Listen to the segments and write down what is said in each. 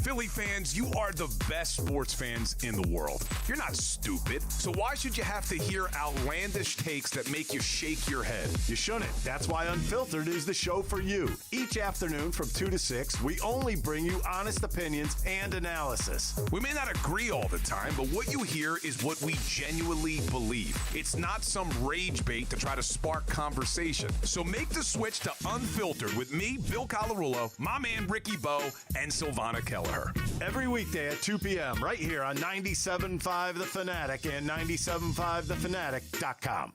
Philly fans, you are the best sports fans in the world. You're not stupid, so why should you have to hear outlandish takes that make you shake your head? You shouldn't. That's why Unfiltered is the show for you. Each afternoon from 2 to 6, we only bring you honest opinions and analysis. We may not agree all the time, but what you hear is what we genuinely believe. It's not some rage bait to try to spark conversation. So make the switch to Unfiltered with me, Bill Colarulo, my man Ricky Bo, and Silvana Keller. Every weekday at 2 p.m. right here on 97.5 The Fanatic and 97.5thefanatic.com.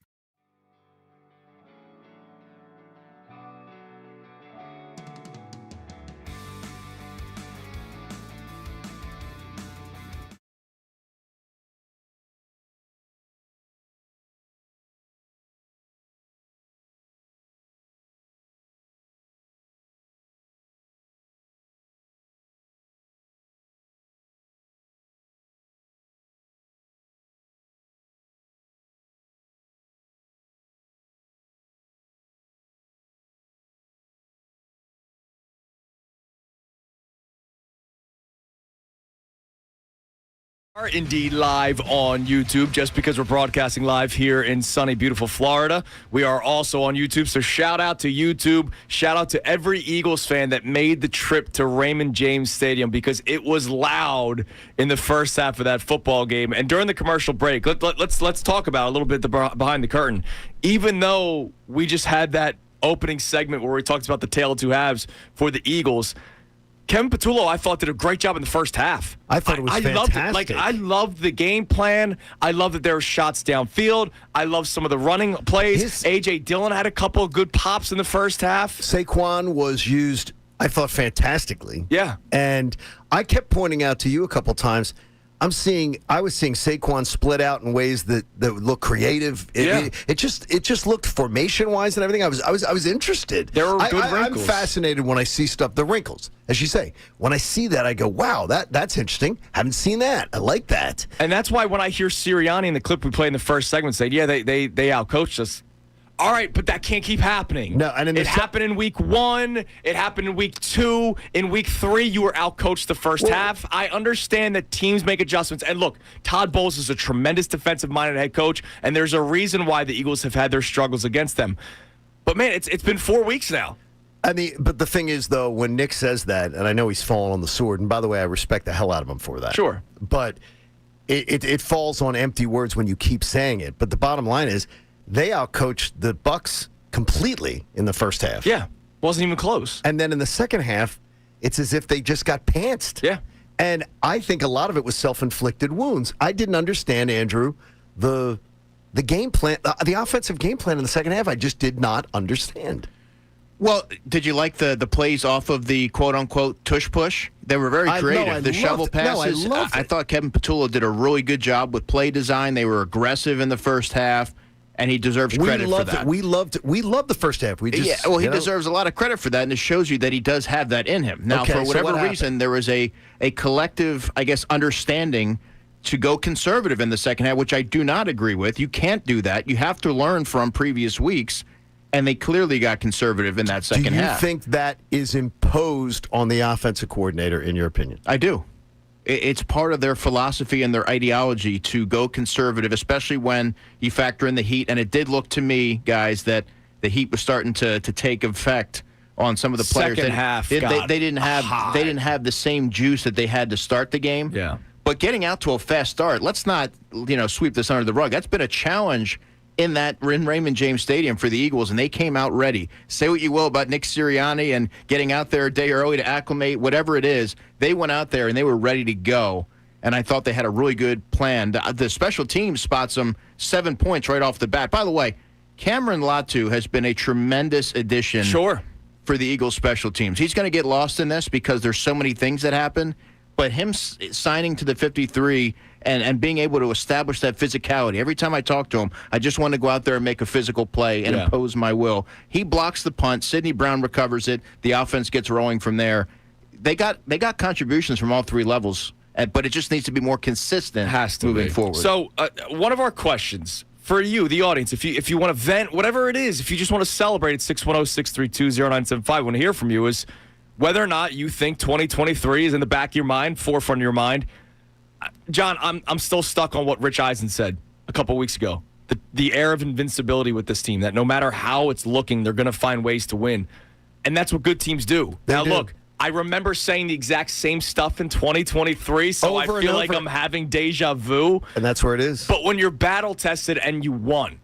Are indeed live on YouTube. Just because we're broadcasting live here in sunny, beautiful Florida, we are also on YouTube. So shout out to YouTube. Shout out to every Eagles fan that made the trip to Raymond James Stadium because it was loud in the first half of that football game. And during the commercial break, let's talk about a little bit behind the curtain. Even though we just had that opening segment where we talked about the tale of two halves for the Eagles, Kevin Patullo, I thought, did a great job in the first half. I thought it was fantastic. I loved the game plan. I love that there were shots downfield. I love some of the running plays. A.J. Dillon had a couple of good pops in the first half. Saquon was used, I thought, fantastically. Yeah. And I kept pointing out to you a couple times, I was seeing Saquon split out in ways that would look creative. It just looked formation-wise and everything. I was interested. There were good wrinkles. I'm fascinated when I see stuff, the wrinkles, as you say. When I see that, I go, wow, that's interesting. Haven't seen that. I like that. And that's why when I hear Sirianni in the clip we played in the first segment say, yeah, they outcoached us. All right, but that can't keep happening. No, and it happened in week 1. It happened in week 2. In week 3, you were outcoached the first half. I understand that teams make adjustments. And look, Todd Bowles is a tremendous defensive-minded head coach, and there's a reason why the Eagles have had their struggles against them. But, man, it's been 4 weeks now. But the thing is, though, when Nick says that, and I know he's fallen on the sword, and by the way, I respect the hell out of him for that. Sure. But it falls on empty words when you keep saying it. But the bottom line is, they outcoached the Bucs completely in the first half. Yeah, wasn't even close. And then in the second half, it's as if they just got pantsed. Yeah. And I think a lot of it was self-inflicted wounds. I didn't understand, Andrew, the game plan, the offensive game plan in the second half. I just did not understand. Well, did you like the plays off of the quote-unquote tush push? They were very creative. The shovel passes. I thought Kevin Patullo did a really good job with play design. They were aggressive in the first half. And he deserves credit for that. We loved the first half. He deserves a lot of credit for that, and it shows you that he does have that in him. Now, for whatever reason, there was a collective, I guess, understanding to go conservative in the second half, which I do not agree with. You can't do that. You have to learn from previous weeks, and they clearly got conservative in that second half. Do you think that is imposed on the offensive coordinator, in your opinion? I do. It's part of their philosophy and their ideology to go conservative, especially when you factor in the heat. And it did look to me, guys, that the heat was starting to take effect on some of the players. Second half, they didn't have the same juice that they had to start the game. Yeah. But getting out to a fast start, let's not sweep this under the rug. That's been a challenge in Raymond James Stadium for the Eagles, and they came out ready. Say what you will about Nick Sirianni and getting out there a day early to acclimate, whatever it is, they went out there and they were ready to go, and I thought they had a really good plan. The special team spots them 7 points right off the bat. By the way, Cameron Latu has been a tremendous addition for the Eagles special teams. He's going to get lost in this because there's so many things that happen, but him signing to the 53 and being able to establish that physicality. Every time I talk to him, I just want to go out there and make a physical play and impose my will. He blocks the punt. Sidney Brown recovers it. The offense gets rolling from there. They got contributions from all three levels, but it just needs to be more consistent moving forward. So one of our questions for you, the audience, if you want to vent, whatever it is, if you just want to celebrate at 610-632-0975, I want to hear from you is, whether or not you think 2023 is in the back of your mind, forefront of your mind, John, I'm still stuck on what Rich Eisen said a couple weeks ago. The air of invincibility with this team, that no matter how it's looking, they're going to find ways to win. And that's what good teams do. Look, I remember saying the exact same stuff in 2023, so I feel like I'm having deja vu. And that's where it is. But when you're battle-tested and you won,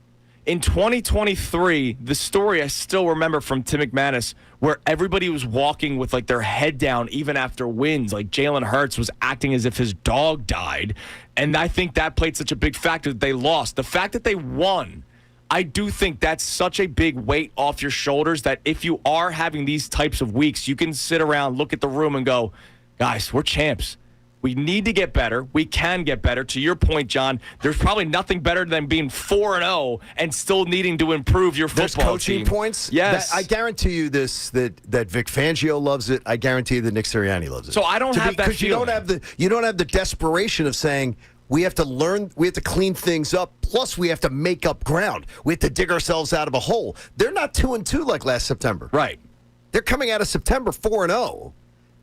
in 2023, the story I still remember from Tim McManus, where everybody was walking with like their head down even after wins. Like Jalen Hurts was acting as if his dog died. And I think that played such a big factor that they lost. The fact that they won, I do think that's such a big weight off your shoulders that if you are having these types of weeks, you can sit around, look at the room and go, guys, we're champs. We need to get better. We can get better. To your point, John, there's probably nothing better than being 4-0 and still needing to improve your football There's coaching team. points. Yes. I guarantee you this, that Vic Fangio loves it. I guarantee you that Nick Sirianni loves it. So I don't have that feeling. You don't have the desperation of saying, we have to learn, we have to clean things up, plus we have to make up ground. We have to dig ourselves out of a hole. They're not 2-2 like last September. Right. They're coming out of September 4-0.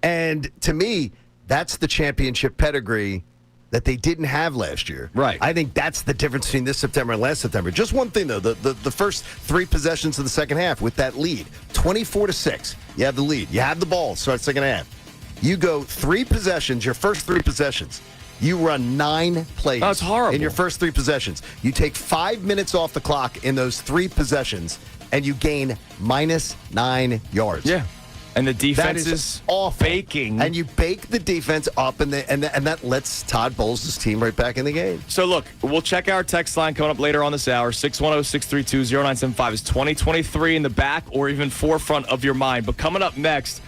And to me, that's the championship pedigree that they didn't have last year. Right. I think that's the difference between this September and last September. Just one thing, though. The first three possessions of the second half with that lead, 24-6. You have the lead. You have the ball. Start second half. You go three possessions, your first three possessions. You run 9 plays. That's horrible. In your first three possessions. You take 5 minutes off the clock in those three possessions, and you gain -9 yards. Yeah. And the defense is awful. baking. And you bake the defense up, and that lets Todd Bowles' team right back in the game. So, look, we'll check our text line coming up later on this hour. 610-632-0975. Is 2023 in the back or even forefront of your mind? But coming up next,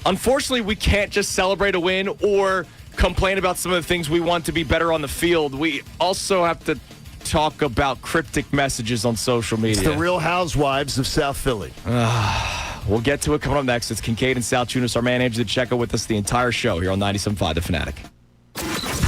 unfortunately, we can't just celebrate a win or complain about some of the things we want to be better on the field. We also have to talk about cryptic messages on social media. It's the Real Housewives of South Philly. We'll get to it coming up next. It's Kincade and Salciunas, our man Andrew DeCecco, with us the entire show here on 97.5 The Fanatic.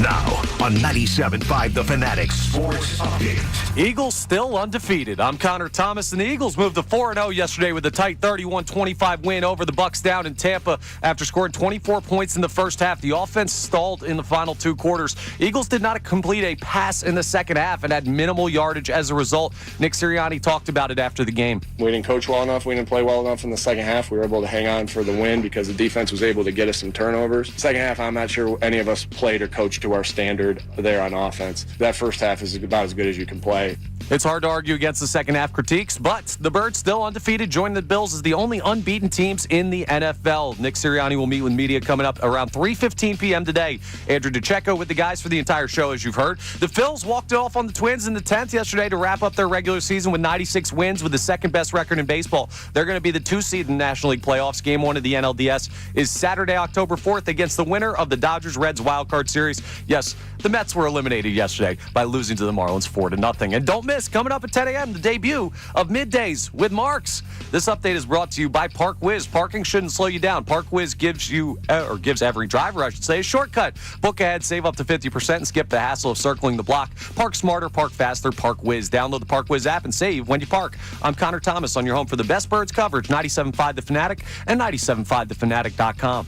Now on 97.5 The Fanatic Sports Update. Eagles still undefeated. I'm Connor Thomas, and the Eagles moved to 4-0 yesterday with a tight 31-25 win over the Bucs down in Tampa after scoring 24 points in the first half. The offense stalled in the final 2 quarters. Eagles did not complete a pass in the second half and had minimal yardage as a result. Nick Sirianni talked about it after the game. We didn't coach well enough. We didn't play well enough in the second half. We were able to hang on for the win because the defense was able to get us some turnovers. Second half, I'm not sure any of us played or coached to our standard there on offense. That first half is about as good as you can play. It's hard to argue against the second half critiques, but the Birds still undefeated, joining the Bills as the only unbeaten teams in the NFL. Nick Sirianni will meet with media coming up around 3:15 p.m. today. Andrew DeCecco with the guys for the entire show, as you've heard. The Phillies walked off on the Twins in the 10th yesterday to wrap up their regular season with 96 wins, with the second best record in baseball. They're going to be the 2 seed in the National League playoffs. Game 1 of the NLDS is Saturday, October 4th against the winner of the Dodgers-Reds wildcard series. Yes, the Mets were eliminated yesterday by losing to the Marlins 4-0. And don't miss, coming up at 10 a.m., the debut of Middays with Marks. This update is brought to you by ParkWiz. Parking shouldn't slow you down. ParkWiz gives every driver, a shortcut. Book ahead, save up to 50%, and skip the hassle of circling the block. Park smarter, park faster, ParkWiz. Download the ParkWiz app and save when you park. I'm Connor Thomas on your home for the best Birds coverage, 97.5 The Fanatic and 97.5thefanatic.com.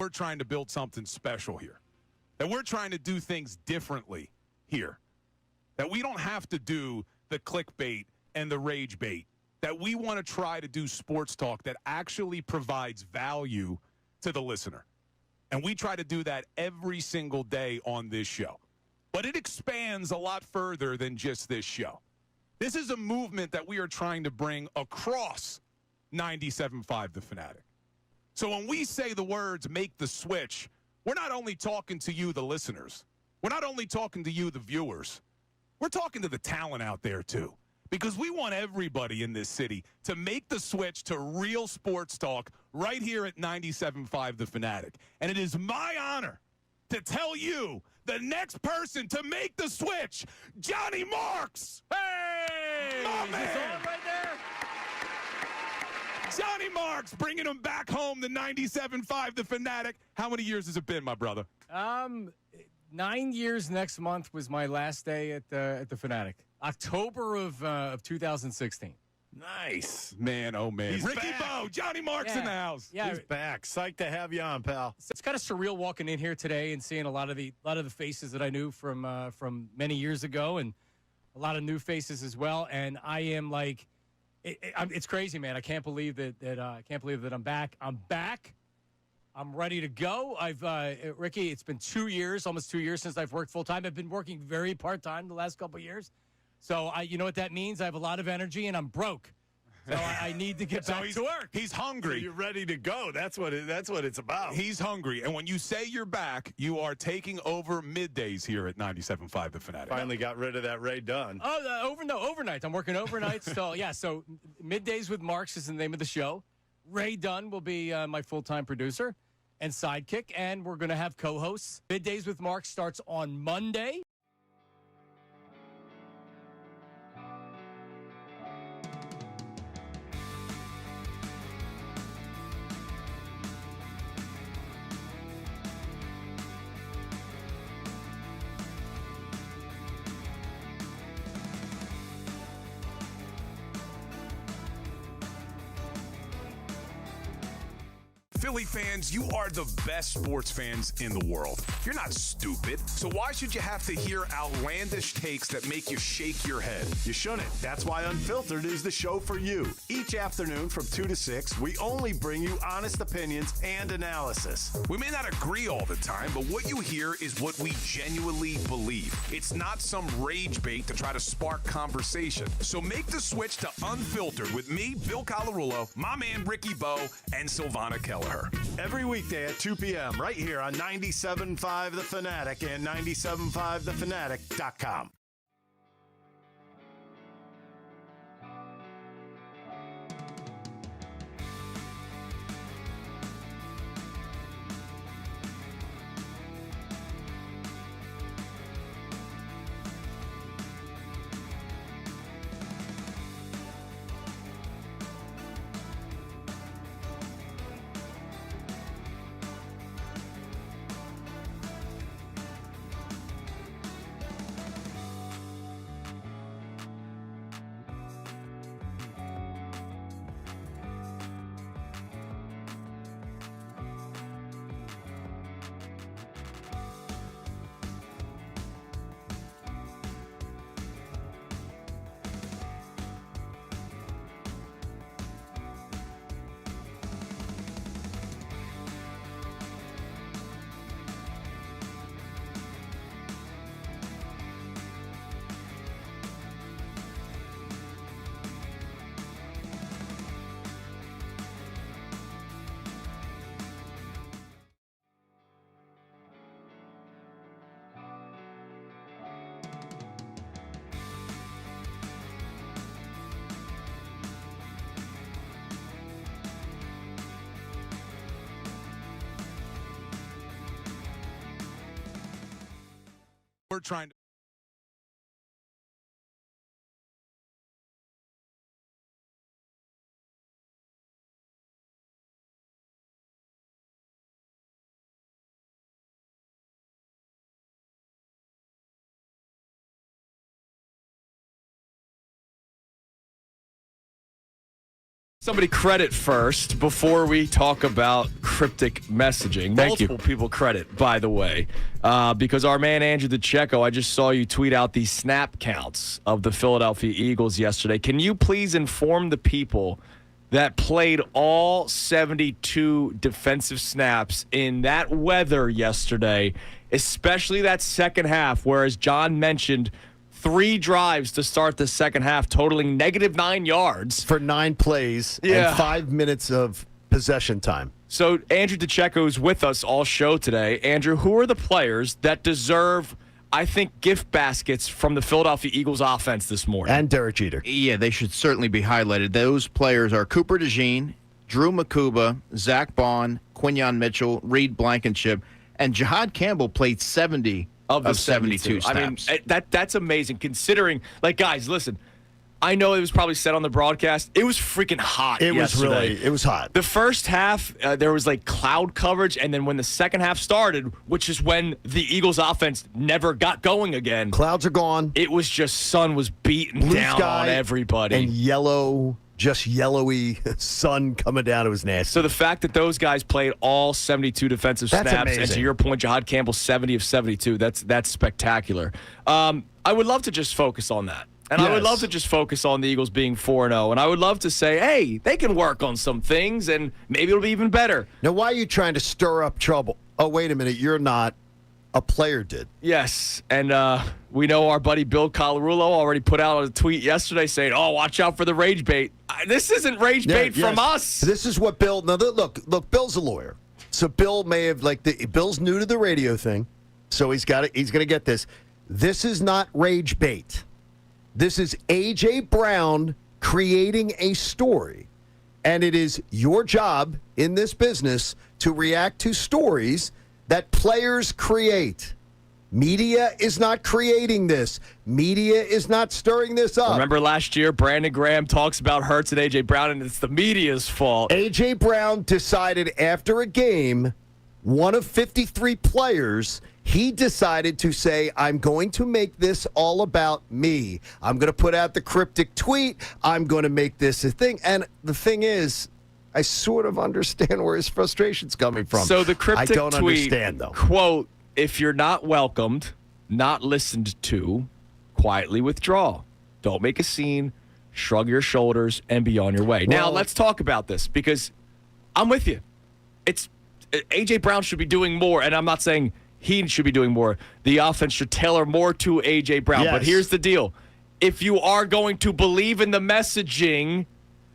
We're trying to build something special here. That we're trying to do things differently here. That we don't have to do the clickbait and the rage bait. That we want to try to do sports talk that actually provides value to the listener. And we try to do that every single day on this show. But it expands a lot further than just this show. This is a movement that we are trying to bring across 97.5 The Fanatic. So when we say the words make the switch, we're not only talking to you, the listeners. We're not only talking to you, the viewers. We're talking to the talent out there, too. Because we want everybody in this city to make the switch to real sports talk right here at 97.5 The Fanatic. And it is my honor to tell you the next person to make the switch, Johnny Marks. Hey! My man! Right there? Johnny Marks bringing him back home to 97.5 The Fanatic. How many years has it been, my brother? 9 years next month was my last day at the Fanatic. October of 2016. Nice. Man, oh, man. He's Ricky back. Bo, Johnny Marks in the house. Yeah, He's back. Psyched to have you on, pal. it's kind of surreal walking in here today and seeing a lot of the faces that I knew from many years ago, and a lot of new faces as well. And I am like, it's crazy, man. I can't believe that I'm back. I'm back. I'm ready to go. Ricky, it's been 2 years, almost 2 years since I've worked full time. I've been working very part time the last couple of years. So you know what that means? I have a lot of energy and I'm broke. So I need to get back to work. He's hungry. You're ready to go. That's what it's about. He's hungry. And when you say you're back, you are taking over middays here at 97.5 The Fanatic. Finally got rid of that Ray Dunn. Oh, overnight. I'm working overnight. So Middays with Marks is the name of the show. Ray Dunn will be my full-time producer and sidekick, and we're going to have co-hosts. Middays with Marks starts on Monday. Philly fans, you are the best sports fans in the world. You're not stupid, so why should you have to hear outlandish takes that make you shake your head? You shouldn't. That's why Unfiltered is the show for you. Each afternoon from 2 to 6, we only bring you honest opinions and analysis. We may not agree all the time, but what you hear is what we genuinely believe. It's not some rage bait to try to spark conversation. So make the switch to Unfiltered with me, Bill Colarulo, my man Ricky Bo, and Silvana Kelleher. Every weekday at 2 p.m. right here on 97.5 The Fanatic and 97.5thefanatic.com. We're trying to. Somebody credit first before we talk about cryptic messaging. Multiple people credit, by the way, because our man Andrew DeCecco, I just saw you tweet out the snap counts of the Philadelphia Eagles yesterday. Can you please inform the people that played all 72 defensive snaps in that weather yesterday, especially that second half, whereas John mentioned 3 drives to start the second half, totaling -9 yards. For 9 plays and 5 minutes of possession time. So Andrew DeCecco is with us all show today. Andrew, who are the players that deserve, I think, gift baskets from the Philadelphia Eagles offense this morning? And Derek Jeter. Yeah, they should certainly be highlighted. Those players are Cooper DeJean, Drew Makuba, Zach Bond, Quinyon Mitchell, Reed Blankenship, and Jahad Campbell played 70 of 72 snaps. I mean, that's amazing considering, like, guys, listen, I know it was probably said on the broadcast. It was freaking hot It yesterday. was hot. The first half, there was like cloud coverage, and then when the second half started, which is when the Eagles offense never got going again. Clouds are gone. It was just sun was beating Blue down sky on everybody. And yellow, just yellowy sun coming down. It was nasty. So the fact that those guys played all 72 defensive That's snaps, and amazing. to your point, Jahad Campbell 70 of 72, that's spectacular. I would love to just focus on that. And I would Yes. love to just focus on the Eagles being 4-0. And I would love to say, hey, they can work on some things, and maybe it'll be even better. Now, why are you trying to stir up trouble? Oh, wait a minute. You're not. A player did. Yes, and we know our buddy Bill Colarulo already put out a tweet yesterday saying, oh, watch out for the rage bait. This isn't rage bait from us. This is what Bill. Now, look. Bill's a lawyer, so Bill may have Bill's new to the radio thing, so he's going to get this. This is not rage bait. This is A.J. Brown creating a story, and it is your job in this business to react to stories that players create. Media is not creating this. Media is not stirring this up. Remember last year, Brandon Graham talks about Hurts and A.J. Brown, and it's the media's fault. A.J. Brown decided after a game, one of 53 players, he decided to say, I'm going to make this all about me. I'm going to put out the cryptic tweet. I'm going to make this a thing. And the thing is, I sort of understand where his frustration's coming from. So the cryptic I don't tweet, understand, though. quote, if you're not welcomed, not listened to, quietly withdraw. Don't make a scene, shrug your shoulders, and be on your way. Now, let's talk about this, because I'm with you. It's A.J. Brown should be doing more, and I'm not saying he should be doing more. The offense should tailor more to A.J. Brown. Yes. But here's the deal. If you are going to believe in the messaging,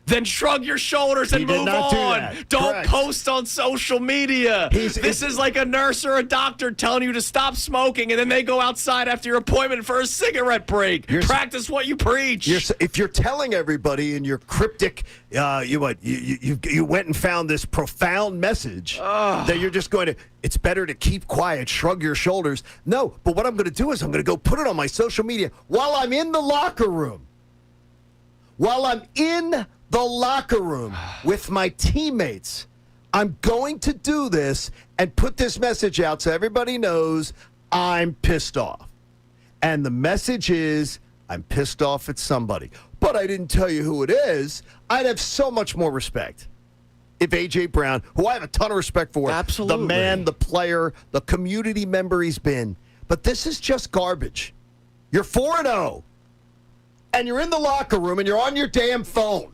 then shrug your shoulders and He did move not do on. that. Don't Correct. post on social media. This is like a nurse or a doctor telling you to stop smoking, and then they go outside after your appointment for a cigarette break. Practice what you preach. If you're telling everybody in your cryptic, you went and found this profound message that you're just going to, it's better to keep quiet, shrug your shoulders. No, but what I'm going to do is I'm going to go put it on my social media while I'm in the locker room. While I'm in the locker room with my teammates, I'm going to do this and put this message out so everybody knows I'm pissed off. And the message is, I'm pissed off at somebody. But I didn't tell you who it is. I'd have so much more respect if A.J. Brown, who I have a ton of respect for, Absolutely. the man, the player, the community member he's been. But this is just garbage. You're 4-0, and you're in the locker room, and you're on your damn phone.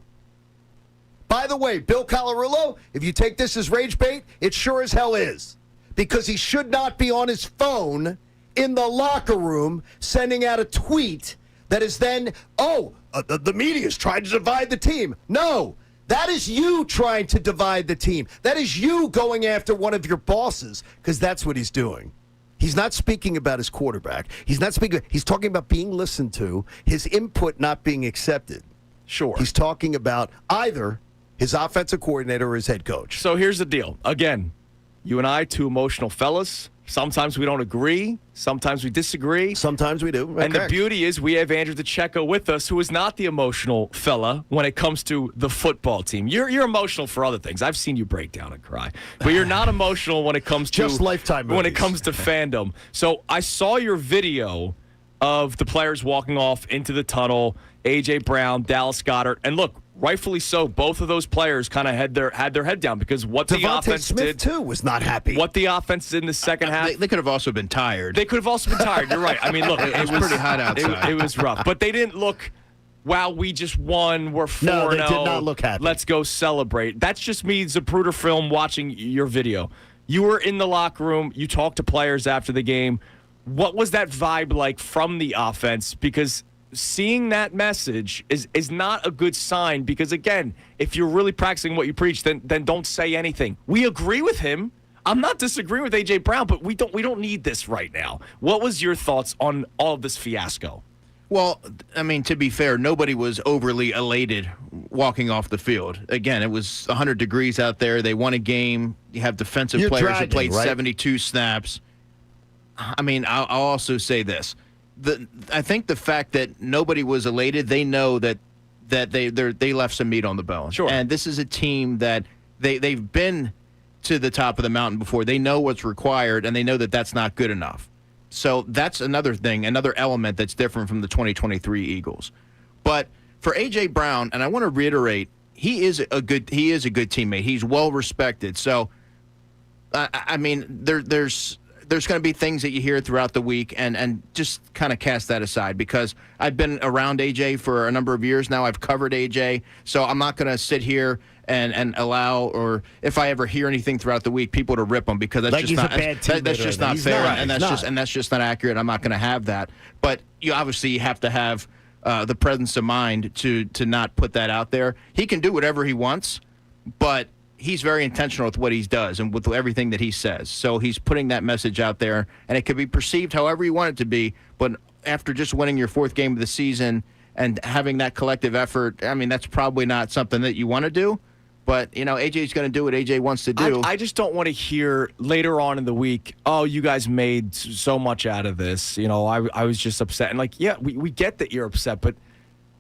By the way, Bill Colarulo, if you take this as rage bait, it sure as hell is. Because he should not be on his phone in the locker room sending out a tweet that is then, the media's trying to divide the team. No, that is you trying to divide the team. That is you going after one of your bosses, because that's what he's doing. He's not speaking about his quarterback. He's talking about being listened to, his input not being accepted. Sure. He's talking about either his offensive coordinator or his head coach. So here's the deal. Again, you and I, two emotional fellas. Sometimes we don't agree. Sometimes we disagree. Sometimes we do. And the beauty is we have Andrew DeCecco with us, who is not the emotional fella when it comes to the football team. You're emotional for other things. I've seen you break down and cry. But you're not emotional when it comes to just Lifetime movies. When it comes to fandom. So I saw your video of the players walking off into the tunnel, A.J. Brown, Dallas Goedert, and look, rightfully so, both of those players kind of had their head down because what the Devontae offense Smith, did, too, was not happy. What the offense did in the second half. They could have also been tired. They could have also been tired. You're right. I mean, look, it was pretty hot outside. It was rough. But they didn't look, wow, we just won. We're 4-0. No, they did not look happy. Let's go celebrate. That's just me, Zapruder Film, watching your video. You were in the locker room. You talked to players after the game. What was that vibe like from the offense? Because seeing that message is not a good sign, because, again, if you're really practicing what you preach, then don't say anything. We agree with him. I'm not disagreeing with A.J. Brown, but we don't need this right now. What was your thoughts on all of this fiasco? Well, I mean, to be fair, nobody was overly elated walking off the field. Again, it was 100 degrees out there. They won a game. You have defensive players who played 72 snaps. I mean, I'll also say this. I think the fact that nobody was elated, they know that they left some meat on the bone. Sure. And this is a team that they've been to the top of the mountain before. They know what's required, and they know that that's not good enough. So that's another thing, another element that's different from the 2023 Eagles. But for A.J. Brown, and I want to reiterate, he is a good teammate. He's well respected. So, I mean, there's going to be things that you hear throughout the week, and just kind of cast that aside, because I've been around A.J. for a number of years now. I've covered A.J., so I'm not going to sit here and allow, or if I ever hear anything throughout the week, people to rip him, because that's Like just he's a bad teammate that's just or not anything. fair, He's not. and that's just not accurate. I'm not going to have that. But you obviously have to have the presence of mind to not put that out there. He can do whatever he wants, but he's very intentional with what he does and with everything that he says. So he's putting that message out there, and it could be perceived however you want it to be. But after just winning your 4th game of the season and having that collective effort, I mean, that's probably not something that you want to do. But, AJ's going to do what AJ wants to do. I just don't want to hear later on in the week, oh, you guys made so much out of this. I was just upset. And, yeah, we get that you're upset, but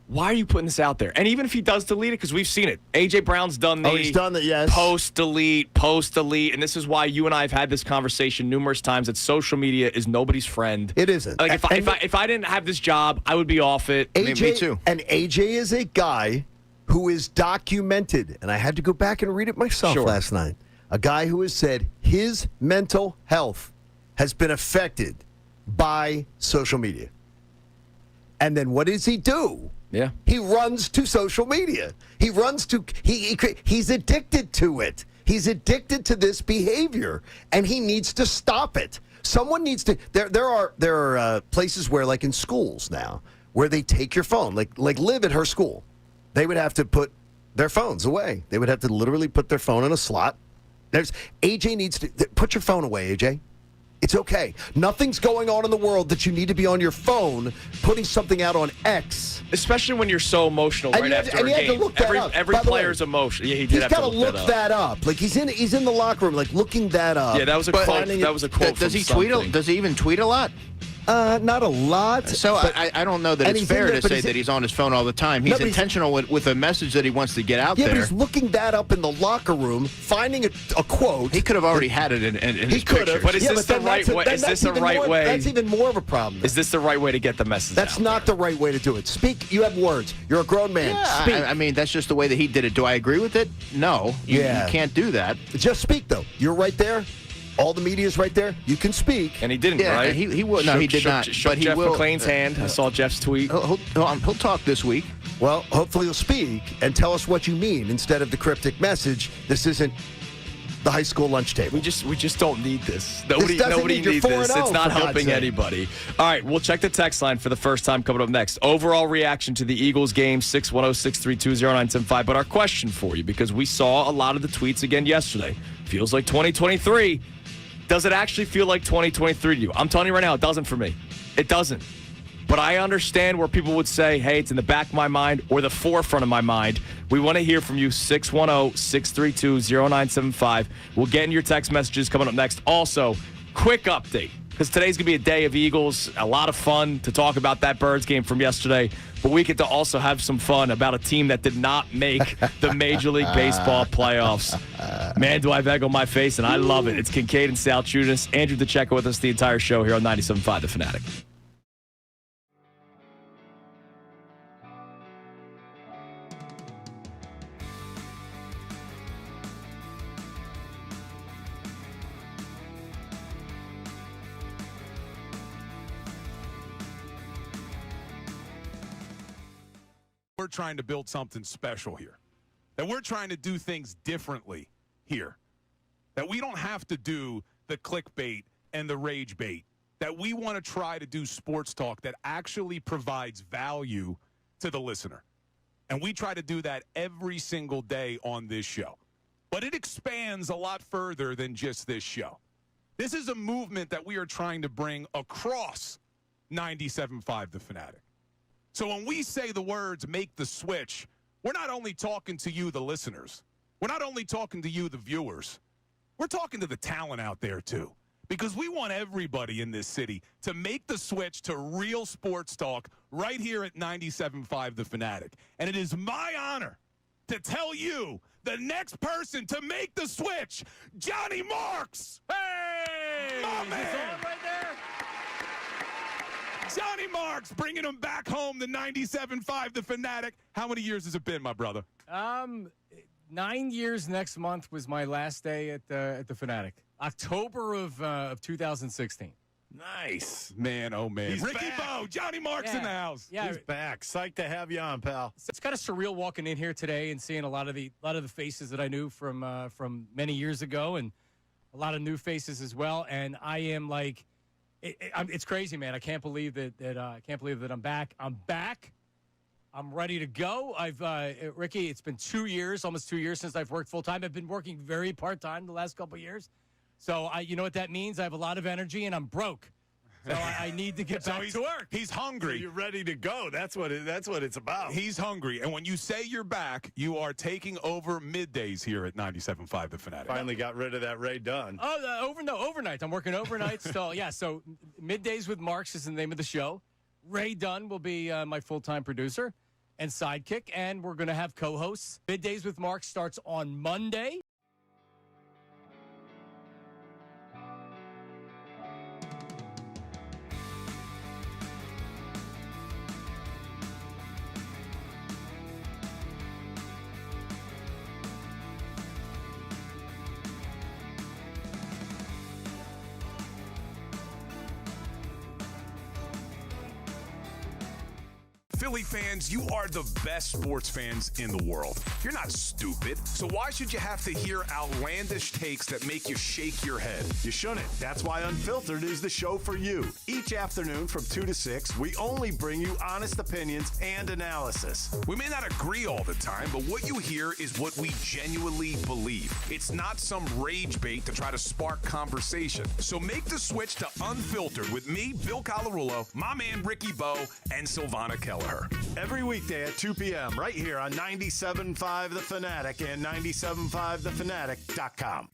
why are you putting this out there? And even if he does delete it, because we've seen it. A.J. Brown's done the he's done that, yes. Post-delete. And this is why you and I have had this conversation numerous times, that social media is nobody's friend. It isn't. Like, if I didn't have this job, I would be off it. AJ, me too. And AJ is a guy who is documented, and I had to go back and read it myself last night. A guy who has said his mental health has been affected by social media. And then what does he do? Yeah. He runs to social media. He runs to he's addicted to it. He's addicted to this behavior, and he needs to stop it. Someone needs to. There are places where, like in schools now, where they take your phone. Like Liv at her school, they would have to put their phones away. They would have to literally put their phone in a slot. AJ needs to put your phone away, AJ. It's okay. Nothing's going on in the world that you need to be on your phone putting something out on X. Especially when you're so emotional right after a game. And he had to look that up. Every player's emotional. Yeah, he did have to look that up. Like he's in the locker room, like looking that up. Yeah, that was a quote. That was a quote. Does he something. tweet? Does he even tweet a lot? Not a lot. So I don't know that it's fair to say that he's on his phone all the time. He's intentional with a message that he wants to get out there. Yeah, but he's looking that up in the locker room, finding a quote. He could have already had it in his picture. But is this the right way? Is this the right way? That's even more of a problem. Is this the right way to get the message That's out not there? the right way to do it. Speak. You have words. You're a grown man. Yeah, speak. I mean, that's just the way that he did it. Do I agree with it? No. You can't do that. Just speak, though. You're right there. All the media's right there. You can speak. And he didn't, Yeah, right? he will. No, he did not. But he Jeff will. McClain's hand. I saw Jeff's tweet. He'll talk this week. Well, hopefully he'll speak and tell us what you mean instead of the cryptic message. This isn't the high school lunch table. We just don't need this. Nobody need your needs this. 4-0, It's not for God's helping sake. anybody. All right, we'll check the text line for the first time coming up next. Overall reaction to the Eagles game, 610-632-0975. But our question for you, because we saw a lot of the tweets again yesterday. Feels like 2023. Does it actually feel like 2023 to you? I'm telling you right now, it doesn't for me. It doesn't. But I understand where people would say, hey, it's in the back of my mind or the forefront of my mind. We want to hear from you, 610-632-0975. We'll get in your text messages coming up next. Also, quick update, because today's going to be a day of Eagles. A lot of fun to talk about that Birds game from yesterday. But we get to also have some fun about a team that did not make the Major League Baseball playoffs. Man, do I have egg on my face, and I love it. It's Kincade and Salciunas. Andrew DeCecco with us the entire show here on 97.5 The Fanatic. We're trying to build something special here. That we're trying to do things differently here. That we don't have to do the clickbait and the rage bait. That we want to try to do sports talk that actually provides value to the listener. And we try to do that every single day on this show. But it expands a lot further than just this show. This is a movement that we are trying to bring across 97.5 The Fanatic. So when we say the words make the switch, we're not only talking to you, the listeners. We're not only talking to you, the viewers. We're talking to the talent out there, too. because we want everybody in this city to make the switch to real sports talk right here at 97.5 The Fanatic. And it is my honor to tell you the next person to make the switch, Johnny Marks. Hey! My man! Right there. Johnny Marks bringing him back home to 97.5 The Fanatic. How many years has it been, my brother? 9 years next month was my last day at the Fanatic. October of 2016. Nice. Man, oh, man. He's Ricky back. Bo, Johnny Marks in the house. Yeah, He's back. Psyched to have you on, pal. it's kind of surreal walking in here today and seeing a lot of the faces that I knew from many years ago, and a lot of new faces as well. And I am like, it's crazy, man. I can't believe that I'm back. I'm back. I'm ready to go. Ricky, it's been 2 years, almost 2 years since I've worked full time. I've been working very part time the last couple of years. So you know what that means? I have a lot of energy and I'm broke. So I need to get back to work. He's hungry. You're ready to go. That's what it's about. He's hungry. And when you say you're back, you are taking over middays here at 97.5 The Fanatic. Finally got rid of that Ray Dunn. Oh, overnight. I'm working overnight still. Yeah, so Middays with Marks is the name of the show. Ray Dunn will be my full-time producer and sidekick, and we're going to have co-hosts. Middays with Marks starts on Monday. Philly fans, you are the best sports fans in the world. You're not stupid, so why should you have to hear outlandish takes that make you shake your head? You shouldn't. That's why Unfiltered is the show for you. Each afternoon from 2 to 6, we only bring you honest opinions and analysis. We may not agree all the time, but what you hear is what we genuinely believe. It's not some rage bait to try to spark conversation. So make the switch to Unfiltered with me, Bill Colarulo, my man Ricky Bo, and Silvana Kelleher. Every weekday at 2 p.m. right here on 97.5 The Fanatic and 97.5thefanatic.com.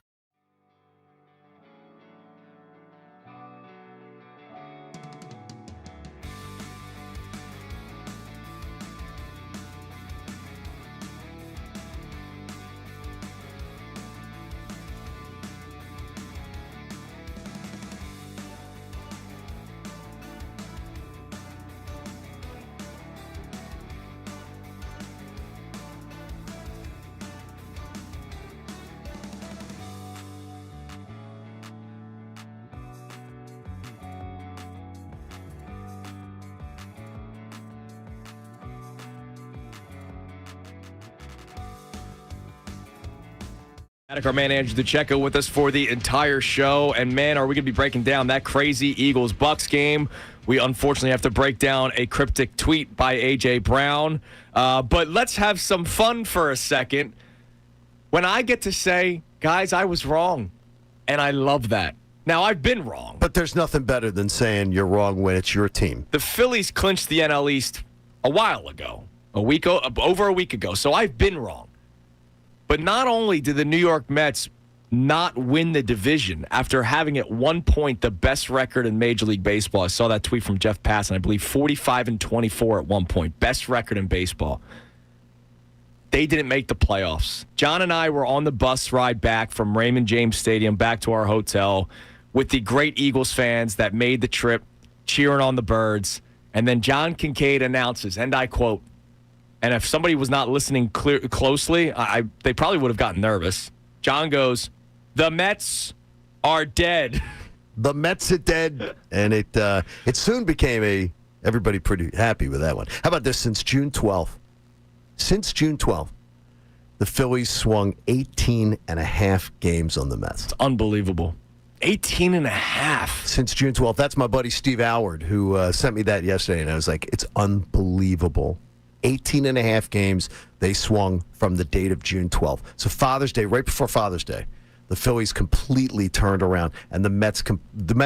Our man Andrew DeCecco with us for the entire show. And, man, are we going to be breaking down that crazy Eagles-Bucs game. We unfortunately have to break down a cryptic tweet by A.J. Brown. But let's have some fun for a second. When I get to say, guys, I was wrong, and I love that. Now, I've been wrong. But there's nothing better than saying you're wrong when it's your team. The Phillies clinched the NL East a while ago, over a week ago, so I've been wrong. But not only did the New York Mets not win the division after having at one point the best record in Major League Baseball. I saw that tweet from Jeff Passan, I believe 45-24 at one point, best record in baseball. They didn't make the playoffs. John and I were on the bus ride back from Raymond James Stadium back to our hotel with the great Eagles fans that made the trip, cheering on the Birds. And then John Kincade announces, and I quote, and if somebody was not listening closely, they probably would have gotten nervous. John goes, "The Mets are dead." The Mets are dead, and it soon became everybody pretty happy with that one. How about this? Since June 12th, the Phillies swung 18 and a half games on the Mets. It's unbelievable. 18 and a half. Since June 12th. That's my buddy Steve Howard who sent me that yesterday, and I was like, it's unbelievable. 18 and a half games they swung from the date of June 12th. So Father's Day, right before Father's Day, the Phillies completely turned around, and the Mets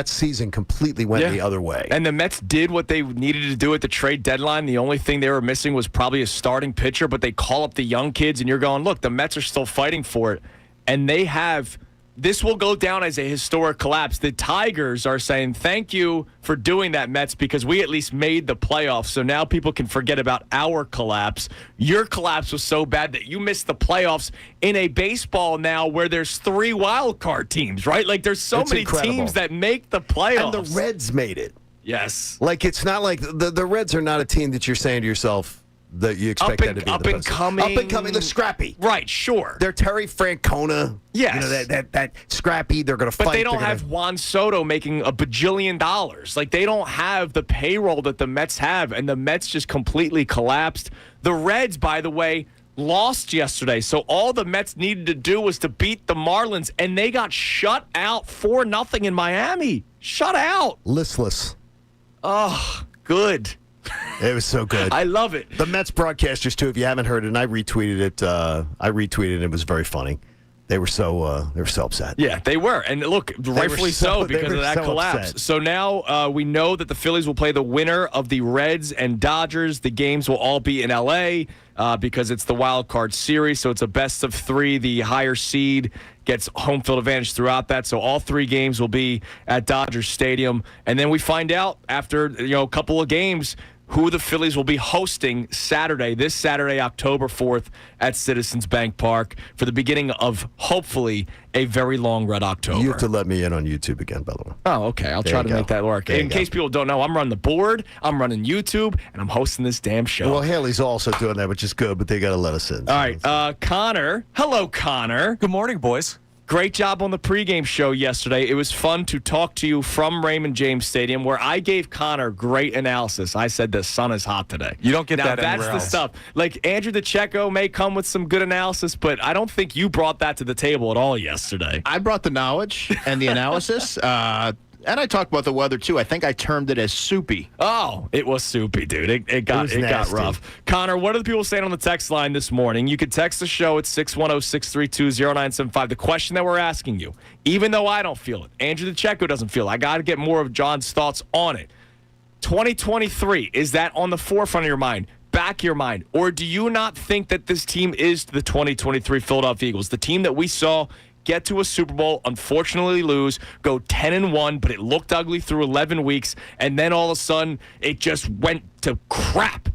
season completely went the other way. And the Mets did what they needed to do at the trade deadline. The only thing they were missing was probably a starting pitcher, but they call up the young kids, and you're going, look, the Mets are still fighting for it. And they have this will go down as a historic collapse. The Tigers are saying, thank you for doing that, Mets, because we at least made the playoffs. So now people can forget about our collapse. Your collapse was so bad that you missed the playoffs in a baseball now where there's 3 wild card teams, right? Like there's so many teams that make the playoffs. And the Reds made it. Yes. Like it's not like the Reds are not a team that you're saying to yourself that you expect that to be up and coming. Up and coming. They're scrappy. Right, sure. They're Terry Francona. Yes. You know, that scrappy. They're going to fight. But they don't have Juan Soto making $1 bajillion. Like, they don't have the payroll that the Mets have, and the Mets just completely collapsed. The Reds, by the way, lost yesterday, so all the Mets needed to do was to beat the Marlins, and they got shut out 4-0 in Miami. Shut out. Listless. Oh, good. It was so good. I love it. The Mets broadcasters, too, if you haven't heard it, and I retweeted it. It was very funny. They were so upset. Yeah, they were. And look, rightfully so because of that collapse. Upset. So now we know that the Phillies will play the winner of the Reds and Dodgers. The games will all be in L.A. Because it's the wild card series. So it's a best of 3. The higher seed gets home field advantage throughout that. So all 3 games will be at Dodger Stadium. And then we find out after a couple of games who the Phillies will be hosting this Saturday, October 4th at Citizens Bank Park for the beginning of, hopefully, a very long Red October. You have to let me in on YouTube again, by the way. Oh, okay. I'll try to make that work. In case people don't know, I'm running the board, I'm running YouTube, and I'm hosting this damn show. Well, Haley's also doing that, which is good, but they got to let us in. All right. Connor. Hello, Connor. Good morning, boys. Great job on the pregame show yesterday. It was fun to talk to you from Raymond James Stadium, where I gave Connor great analysis. I said the sun is hot today. You don't get that that's anywhere the else. stuff. Like Andrew DeCecco may come with some good analysis, but I don't think you brought that to the table at all yesterday. I brought the knowledge and the analysis. And I talked about the weather, too. I think I termed it as soupy. Oh, it was soupy, dude. It got rough. Connor, what are the people saying on the text line this morning? You can text the show at 610-632-0975. The question that we're asking you, even though I don't feel it, Andrew DeCecco doesn't feel it, I got to get more of John's thoughts on it. 2023, is that on the forefront of your mind? Back your mind? Or do you not think that this team is the 2023 Philadelphia Eagles, the team that we saw get to a Super Bowl, unfortunately lose, go 10-1, but it looked ugly through 11 weeks, and then all of a sudden it just went to crap?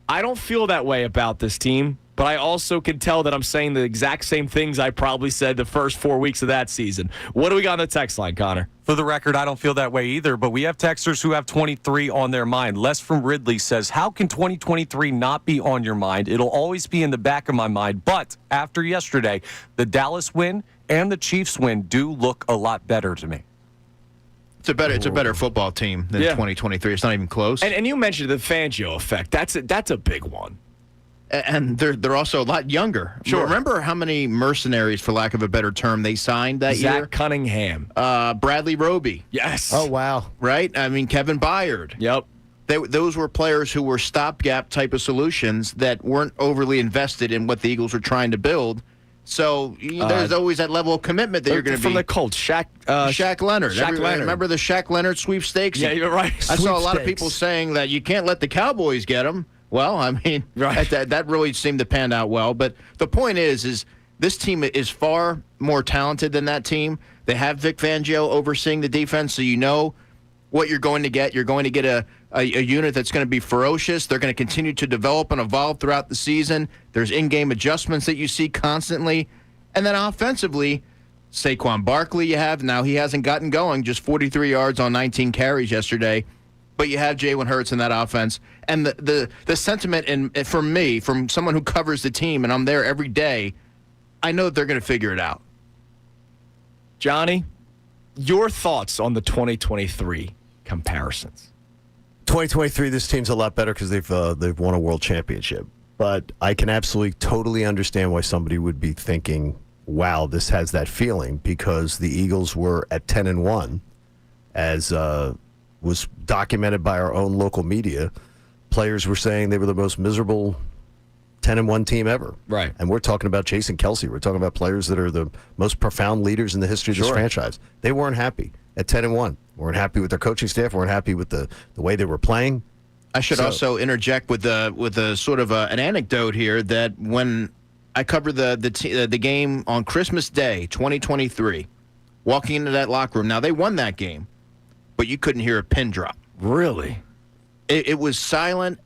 I don't feel that way about this team, but I also can tell that I'm saying the exact same things I probably said the first 4 weeks of that season. What do we got on the text line, Connor? For the record, I don't feel that way either, but we have texters who have 23 on their mind. Les from Ridley says, how can 2023 not be on your mind? It'll always be in the back of my mind, but after yesterday, the Dallas win and the Chiefs win do look a lot better to me. It's a better football team than 2023. It's not even close. And you mentioned the Fangio effect. That's a big one. And they're also a lot younger. Sure. Remember how many mercenaries, for lack of a better term, they signed that year? Zach Cunningham. Bradley Roby. Yes. Oh, wow. Right? I mean, Kevin Byard. Yep. Those were players who were stopgap type of solutions that weren't overly invested in what the Eagles were trying to build. So there's always that level of commitment that you're going to be. From the Colts, Shaq Leonard. Leonard. Remember the Shaq Leonard sweepstakes? Yeah, you're right. I saw a lot of people saying that you can't let the Cowboys get him. Well, I mean, that really seemed to pan out well. But the point is this team is far more talented than that team. They have Vic Fangio overseeing the defense, so you know what you're going to get. You're going to get a unit that's going to be ferocious. They're going to continue to develop and evolve throughout the season. There's in-game adjustments that you see constantly. And then offensively, Saquon Barkley you have. Now he hasn't gotten going, just 43 yards on 19 carries yesterday. But you have Jalen Hurts in that offense. And the sentiment from me, from someone who covers the team, and I'm there every day, I know that they're going to figure it out. Johnny, your thoughts on the 2023 comparisons? 2023, this team's a lot better because they've won a world championship. But I can absolutely totally understand why somebody would be thinking, wow, this has that feeling, because the Eagles were at 10-1, as was documented by our own local media. Players were saying they were the most miserable 10-1 team ever. Right. And we're talking about Jason Kelsey. We're talking about players that are the most profound leaders in the history of this franchise. They weren't happy at 10-1. Weren't happy with their coaching staff. Weren't happy with the way they were playing. I should also interject with a sort of an anecdote here that when I covered the game on Christmas Day, 2023, walking into that locker room. Now, they won that game, but you couldn't hear a pin drop. Really? It was silent.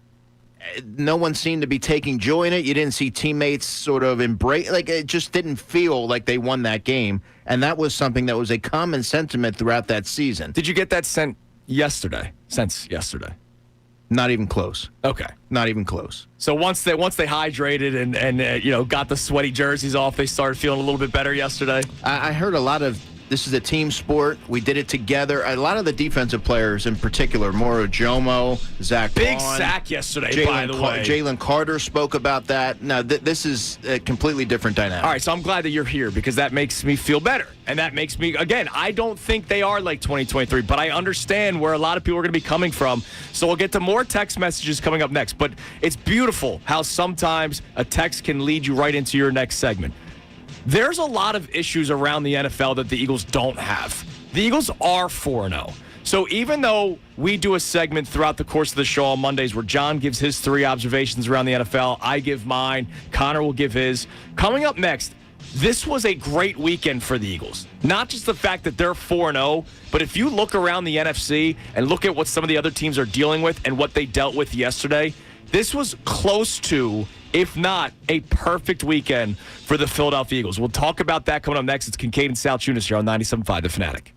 No one seemed to be taking joy in it. You didn't see teammates sort of embrace. Like, it just didn't feel like they won that game. And that was something that was a common sentiment throughout that season. Did you get that since yesterday? Not even close. Okay. Not even close. So once they hydrated and got the sweaty jerseys off, they started feeling a little bit better yesterday. I heard a lot of, this is a team sport. We did it together. A lot of the defensive players in particular, Moro Jomo, Zach Big Vaughn, sack yesterday, by the way. Jalen Carter spoke about that. No, this is a completely different dynamic. All right, so I'm glad that you're here because that makes me feel better. And that makes me, again, I don't think they are like 2023, but I understand where a lot of people are going to be coming from. So we'll get to more text messages coming up next. But it's beautiful how sometimes a text can lead you right into your next segment. There's a lot of issues around the NFL that the Eagles don't have. The Eagles are 4-0. So even though we do a segment throughout the course of the show on Mondays where John gives his 3 observations around the NFL, I give mine, Connor will give his. Coming up next, this was a great weekend for the Eagles. Not just the fact that they're 4-0, but if you look around the NFC and look at what some of the other teams are dealing with and what they dealt with yesterday, this was close to, if not, a perfect weekend for the Philadelphia Eagles. We'll talk about that coming up next. It's Kincade Salciunas here on 97.5 The Fanatic.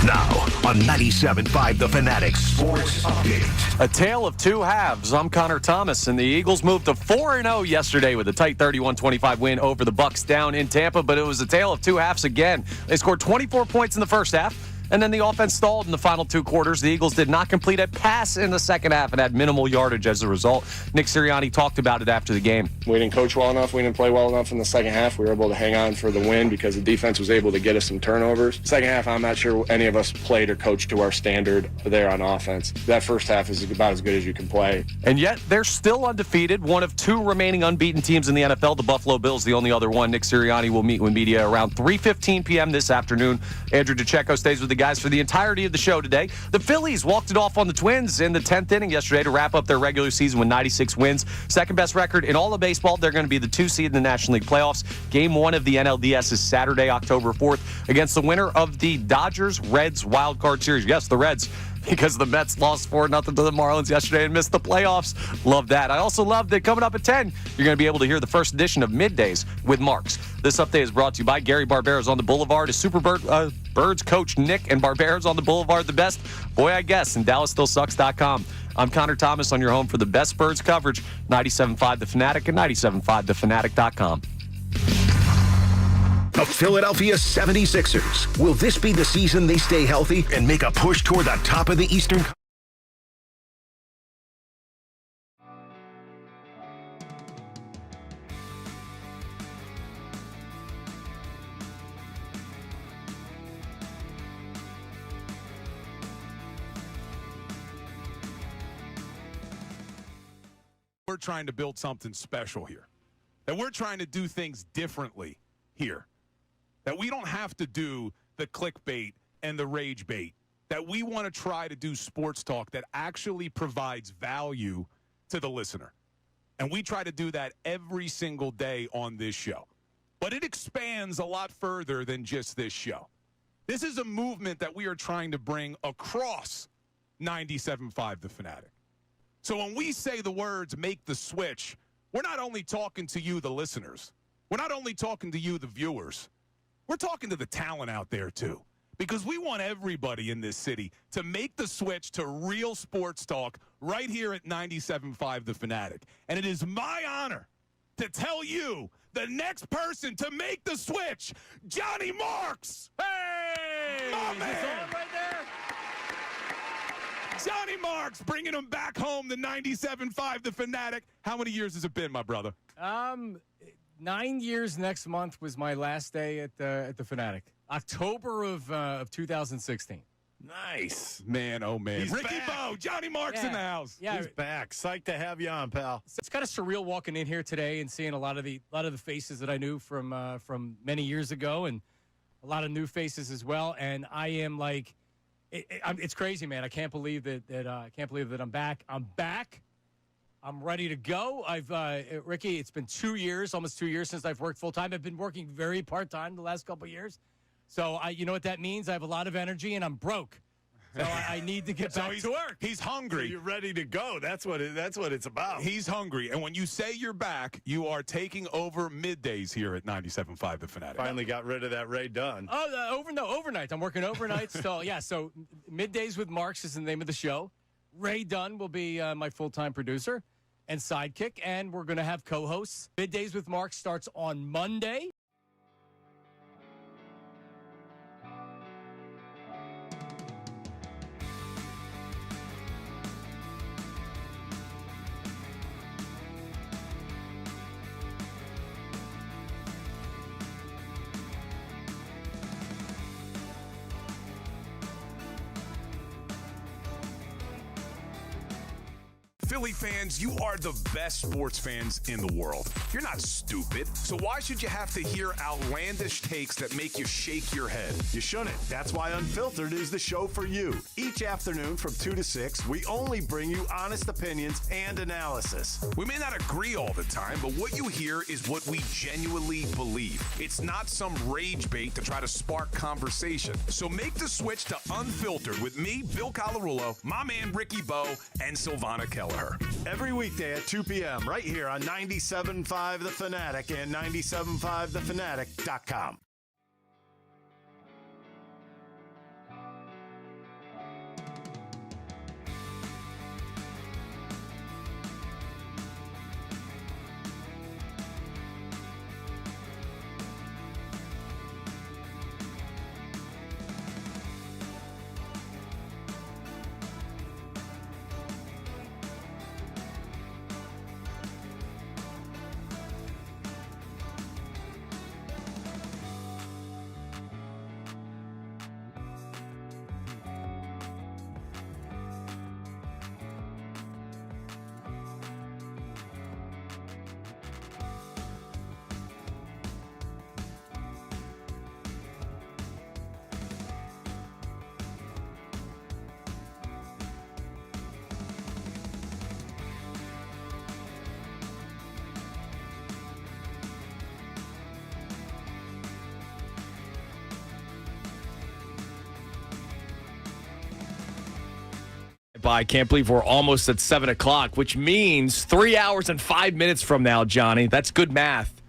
Now on 97.5 The Fanatic Sports Update. A tale of two halves. I'm Connor Thomas, and the Eagles moved to 4-0 yesterday with a tight 31-25 win over the Bucs down in Tampa, but it was a tale of two halves again. They scored 24 points in the first half, and then the offense stalled in the final 2 quarters. The Eagles did not complete a pass in the second half and had minimal yardage as a result. Nick Sirianni talked about it after the game. We didn't coach well enough. We didn't play well enough in the second half. We were able to hang on for the win because the defense was able to get us some turnovers. Second half, I'm not sure any of us played or coached to our standard there on offense. That first half is about as good as you can play. And yet, they're still undefeated. One of 2 remaining unbeaten teams in the NFL. The Buffalo Bills, the only other one. Nick Sirianni will meet with media around 3:15 p.m. this afternoon. Andrew DeCecco stays with the guys for the entirety of the show today. The Phillies walked it off on the Twins in the 10th inning yesterday to wrap up their regular season with 96 wins. Second best record in all of baseball. They're going to be the 2 seed in the National League playoffs. Game 1 of the NLDS is Saturday, October 4th, against the winner of the Dodgers-Reds wild card series. Yes, the Reds, because the Mets lost 4-0 to the Marlins yesterday and missed the playoffs. Love that. I also love that coming up at 10, you're going to be able to hear the first edition of Middays with Marks. This update is brought to you by Gary Barbera's on the Boulevard. Is Birds coach Nick and Barbera's on the Boulevard the best? Boy, I guess. And DallasStillSucks.com. I'm Connor Thomas on your home for the best Birds coverage, 97.5 The Fanatic and 97.5thefanatic.com. The Philadelphia 76ers. Will this be the season they stay healthy and make a push toward the top of the Eastern? We're trying to build something special here. That we're trying to do things differently here. That we don't have to do the clickbait and the rage bait. That we want to try to do sports talk that actually provides value to the listener. And we try to do that every single day on this show. But it expands a lot further than just this show. This is a movement that we are trying to bring across 97.5 The Fanatic. So when we say the words make the switch, we're not only talking to you, the listeners. We're not only talking to you, the viewers. We're talking to the talent out there, too, because we want everybody in this city to make the switch to real sports talk right here at 97.5 The Fanatic. And it is my honor to tell you the next person to make the switch, Johnny Marks. Hey! My man! Right there? Johnny Marks bringing him back home to 97.5 The Fanatic. How many years has it been, my brother? 9 years next month was my last day at the Fanatic. October of 2016. Nice. Man, oh, man. He's Ricky back. Bo, Johnny Marks in the house. Yeah, He's back. Psyched to have you on, pal. it's kind of surreal walking in here today and seeing a lot of the faces that I knew from many years ago, and a lot of new faces as well. And I am like, it's crazy, man. I can't believe that I'm back. I'm back. I'm ready to go. Ricky, it's been 2 years, almost 2 years since I've worked full time. I've been working very part time the last couple of years. So you know what that means? I have a lot of energy and I'm broke. So I need to get back to work. He's hungry. You're ready to go. That's what it's about. He's hungry. And when you say you're back, you are taking over middays here at 97.5 The Fanatic. Finally got rid of that Ray Dunn. Oh, overnight. I'm working overnight still. Yeah, so Middays with Marks is the name of the show. Ray Dunn will be my full-time producer and sidekick, and we're going to have co-hosts. Middays with Marks starts on Monday. Philly fans, you are the best sports fans in the world. You're not stupid, so why should you have to hear outlandish takes that make you shake your head? You shouldn't. That's why Unfiltered is the show for you. Each afternoon from 2 to 6, we only bring you honest opinions and analysis. We may not agree all the time, but what you hear is what we genuinely believe. It's not some rage bait to try to spark conversation. So make the switch to Unfiltered with me, Bill Colarulo, my man Ricky Bo, and Silvana Kelleher. Every weekday at 2 p.m. right here on 97.5 The Fanatic and 97.5thefanatic.com. I can't believe we're almost at 7 o'clock, which means 3 hours and 5 minutes from now, Johnny. That's good math.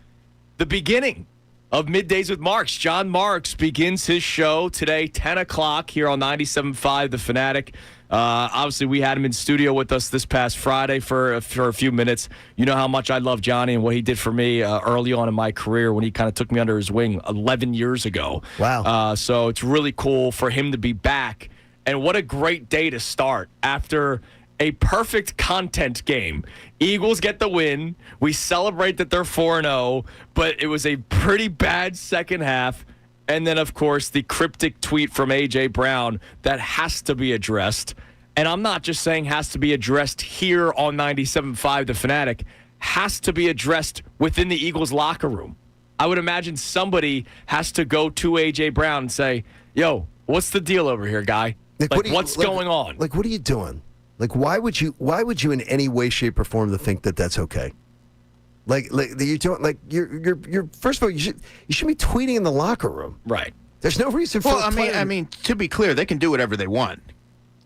The beginning of Middays with Marks. John Marks begins his show today, 10 o'clock here on 97.5 The Fanatic. Obviously, we had him in studio with us this past Friday for a few minutes. You know how much I love Johnny and what he did for me early on in my career when he kind of took me under his wing 11 years ago. Wow. So it's really cool for him to be back. And what a great day to start after a perfect content game. Eagles get the win. We celebrate that they're 4-0, but it was a pretty bad second half. And then, of course, the cryptic tweet from A.J. Brown that has to be addressed. And I'm not just saying has to be addressed here on 97.5 The Fanatic. Has to be addressed within the Eagles locker room. I would imagine somebody has to go to A.J. Brown and say, yo, what's the deal over here, guy? What's going on? Like, what are you doing? Like, why would you in any way, shape, or form to think that that's okay? Like you don't like you're first of all, you should be tweeting in the locker room. Right. There's no reason for. Well, I mean, to be clear, they can do whatever they want.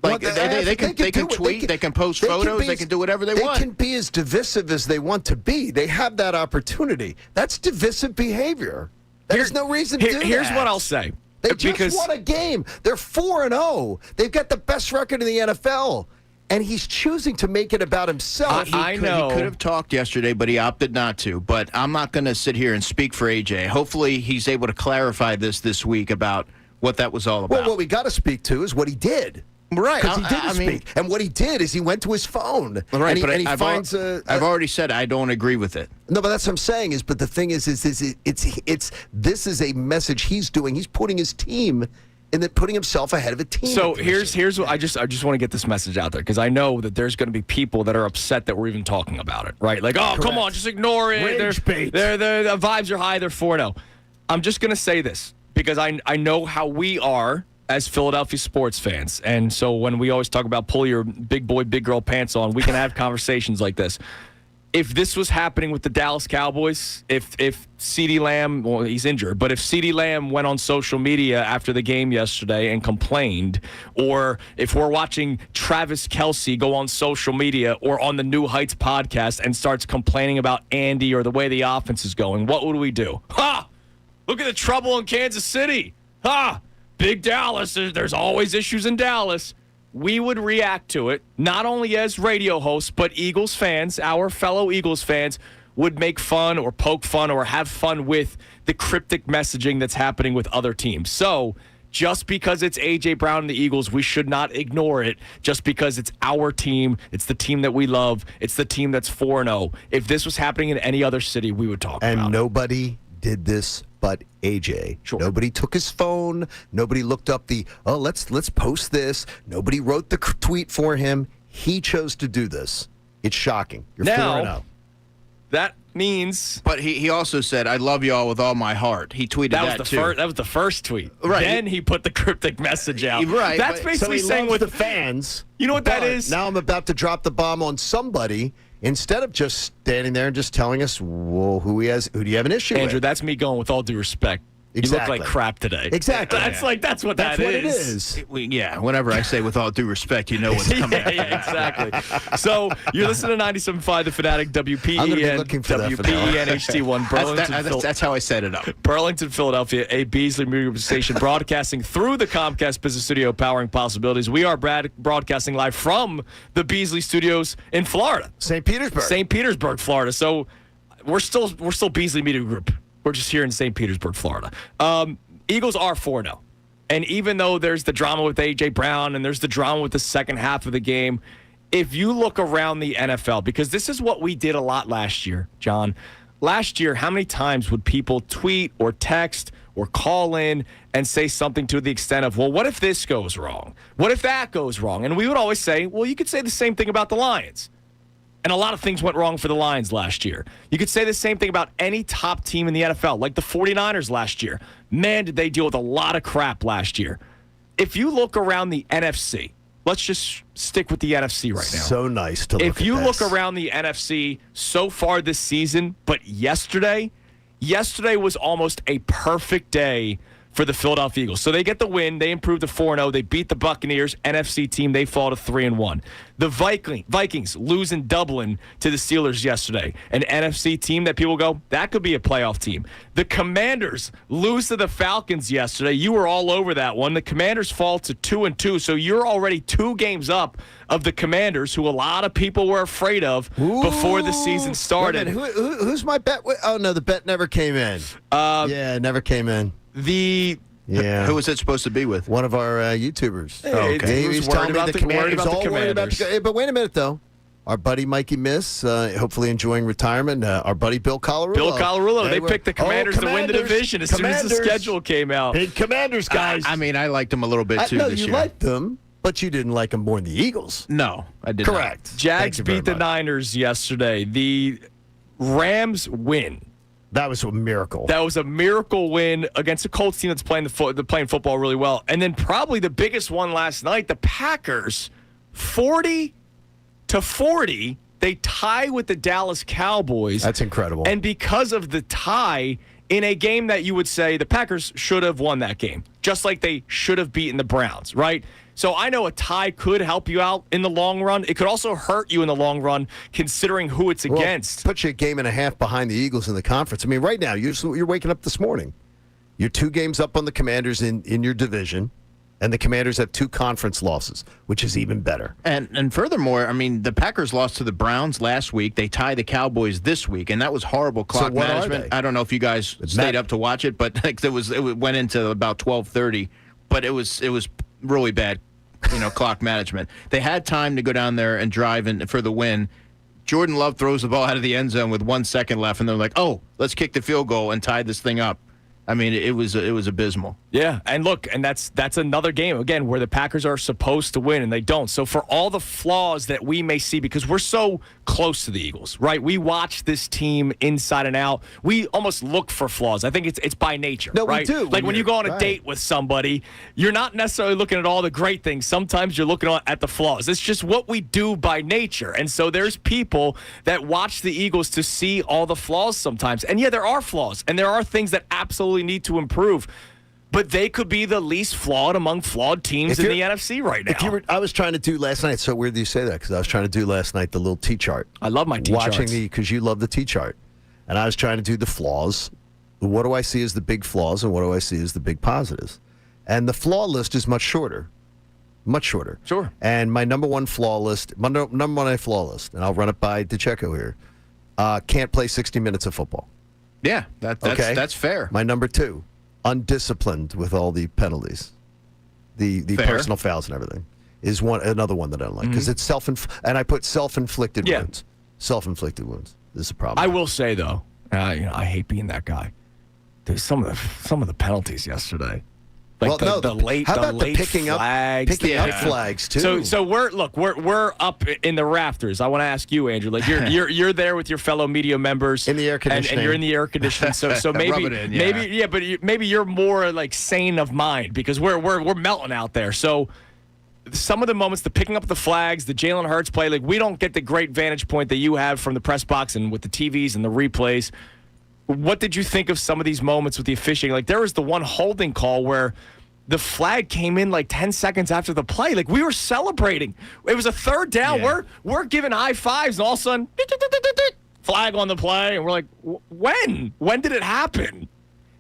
Like they can tweet, they can post photos, they can do whatever they want. They can be as divisive as they want to be. They have that opportunity. That's divisive behavior. There's no reason to do that. Here's what I'll say. They just won a game. They're 4-0. They've got the best record in the NFL. And he's choosing to make it about himself. I know. He could have talked yesterday, but he opted not to. But I'm not going to sit here and speak for AJ. Hopefully he's able to clarify this week about what that was all about. Well, what we got to speak to is what he did. Right. Because he didn't speak. And what he did is he went to his phone. Right, I've already said I don't agree with it. No, but that's what I'm saying is, but the thing is this is a message he's doing. He's putting his team and then putting himself ahead of a team. So here's what I just want to get this message out there because I know that there's going to be people that are upset that we're even talking about it, right? Like, oh, come on, just ignore it. The vibes are high. They're 4-0. I'm just going to say this because I know how we are as Philadelphia sports fans. And so when we always talk about pull your big boy, big girl pants on, we can have conversations like this. if this was happening with the Dallas Cowboys, if CeeDee Lamb, well, he's injured, but if CeeDee Lamb went on social media after the game yesterday and complained, or if we're watching Travis Kelce go on social media or on the New Heights podcast and starts complaining about Andy or the way the offense is going, what would we do? Ha! Look at the trouble in Kansas City. Ha! Big Dallas. There's always issues in Dallas. We would react to it, not only as radio hosts, but Eagles fans, our fellow Eagles fans, would make fun or poke fun or have fun with the cryptic messaging that's happening with other teams. So just because it's A.J. Brown and the Eagles, we should not ignore it just because it's our team. It's the team that we love. It's the team that's 4-0. If this was happening in any other city, we would talk about it. And nobody did this but AJ. Sure. Nobody took his phone. Nobody looked up let's post this. Nobody wrote the tweet for him. He chose to do this. It's shocking. You're now, 4-0. That means... But he also said, I love y'all with all my heart. He tweeted that too. That was the first tweet. Right. Then he put the cryptic message out. Right. That's basically saying with the fans. You know what that is? Now I'm about to drop the bomb on somebody instead of just standing there and just telling us, well, who do you have an issue Andrew, with? that's me going with all due respect. Exactly. You look like crap today. Exactly. That's what That's that what is. it is. Yeah, whenever I say with all due respect, you know what's coming. yeah, exactly. So you're listening to 97.5 The Fanatic, WPEN, WPEN HD1, Burlington. That's how I set it up. Burlington, Philadelphia, a Beasley Media station broadcasting through the Comcast Business Studio, powering possibilities. We are broadcasting live from the Beasley Studios in Florida, St. Petersburg, Florida. So we're still Beasley Media Group. We're just here in St. Petersburg, Florida. Eagles are 4-0. And even though there's the drama with A.J. Brown and there's the drama with the second half of the game, if you look around the NFL, because this is what we did a lot last year, John. Last year, how many times would people tweet or text or call in and say something to the extent of, well, what if this goes wrong? What if that goes wrong? And we would always say, well, you could say the same thing about the Lions. And a lot of things went wrong for the Lions last year. You could say the same thing about any top team in the NFL, like the 49ers last year. Man, did they deal with a lot of crap last year. If you look around the NFC, let's just stick with the NFC right now. So nice to look at If you this. look around the NFC so far this season, but yesterday was almost a perfect day for the Philadelphia Eagles. So they get the win. They improve to 4-0. They beat the Buccaneers. NFC team, they fall to 3-1. The Vikings lose in Dublin to the Steelers yesterday. An NFC team that people go, that could be a playoff team. The Commanders lose to the Falcons yesterday. You were all over that one. The Commanders fall to 2-2. So you're already 2 games up of the Commanders, who a lot of people were afraid of before the season started. Who's my bet? Oh, no, the bet never came in. It never came in. Who was it supposed to be with? One of our YouTubers. Okay. He's telling me the Commanders. But wait a minute, though. Our buddy Mikey Miss, hopefully enjoying retirement. Our buddy Bill Colarulo. They picked the Commanders to win the division as soon as the schedule came out. Big Commanders, guys. I mean, I liked them a little bit, too, this year. You liked them, but you didn't like them more than the Eagles. No, I did Correct. not. Jags beat the Niners yesterday. The Rams win. That was a miracle. That was a miracle win against a Colts team that's playing football really well. And then probably the biggest one last night, the Packers, 40-40, they tie with the Dallas Cowboys. That's incredible. And because of the tie in a game that you would say the Packers should have won that game, just like they should have beaten the Browns, right? So I know a tie could help you out in the long run. It could also hurt you in the long run, considering who it's against. Put you a game and a half behind the Eagles in the conference. I mean, right now, you're waking up this morning. You're 2 games up on the Commanders in your division, and the Commanders have 2 conference losses, which is even better. And furthermore, I mean, the Packers lost to the Browns last week. They tie the Cowboys this week, and that was horrible clock management. I don't know if you guys stayed up to watch it, but it went into about 12:30. But it was really bad. Clock management. They had time to go down there and drive for the win. Jordan Love throws the ball out of the end zone with 1 second left, and they're like, "Oh, let's kick the field goal and tie this thing up." I mean, it was abysmal. Yeah, and look, and that's another game again where the Packers are supposed to win and they don't. So for all the flaws that we may see, because we're so close to the Eagles, right? We watch this team inside and out. We almost look for flaws. I think it's by nature, No, right? we do. Like when you go on a Right. date with somebody, you're not necessarily looking at all the great things. Sometimes you're looking at the flaws. It's just what we do by nature. And so there's people that watch the Eagles to see all the flaws sometimes. And yeah, there are flaws, and there are things that absolutely need to improve. But they could be the least flawed among flawed teams in the NFC right now. I was trying to do last night. It's so weird that you say that because I was trying to do last night the little T chart. I love my T charts. Watching because you love the T chart, and I was trying to do the flaws. What do I see as the big flaws, and what do I see as the big positives? And the flaw list is much shorter. Much shorter. Sure. And my number one flaw list, number one flaw list, and I'll run it by DeCecco here. Can't play 60 minutes of football. Yeah, that's fair. My number two, undisciplined with all the penalties, the personal fouls and everything, is another one that I don't like because it's and I put self-inflicted wounds. Self-inflicted wounds. This is a problem. I will say though, I hate being that guy. There's some of the penalties yesterday. Like the late picking flags, up flags too. So we're up in the rafters. I want to ask you, Andrew. Like you're there with your fellow media members in the air conditioning, and you're in the air conditioning. So maybe you're more like sane of mind because we're melting out there. So some of the moments, the picking up the flags, the Jalen Hurts play, like we don't get the great vantage point that you have from the press box and with the TVs and the replays. What did you think of some of these moments with the officiating? Like there was the one holding call where the flag came in like 10 seconds after the play. Like we were celebrating. It was a third down. Yeah. We're giving high fives, and all of a sudden, flag on the play, and we're like, when? When did it happen?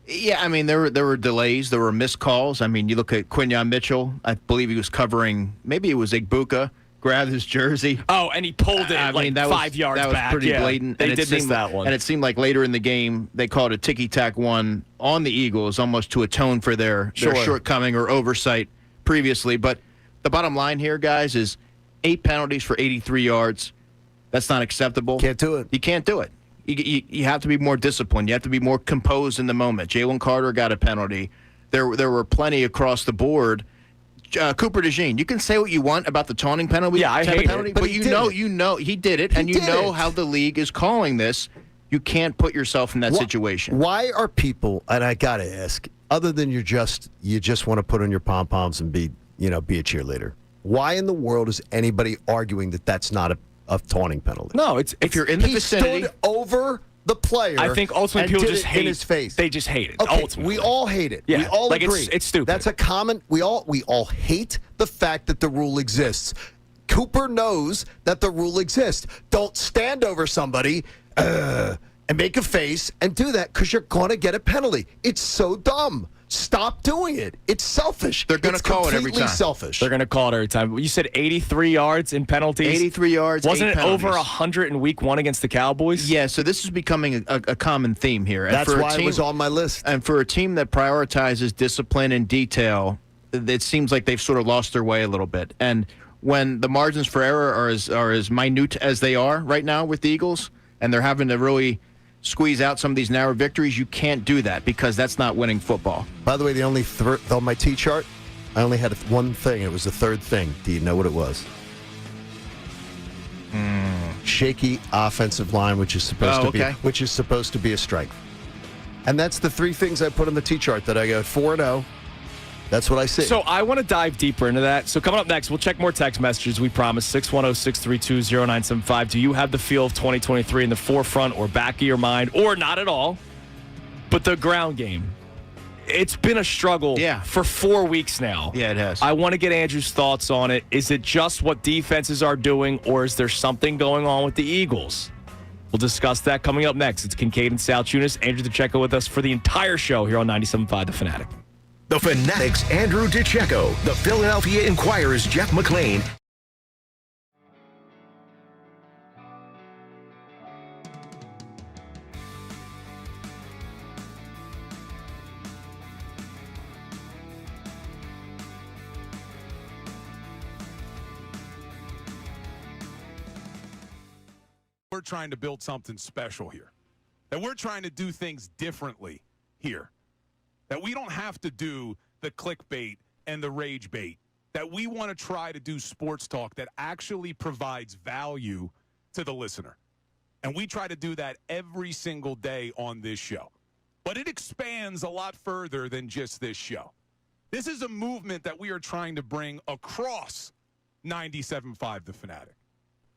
Yeah, I mean, there were delays. There were missed calls. I mean, you look at Quinyon Mitchell. I believe he was covering, maybe it was Igbuka, grabbed his jersey. Oh, and he pulled it 5 yards back. That was pretty blatant. They did miss that one. And it seemed like later in the game, they called a ticky-tack one on the Eagles almost to atone for their shortcoming or oversight previously. But the bottom line here, guys, is 8 penalties for 83 yards. That's not acceptable. Can't do it. You can't do it. You have to be more disciplined. You have to be more composed in the moment. Jalen Carter got a penalty. There were plenty across the board. Cooper DeJean, you can say what you want about the taunting penalty. Yeah, I hate penalty, it. but you know he did it, and you know how the league is calling this. You can't put yourself in that situation. Why are people? And I gotta ask, other than you just want to put on your pom poms and be a cheerleader. Why in the world is anybody arguing that that's not a taunting penalty? No, if you're in the vicinity, stood over the player. I think ultimately people just hate in his face. They just hate it. Okay, ultimately, we all hate it. Yeah, we all like agree. It's stupid. That's a common. We all hate the fact that the rule exists. Cooper knows that the rule exists. Don't stand over somebody and make a face and do that because you're going to get a penalty. It's so dumb. Stop doing it. It's selfish. They're going to call it every time. Selfish. They're going to call it every time. You said 83 yards in penalties. 83 yards. Wasn't it penalties. over 100 in Week 1 against the Cowboys? Yeah. So this is becoming a common theme here. And that's why it was on my list. And for a team that prioritizes discipline and detail, it seems like they've sort of lost their way a little bit. And when the margins for error are as minute as they are right now with the Eagles, and they're having to really squeeze out some of these narrow victories, you can't do that because that's not winning football. By the way, the only on my T chart, I only had one thing. It was the third thing. Do you know what it was? Shaky offensive line, which is supposed to be a strength. And that's the 3 things I put on the T chart that I go 4-0. That's what I see. So I want to dive deeper into that. So coming up next, we'll check more text messages, we promise. 610-632-0975. Do you have the feel of 2023 in the forefront or back of your mind, or not at all? But the ground game, it's been a struggle for 4 weeks now. Yeah, it has. I want to get Andrew's thoughts on it. Is it just what defenses are doing, or is there something going on with the Eagles? We'll discuss that coming up next. It's Kincade and Salciunas. Andrew DeCecco with us for the entire show here on 97.5 The Fanatic. The Fanatic's Andrew DeCecco, the Philadelphia Inquirer's Jeff McClain. We're trying to build something special here. That we're trying to do things differently here. That we don't have to do the clickbait and the rage bait. That we want to try to do sports talk that actually provides value to to the listener. And we try to do that every single day on this show. But it expands a lot further than just this show. This is a movement that we are trying to bring across 97.5 The Fanatic.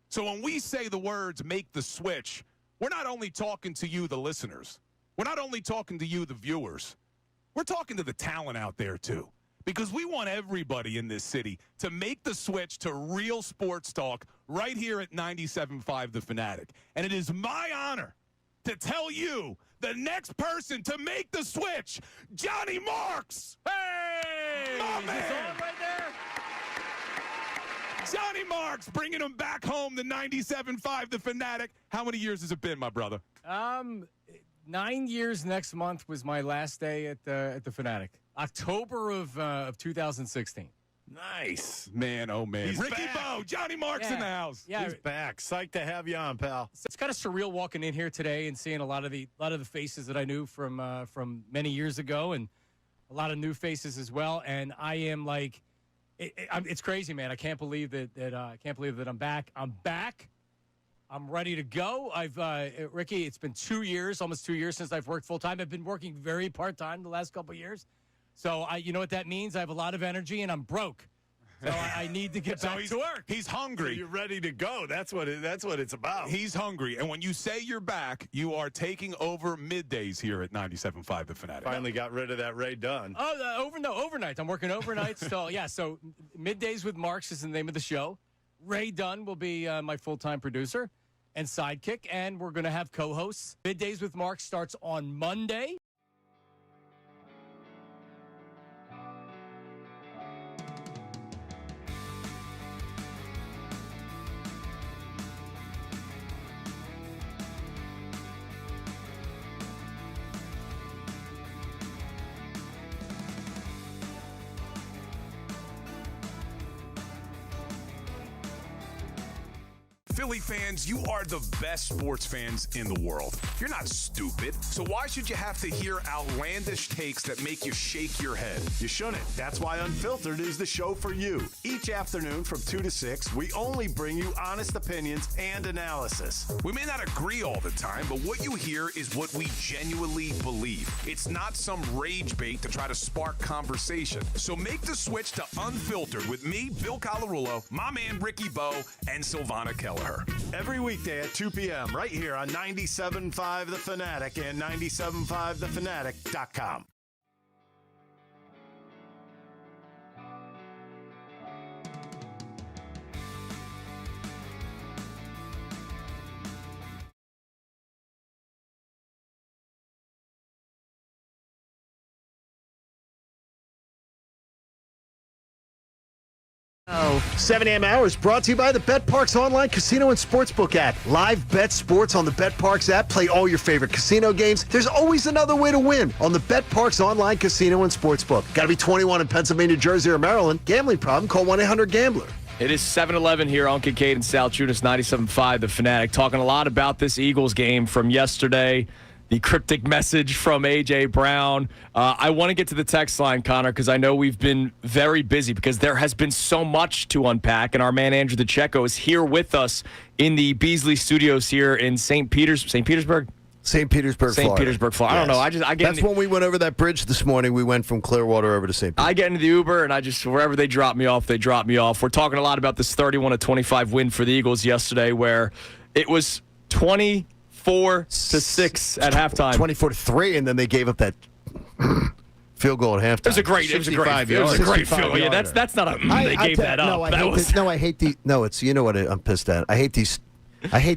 So when we say the words make the switch, we're not only talking to you, the listeners. We're not only talking to you, the viewers. We're talking to the talent out there, too. Because we want everybody in this city to make the switch to real sports talk right here at 97.5 The Fanatic. And it is my honor to tell you the next person to make the switch, Johnny Marks. Hey! My man! Right there? Johnny Marks bringing him back home to 97.5 The Fanatic. How many years has it been, my brother? 9 years next month was my last day at the Fanatic. October of 2016. Nice. Man, oh, man. He's Ricky back. Bo, Johnny Marks in the house. Yeah, He's back. Psyched to have you on, pal. it's kind of surreal walking in here today and seeing a lot of the faces that I knew from many years ago, and a lot of new faces as well. And I am like, it's crazy, man. I can't believe that I'm back. I'm back. I'm ready to go. Ricky, it's been 2 years, almost 2 years since I've worked full time. I've been working very part time the last couple of years. So you know what that means? I have a lot of energy and I'm broke. So I need to get back to work. He's hungry. You're ready to go. That's what it's about. He's hungry. And when you say you're back, you are taking over middays here at 97.5 The Fanatic. Finally got rid of that Ray Dunn. Oh, overnight. I'm working overnight still. Yeah, so Middays with Marks is the name of the show. Ray Dunn will be my full-time producer and sidekick, and we're going to have co-hosts. Middays with Marks starts on Monday. Philly fans, you are the best sports fans in the world. You're not stupid, so why should you have to hear outlandish takes that make you shake your head? You shouldn't. That's why Unfiltered is the show for you. Each afternoon from 2 to 6, we only bring you honest opinions and analysis. We may not agree all the time, but what you hear is what we genuinely believe. It's not some rage bait to try to spark conversation. So make the switch to Unfiltered with me, Bill Colarulo, my man Ricky Bo, and Silvana Kelleher. Every weekday at 2 p.m. right here on 97.5 The Fanatic and 97.5thefanatic.com. Oh, 7 a.m. hours brought to you by the BetParks online casino and sportsbook app. Live bet sports on the BetParks app. Play all your favorite casino games. There's always another way to win on the BetParks online casino and sportsbook. Got to be 21 in Pennsylvania, Jersey, or Maryland. Gambling problem? Call 1-800-GAMBLER. It is 7-11 here on Kincade and Salciunas, 97.5 The Fanatic. Talking a lot about this Eagles game from yesterday. The cryptic message from A.J. Brown. I want to get to the text line, Connor, because I know we've been very busy because there has been so much to unpack, and our man Andrew DeCecco is here with us in the Beasley Studios here in St. Petersburg, Florida. I don't know. That's when we went over that bridge this morning. We went from Clearwater over to St. Petersburg. I get into the Uber, and wherever they drop me off, they drop me off. We're talking a lot about this 31-25 win for the Eagles yesterday, where it was 24-6 at halftime. 24-3, and then they gave up that field goal at halftime. It was a great field. Yeah, that's not a. They gave that up. You know what I'm pissed at. I hate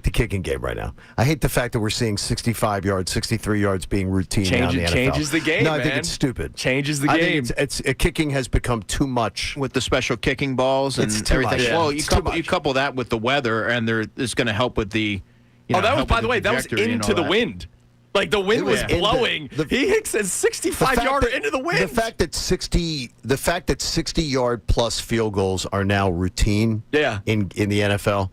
the kicking game right now. I hate the fact that we're seeing 65 yards, 63 yards being routine now in the NFL. Changes the game, No, I think it's stupid. Changes the game. I think kicking has become too much. With the special kicking balls and everything. Much. Well, Yeah. you couple that with the weather, and it's going to help with the. That was, by the way, that was into the wind. Like, the wind was blowing. He hits a 65-yarder into the wind. The fact that 60-yard plus field goals are now routine in the NFL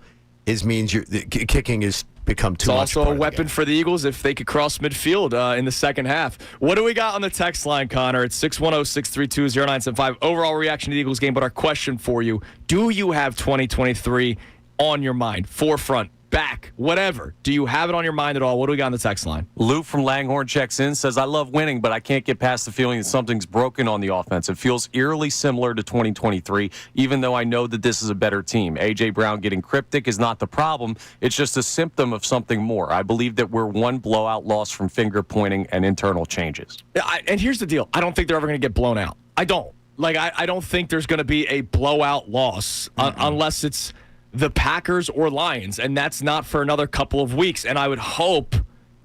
means kicking is become too much. It's also a weapon for the Eagles if they could cross midfield in the second half. What do we got on the text line, Connor? It's 610-632-0975. Overall reaction to the Eagles game, but our question for you, do you have 2023 on your mind? Forefront. back, whatever. Do you have it on your mind at all? What do we got on the text line? Lou from Langhorne checks in, says, I love winning, but I can't get past the feeling that something's broken on the offense. It feels eerily similar to 2023, even though I know that this is a better team. A.J. Brown getting cryptic is not the problem. It's just a symptom of something more. I believe that we're one blowout loss from finger pointing and internal changes. And here's the deal. I don't think they're ever going to get blown out. I don't. I don't think there's going to be a blowout loss unless it's the Packers or Lions, and that's not for another couple of weeks. And I would hope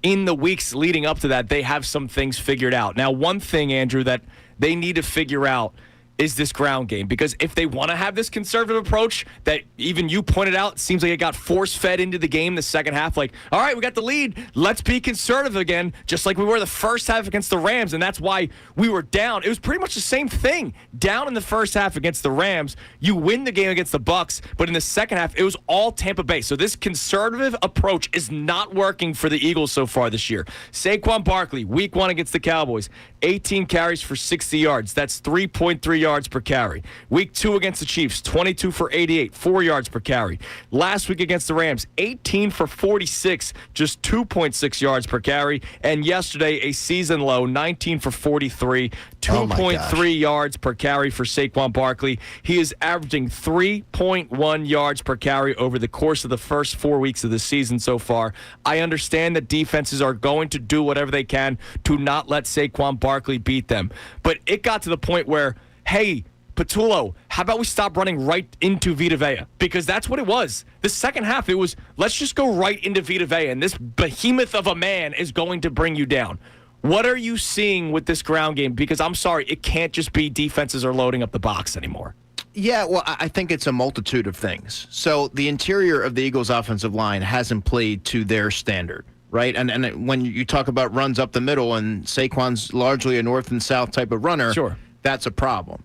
in the weeks leading up to that, they have some things figured out. Now, one thing, Andrew, that they need to figure out is this ground game. Because if they want to have this conservative approach that even you pointed out, it seems like it got force-fed into the game the second half. Like, all right, we got the lead. Let's be conservative again, just like we were the first half against the Rams, and that's why we were down. It was pretty much the same thing. Down in the first half against the Rams, you win the game against the Bucs, but in the second half, it was all Tampa Bay. So this conservative approach is not working for the Eagles so far this year. Saquon Barkley, week 1 against the Cowboys, 18 carries for 60 yards. That's 3.3 yards per carry. Week 2 against the Chiefs, 22 for 88, 4 yards per carry. Last week against the Rams, 18 for 46, just 2.6 yards per carry. And yesterday, a season low, 19 for 43, 2.3 yards per carry for Saquon Barkley. He is averaging 3.1 yards per carry over the course of the first 4 weeks of the season so far. I understand that defenses are going to do whatever they can to not let Saquon Barkley beat them. But it got to the point where, hey, Patullo, how about we stop running right into Vita Vea? Because that's what it was. The second half, it was, let's just go right into Vita Vea, and this behemoth of a man is going to bring you down. What are you seeing with this ground game? Because I'm sorry, it can't just be defenses are loading up the box anymore. Yeah, well, I think it's a multitude of things. So the interior of the Eagles' offensive line hasn't played to their standard, right? And when you talk about runs up the middle, and Saquon's largely a north and south type of runner, sure, that's a problem.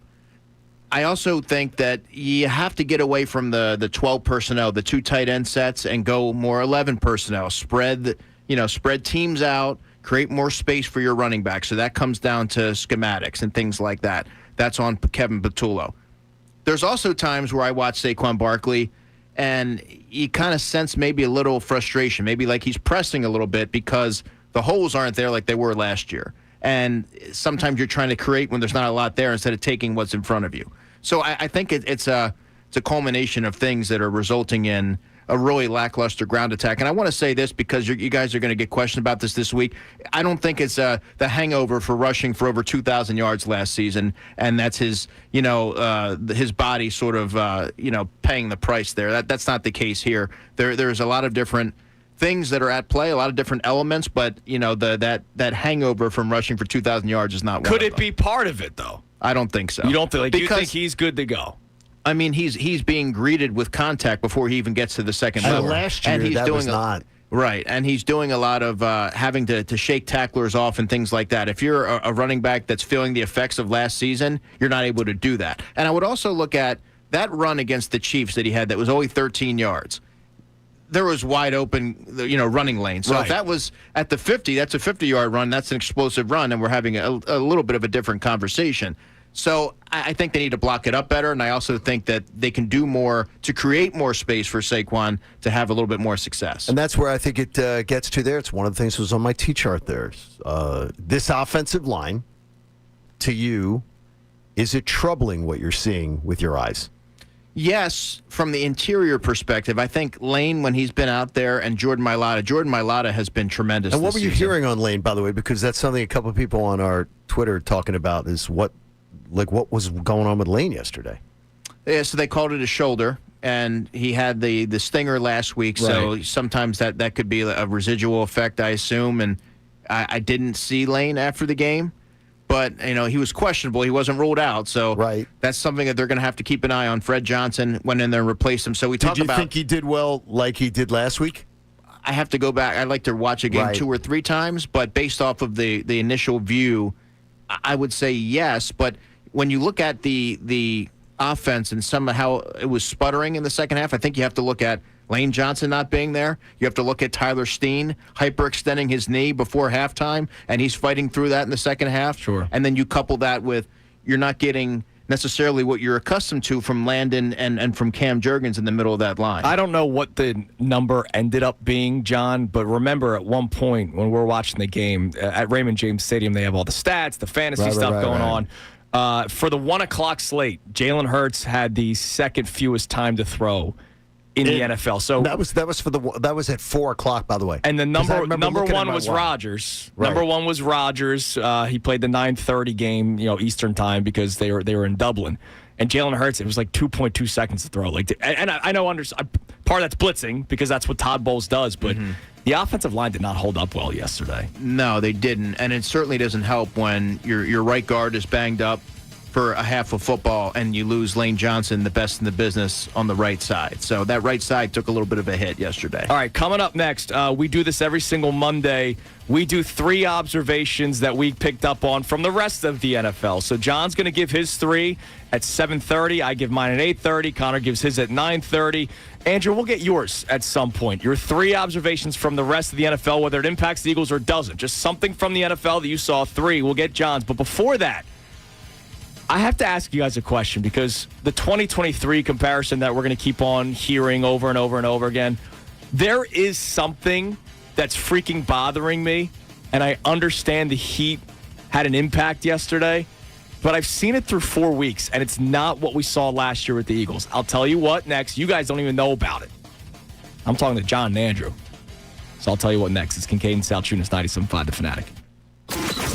I also think that you have to get away from the 12 personnel, the 2 tight end sets, and go more 11 personnel. Spread teams out, create more space for your running back. So that comes down to schematics and things like that. That's on Kevin Patullo. There's also times where I watch Saquon Barkley, and you kind of sense maybe a little frustration, maybe like he's pressing a little bit because the holes aren't there like they were last year. And sometimes you're trying to create when there's not a lot there instead of taking what's in front of you. So I think it's a culmination of things that are resulting in a really lackluster ground attack. And I want to say this because you guys are going to get questioned about this week. I don't think it's the hangover for rushing for over 2,000 yards last season, and that's his body sort of paying the price there. That's not the case here. There's a lot of different things that are at play, a lot of different elements, but that hangover from rushing for 2,000 yards is not one of them. Could it be part of it though? I don't think so. You don't think? You think he's good to go? I mean, he's being greeted with contact before he even gets to the second level. Last year, that was not. Right, and he's doing a lot of having to shake tacklers off and things like that. If you're a running back that's feeling the effects of last season, you're not able to do that. And I would also look at that run against the Chiefs that he had that was only 13 yards. There was wide open, running lanes. So If that was at the 50, that's a 50-yard run. That's an explosive run, and we're having a little bit of a different conversation. So I think they need to block it up better, and I also think that they can do more to create more space for Saquon to have a little bit more success. And that's where I think it gets to there. It's one of the things that was on my T-chart there. This offensive line, to you, is it troubling what you're seeing with your eyes? Yes, from the interior perspective. I think Lane, when he's been out there, and Jordan Mailata has been tremendous. And what were you season. hearing on Lane, by the way? Because that's something a couple of people on our Twitter talking about is what was going on with Lane yesterday. Yeah, so they called it a shoulder, and he had the stinger last week, so sometimes that could be a residual effect, I assume, and I didn't see Lane after the game, but he was questionable. He wasn't ruled out, so that's something that they're going to have to keep an eye on. Fred Johnson went in there and replaced him. So we talk about. Did you think he did well like he did last week? I have to go back. I'd like to watch a game 2 or 3 times, but based off of the initial view, I would say yes, but when you look at the offense and somehow it was sputtering in the second half, I think you have to look at Lane Johnson not being there. You have to look at Tyler Steen hyperextending his knee before halftime, and he's fighting through that in the second half. Sure. And then you couple that with you're not getting necessarily what you're accustomed to from Landon and from Cam Jurgens in the middle of that line. I don't know what the number ended up being, John, but remember at one point when we're watching the game at Raymond James Stadium, they have all the stats, the fantasy stuff going on. For the 1 o'clock slate, Jalen Hurts had the second fewest time to throw in the NFL. So that was at 4 o'clock, by the way. And the number one was Rodgers. Right. Number one was Rodgers. He played the 9:30 game, Eastern time because they were in Dublin. And Jalen Hurts, it was like 2.2 seconds to throw. And I know part of that's blitzing because that's what Todd Bowles does, but the offensive line did not hold up well yesterday. No, they didn't, and it certainly doesn't help when your right guard is banged up for a half of football and you lose Lane Johnson, the best in the business, on the right side. So that right side took a little bit of a hit yesterday. All right, coming up next, we do this every single Monday. We do 3 observations that we picked up on from the rest of the NFL. So John's going to give his 3 at 7:30. I give mine at 8:30. Connor gives his at 9:30. Andrew, we'll get yours at some point. Your 3 observations from the rest of the NFL, whether it impacts the Eagles or doesn't. Just something from the NFL that you saw. 3. We'll get John's. But before that, I have to ask you guys a question because the 2023 comparison that we're going to keep on hearing over and over and over again, there is something that's freaking bothering me, and I understand the heat had an impact yesterday, but I've seen it through 4 weeks, and it's not what we saw last year with the Eagles. I'll tell you what next. You guys don't even know about it. I'm talking to John and Andrew. So I'll tell you what next. It's Kincade Salciunas, 97.5 The Fanatic.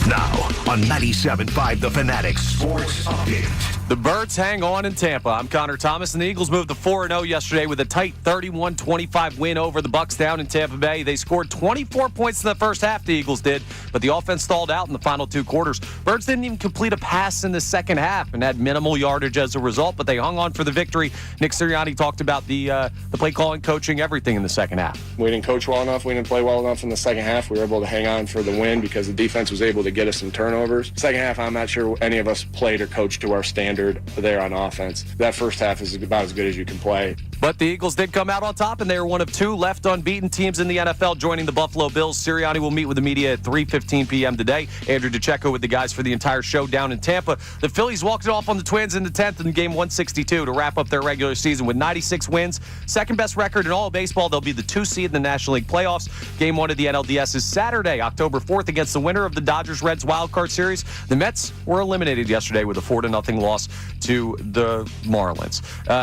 Now on 97.5 The Fanatic Sports Update. The Birds hang on in Tampa. I'm Connor Thomas, and the Eagles moved to 4-0 yesterday with a tight 31-25 win over the Bucs down in Tampa Bay. They scored 24 points in the first half, the Eagles did, but the offense stalled out in the final 2 quarters. Birds didn't even complete a pass in the second half and had minimal yardage as a result, but they hung on for the victory. Nick Sirianni talked about the play calling, coaching, everything in the second half. We didn't coach well enough. We didn't play well enough in the second half. We were able to hang on for the win because the defense was able to get us some turnovers. Second half, I'm not sure any of us played or coached to our standard there on offense. That first half is about as good as you can play. But the Eagles did come out on top, and they are one of 2 left unbeaten teams in the NFL, joining the Buffalo Bills. Sirianni will meet with the media at 3:15 p.m. today. Andrew DeCecco with the guys for the entire show down in Tampa. The Phillies walked it off on the Twins in the 10th in game 162 to wrap up their regular season with 96 wins. Second best record in all of baseball. They'll be the 2 seed in the National League playoffs. Game 1 of the NLDS is Saturday, October 4th, against the winner of the Dodgers-Reds wildcard series. The Mets were eliminated yesterday with a 4-0 loss to the Marlins.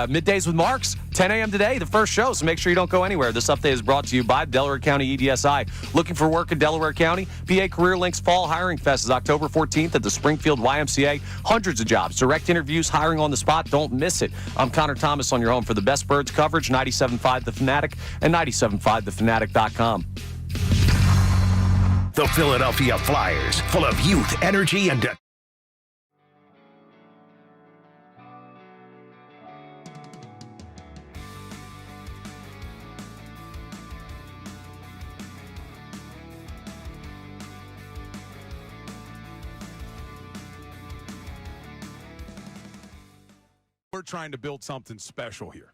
Middays with Marks, 10 a.m. today, the first show, so make sure you don't go anywhere. This update is brought to you by Delaware County EDSI. Looking for work in Delaware County? PA Career Links Fall Hiring Fest is October 14th at the Springfield YMCA. Hundreds of jobs, direct interviews, hiring on the spot. Don't miss it. I'm Connor Thomas on your home for the best Birds coverage, 97.5 The Fanatic and 97.5thefanatic.com. The Philadelphia Flyers, full of youth, energy, and We're trying to build something special here.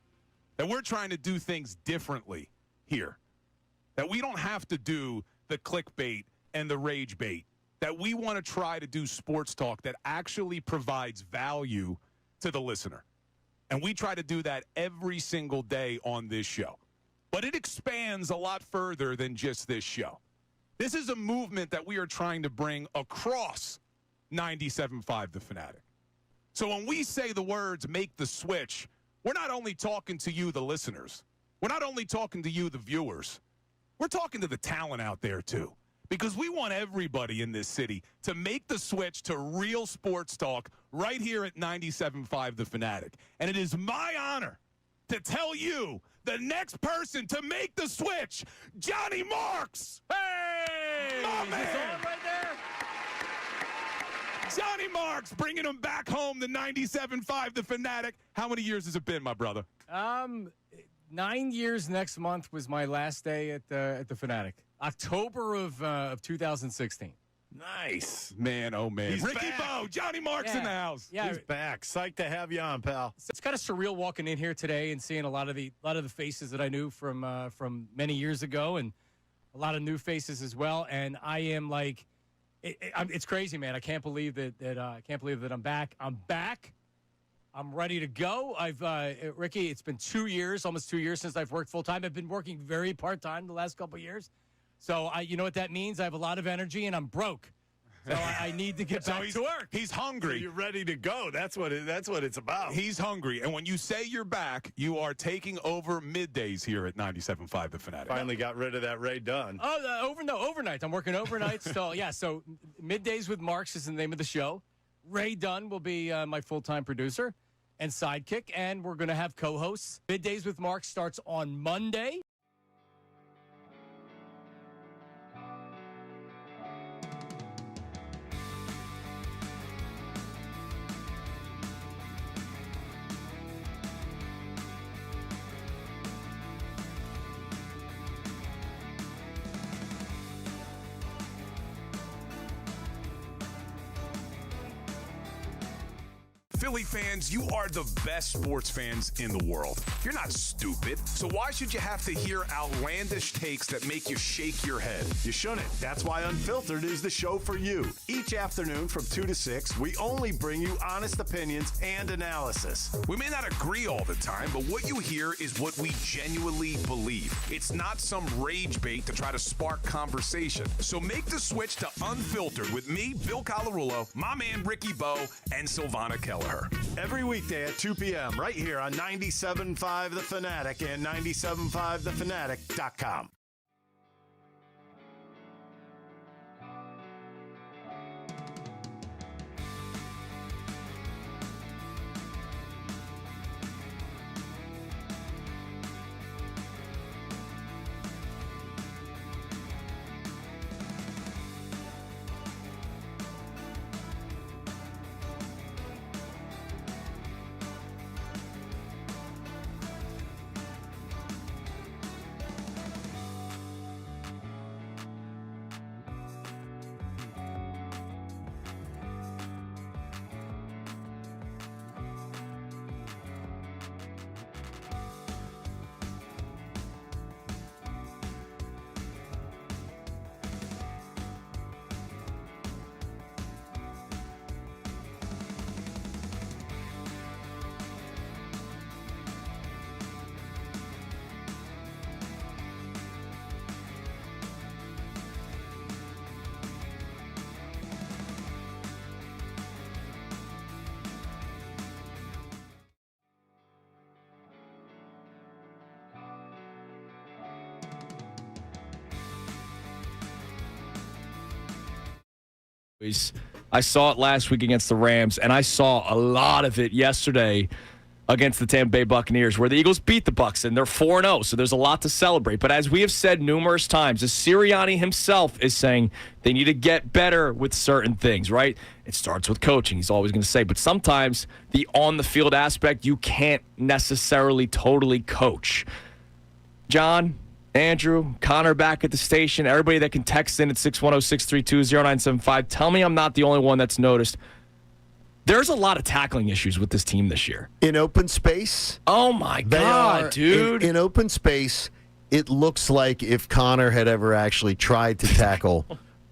That we're trying to do things differently here. That we don't have to do the clickbait and the rage bait. That we want to try to do sports talk that actually provides value to the listener. And we try to do that every single day on this show. But it expands a lot further than just this show. This is a movement that we are trying to bring across 97.5 The Fanatic. So when we say the words make the switch, we're not only talking to you, the listeners. We're not only talking to you, the viewers. We're talking to the talent out there, too. Because we want everybody in this city to make the switch to real sports talk right here at 97.5 The Fanatic. And it is my honor to tell you the next person to make the switch, Johnny Marks. Hey! My man! Is this on right there? Johnny Marks bringing him back home to 97.5 The Fanatic. How many years has it been, my brother? 9 years next month was my last day at the Fanatic. October of 2016. Nice. Man, oh, man. He's Ricky back. Bo, Johnny Marks in the house. Yeah, He's back. Psyched to have you on, pal. it's kind of surreal walking in here today and seeing a lot of the faces that I knew from many years ago, and a lot of new faces as well. And I am like, it's crazy, man. I can't believe that I'm back. I'm back I'm ready to go. Ricky, it's been 2 years, almost 2 years since I've worked full time. I've been working very part-time the last couple of years. So you know what that means? I have a lot of energy and I'm broke. So I need to get back to work. He's hungry. You're ready to go. That's what it's about. He's hungry. And when you say you're back, you are taking over middays here at 97.5 The Fanatic. Finally got rid of that Ray Dunn. Oh, overnight. I'm working overnight. So Middays with Marks is the name of the show. Ray Dunn will be my full-time producer and sidekick, and we're going to have co-hosts. Middays with Marks starts on Monday. Philly fans, you are the best sports fans in the world. You're not stupid, so why should you have to hear outlandish takes that make you shake your head? You shouldn't. That's why Unfiltered is the show for you. Each afternoon from 2 to 6, we only bring you honest opinions and analysis. We may not agree all the time, but what you hear is what we genuinely believe. It's not some rage bait to try to spark conversation. So make the switch to Unfiltered with me, Bill Colarulo, my man Ricky Bo, and Silvana Keller. Every weekday at 2 p.m. right here on 97.5 The Fanatic and 97.5thefanatic.com. I saw it last week against the Rams, and I saw a lot of it yesterday against the Tampa Bay Buccaneers, where the Eagles beat the Bucs, and they're 4-0, so there's a lot to celebrate. But as we have said numerous times, as Sirianni himself is saying, they need to get better with certain things, right? It starts with coaching, he's always going to say. But sometimes the on-the-field aspect, you can't necessarily totally coach. John, Andrew, Connor back at the station, everybody that can text in at 610-632-0975. Tell me I'm not the only one that's noticed. There's a lot of tackling issues with this team this year. In open space? Oh, my God, dude. In open space, it looks like if Connor had ever actually tried to tackle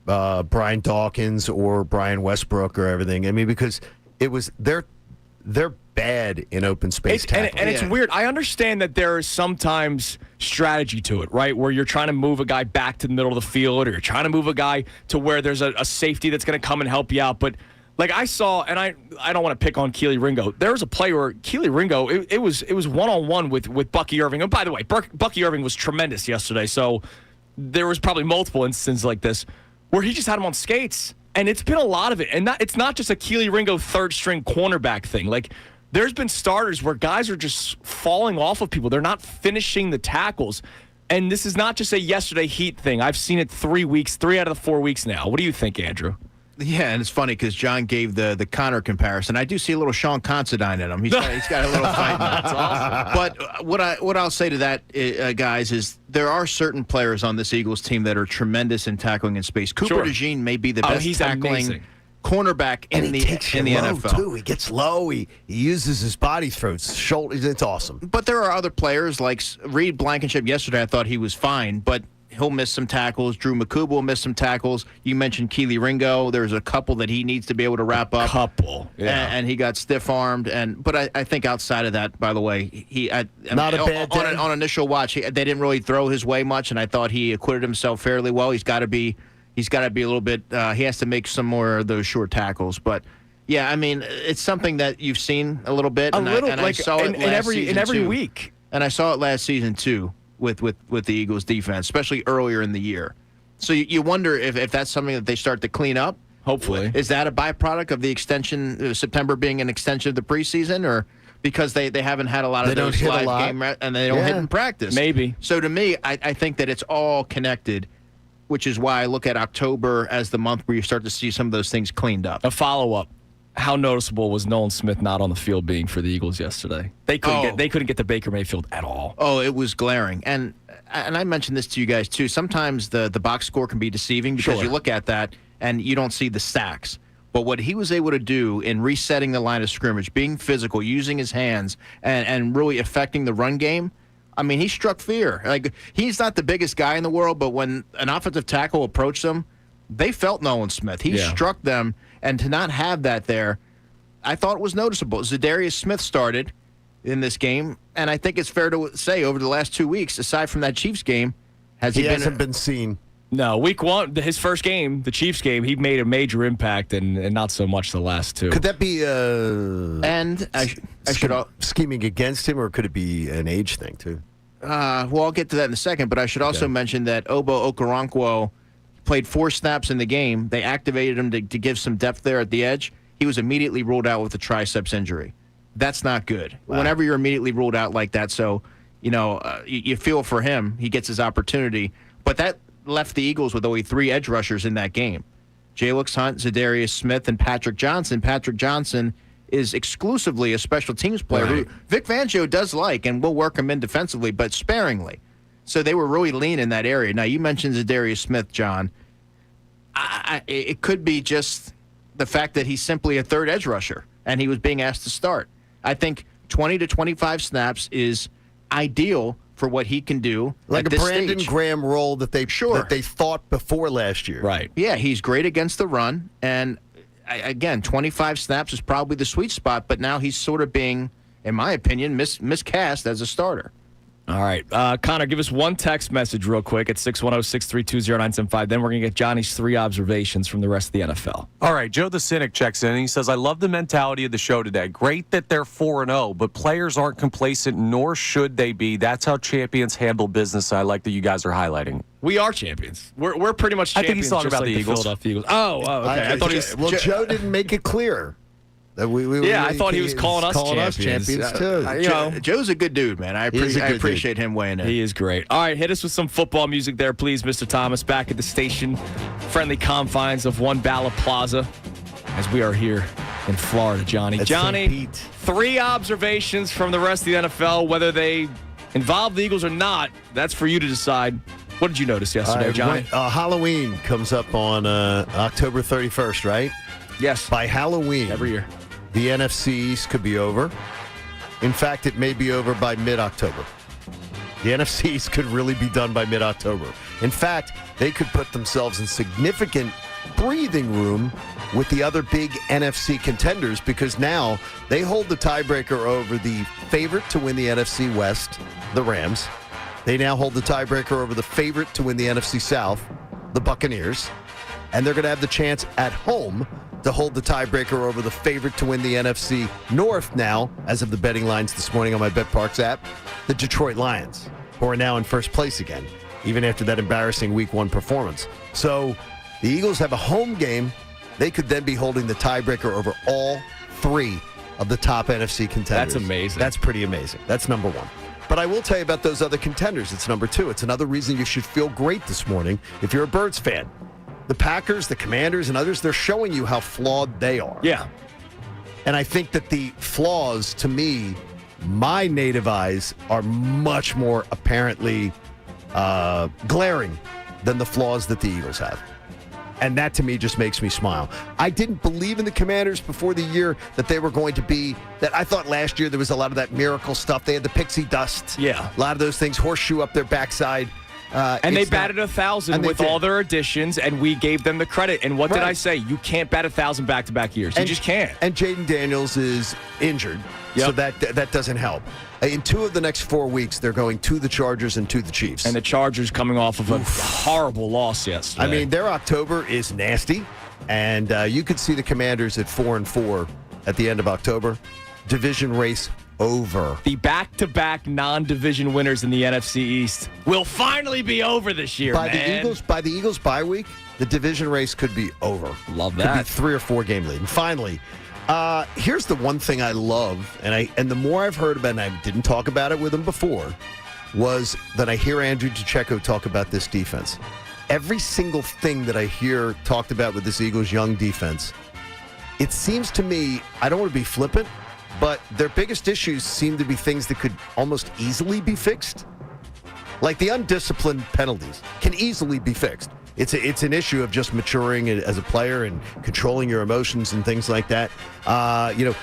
Brian Dawkins or Brian Westbrook or everything. I mean, because it was they're bad in open space tackling. And it's weird. I understand that there is sometimes strategy to it, right? Where you're trying to move a guy back to the middle of the field, or you're trying to move a guy to where there's a safety that's going to come and help you out. But like I saw, and I don't want to pick on Keely Ringo. There was a play where Keely Ringo, it was one-on-one with Bucky Irving. And by the way, Bucky Irving was tremendous yesterday. So there was probably multiple instances like this where he just had him on skates. And it's been a lot of it. And it's not just a Keely Ringo third-string cornerback thing. Like, there's been starters where guys are just falling off of people. They're not finishing the tackles. And this is not just a yesterday Heat thing. I've seen it 3 out of the 4 weeks now. What do you think, Andrew? Yeah, and it's funny because John gave the Connor comparison. I do see a little Sean Considine in him. He's got a little fight in him. That's awesome. But what I'll say to that, guys, is there are certain players on this Eagles team that are tremendous in tackling in space. Cooper DeJean may be the best tackling amazing cornerback in the NFL. Too. He gets low. He uses his body for his shoulders. It's awesome. But there are other players like Reed Blankenship. Yesterday, I thought he was fine, but he'll miss some tackles. Drew McCouba will miss some tackles. You mentioned Keely Ringo. There's a couple that he needs to be able to wrap up. And he got stiff-armed. But I think outside of that, by the way, Not a bad day. On initial watch, they didn't really throw his way much, and I thought he acquitted himself fairly well. He's got to be a little bit. He has to make some more of those short tackles, but. Yeah, I mean, it's something that you've seen a little bit. I saw it in every week. And I saw it last season, too, with the Eagles' defense, especially earlier in the year. So you wonder if that's something that they start to clean up. Hopefully. Is that a byproduct of the extension, September being an extension of the preseason, or because they haven't had a lot of those live game and they don't hit in practice? Maybe. So to me, I think that it's all connected, which is why I look at October as the month where you start to see some of those things cleaned up. A follow-up. How noticeable was Nolan Smith not on the field being for the Eagles yesterday? They couldn't get to Baker Mayfield at all. Oh, it was glaring. And I mentioned this to you guys too. Sometimes the box score can be deceiving because you look at that and you don't see the sacks. But what he was able to do in resetting the line of scrimmage, being physical, using his hands, and really affecting the run game, I mean, he struck fear. Like, he's not the biggest guy in the world, but when an offensive tackle approached him, they felt Nolan Smith. He struck them. And to not have that there, I thought it was noticeable. Zadarius Smith started in this game, and I think it's fair to say over the last 2 weeks, aside from that Chiefs game, he hasn't been seen. No, week one, his first game, the Chiefs game, he made a major impact, and not so much the last two. Could that be scheming against him, or could it be an age thing too? Well, I'll get to that in a second, but I should also mention that Obo Okoronkwo played 4 snaps in the game. They activated him to give some depth there at the edge. He was immediately ruled out with a triceps injury. That's not good. Wow. Whenever you're immediately ruled out like that, so, you feel for him. He gets his opportunity. But that left the Eagles with only 3 edge rushers in that game. Jalix Hunt, Zadarius Smith, and Patrick Johnson. Patrick Johnson is exclusively a special teams player who Vic Fangio does like, and will work him in defensively, but sparingly. So they were really lean in that area. Now, you mentioned Zadarius Smith, John. It could be just the fact that he's simply a third edge rusher, and he was being asked to start. I think 20 to 25 snaps is ideal for what he can do. Like at a this Brandon stage. Graham role that they thought before last year. Right. Yeah, he's great against the run, and again, 25 snaps is probably the sweet spot, but now he's sort of being, in my opinion, miscast as a starter. All right. Connor, give us one text message real quick at 610-632-0975. Then we're going to get Johnny's 3 observations from the rest of the NFL. All right. Joe the Cynic checks in, and he says, I love the mentality of the show today. Great that they're 4-0, but players aren't complacent, nor should they be. That's how champions handle business. I like that you guys are highlighting. We are champions. We're pretty much champions. I think he's talking about like the Eagles. Philadelphia Eagles. Oh, okay. I thought he was. Well, Joe didn't make it clear. I thought he was calling us champions too. Joe's a good dude, man. I appreciate him weighing in. He is great. All right, hit us with some football music there, please, Mr. Thomas. Back at the station, friendly confines of One Bala Plaza, as we are here in Florida, Johnny. That's Johnny, 3 observations from the rest of the NFL, whether they involve the Eagles or not. That's for you to decide. What did you notice yesterday, Johnny? Halloween comes up on October 31st, right? Yes. By Halloween. Every year. The NFC East could be over. In fact, it may be over by mid-October. The NFC East could really be done by mid-October. In fact, they could put themselves in significant breathing room with the other big NFC contenders because now they hold the tiebreaker over the favorite to win the NFC West, the Rams. They now hold the tiebreaker over the favorite to win the NFC South, the Buccaneers. And they're going to have the chance at home to hold the tiebreaker over the favorite to win the NFC North now, as of the betting lines this morning on my BetParks app, the Detroit Lions, who are now in first place again, even after that embarrassing Week 1 performance. So the Eagles have a home game. They could then be holding the tiebreaker over all 3 of the top NFC contenders. That's amazing. That's pretty amazing. That's number 1. But I will tell you about those other contenders. It's number 2. It's another reason you should feel great this morning if you're a Birds fan. The Packers, the Commanders, and others, they're showing you how flawed they are. Yeah. And I think that the flaws, to me, my native eyes, are much more apparently glaring than the flaws that the Eagles have. And that, to me, just makes me smile. I didn't believe in the Commanders before the year that they were going to be, that I thought last year there was a lot of that miracle stuff. They had the pixie dust. Yeah. A lot of those things, horseshoe up their backside. And they batted 1,000 with all their additions, and we gave them the credit. And what did I say? You can't bat 1,000 back-to-back years. You just can't. And Jaden Daniels is injured, so that doesn't help. In 2 of the next 4 weeks, they're going to the Chargers and to the Chiefs. And the Chargers coming off of a horrible loss yesterday. I mean, their October is nasty, and you could see the Commanders at 4-4 at the end of October. Division race over. The back-to-back non-division winners in the NFC East will finally be over this year, By the Eagles bye week, the division race could be over. Love that. Could be 3 or 4 game lead. And finally, here's the one thing I love, and the more I've heard about it, and I didn't talk about it with him before, was that I hear Andrew DiCecco talk about this defense. Every single thing that I hear talked about with this Eagles young defense, it seems to me, I don't want to be flippant, but their biggest issues seem to be things that could almost easily be fixed. Like the undisciplined penalties can easily be fixed. It's an issue of just maturing as a player and controlling your emotions and things like that.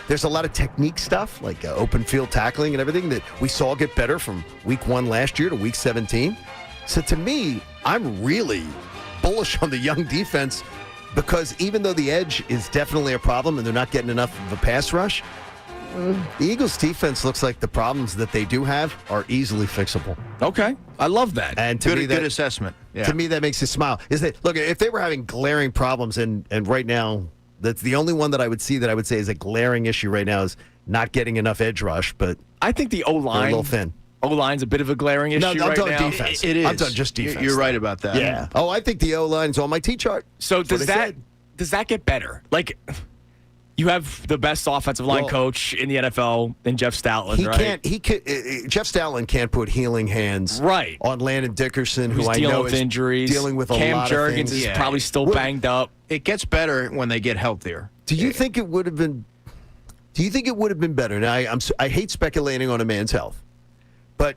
There's a lot of technique stuff, like open field tackling and everything that we saw get better from week 1 last year to week 17. So to me, I'm really bullish on the young defense because even though the edge is definitely a problem and they're not getting enough of a pass rush, the Eagles' defense looks like the problems that they do have are easily fixable. Okay. I love that. And to me, Good assessment. Yeah. To me, that makes you smile. Look, if they were having glaring problems, and right now, that's the only one that I would see that I would say is a glaring issue right now is not getting enough edge rush, but I think the O-line, they're a little thin. O-line's a bit of a glaring issue I'm right talking now. defense. It is. I'm talking just defense. You're right about that. Yeah. Oh, I think the O-line's on my T-chart. So That's what does that get better? Like, you have the best offensive line coach in the NFL in Jeff Stoutland, right? Jeff Stoutland can't put healing hands on Landon Dickerson, who I dealing know with is injuries. dealing with a Cam lot Jurgens of things. is probably still banged up. It gets better when they get healthier. Do you think it would have been? Do you think it would have been better? Now, I hate speculating on a man's health, but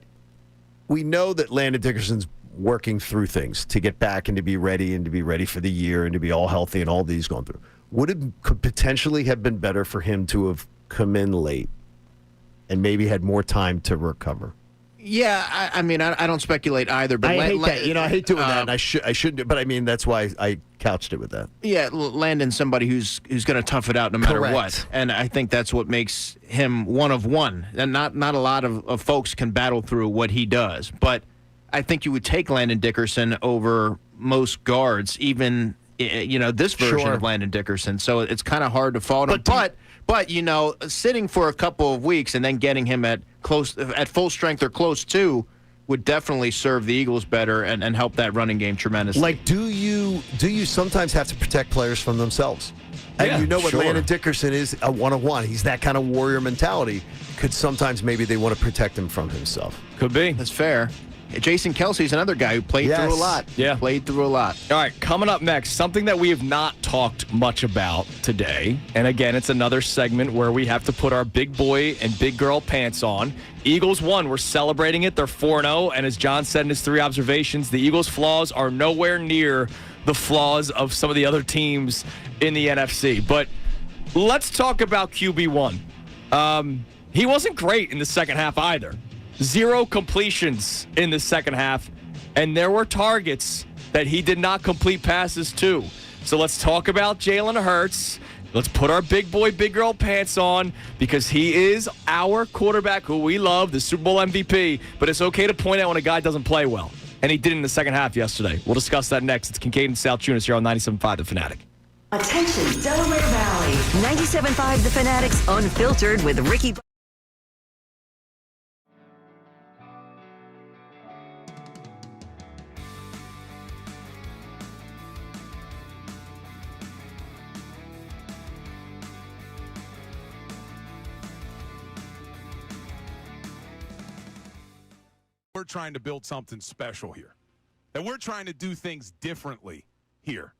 we know that Landon Dickerson's working through things to get back and to be ready for the year and to be all healthy and all these going through. Could potentially have been better for him to have come in late and maybe had more time to recover. Yeah, I mean, I don't speculate either. But I hate that. I hate doing that, and I shouldn't. But I mean, that's why I couched it with that. Yeah, Landon's somebody who's going to tough it out no matter Correct. what, and I think that's what makes him one of one. And not a lot of folks can battle through what he does. But I think you would take Landon Dickerson over most guards, even this version of Landon Dickerson. So it's kind of hard to fault him. But sitting for a couple of weeks and then getting him at full strength or close to would definitely serve the Eagles better and help that running game tremendously. Like, do you sometimes have to protect players from themselves? And what Landon Dickerson is, a one-on-one. He's that kind of warrior mentality. Could sometimes maybe they want to protect him from himself. Could be. That's fair. Jason Kelsey's another guy who played through a lot. Yeah. Played through a lot. All right, coming up next, something that we have not talked much about today. And again, it's another segment where we have to put our big boy and big girl pants on. Eagles won. We're celebrating it. They're 4-0. And as John said in his 3 observations, the Eagles' flaws are nowhere near the flaws of some of the other teams in the NFC. But let's talk about QB1. He wasn't great in the second half either. 0 completions in the second half, and there were targets that he did not complete passes to. So let's talk about Jalen Hurts. Let's put our big boy, big girl pants on because he is our quarterback who we love, the Super Bowl MVP. But it's okay to point out when a guy doesn't play well, and he did in the second half yesterday. We'll discuss that next. It's Kincade and Salciunas here on 97.5 The Fanatic. Attention, Delaware Valley. 97.5 The Fanatic's Unfiltered with Ricky. We're trying to build something special here. That we're trying to do things differently here.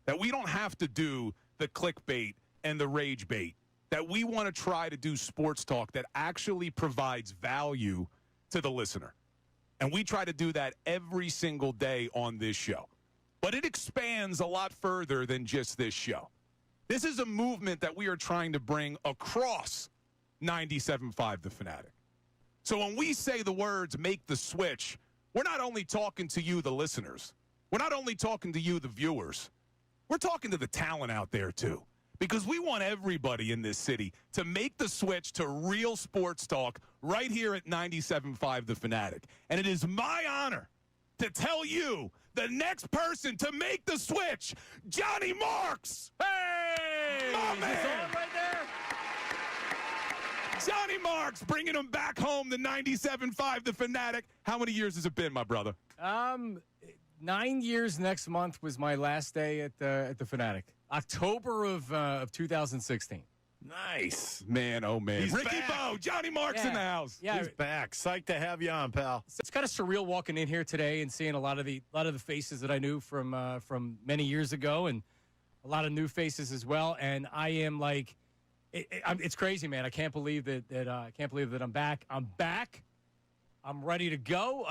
That we don't have to do the clickbait and the rage bait. That we want to try to do sports talk that actually provides value to the listener. And we try to do that every single day on this show. But it expands a lot further than just this show. This is a movement that we are trying to bring across 97.5 The Fanatic. So when we say the words make the switch, we're not only talking to you, the listeners. We're not only talking to you, the viewers. We're talking to the talent out there, too. Because we want everybody in this city to make the switch to real sports talk right here at 97.5 The Fanatic. And it is my honor to tell you the next person to make the switch, Johnny Marks. Hey! My Is man. this on right there? Johnny Marks bringing him back home to 97.5 The Fanatic. How many years has it been, my brother? 9 years next month was my last day at the Fanatic. October of 2016. Nice. Man, oh, man. He's Ricky back. Bo, Johnny Marks in the house. Yeah, He's back. Psyched to have you on, pal. it's kind of surreal walking in here today and seeing a lot of the faces that I knew from many years ago, and a lot of new faces as well. And I am like, it's crazy, man. I can't believe that I'm back. I'm back. I'm ready to go.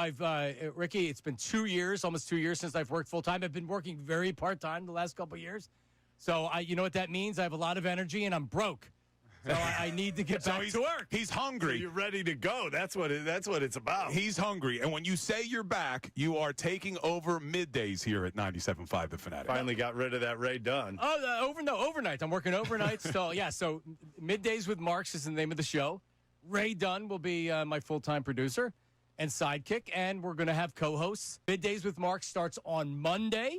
Ricky, it's been 2 years, almost 2 years since I've worked full time. I've been working very part time the last couple of years. So you know what that means? I have a lot of energy and I'm broke. So I need to get back to work. He's hungry. You're ready to go. That's what it's about. He's hungry. And when you say you're back, you are taking over middays here at 97.5 The Fanatic. Finally got rid of that Ray Dunn. Oh, overnight. I'm working overnight still. Yeah, so Middays with Marks is the name of the show. Ray Dunn will be my full-time producer and sidekick, and we're going to have co-hosts. Middays with Marks starts on Monday.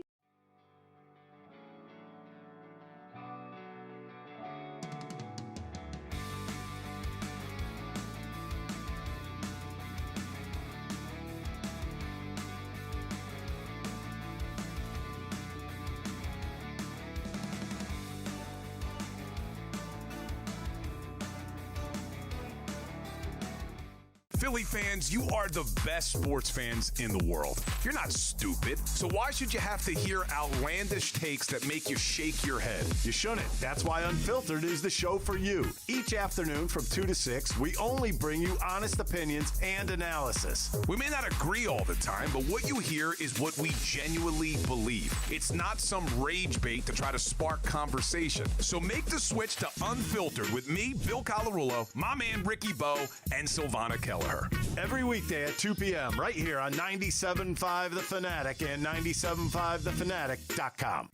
Philly fans, you are the best sports fans in the world. You're not stupid, so why should you have to hear outlandish takes that make you shake your head? You shouldn't. That's why Unfiltered is the show for you. Each afternoon from 2 to 6, we only bring you honest opinions and analysis. We may not agree all the time, but what you hear is what we genuinely believe. It's not some rage bait to try to spark conversation. So make the switch to Unfiltered with me, Bill Colarulo, my man Ricky Bo, and Silvana Kelleher. Every weekday at 2 p.m. right here on 97.5 The Fanatic and 97.5thefanatic.com.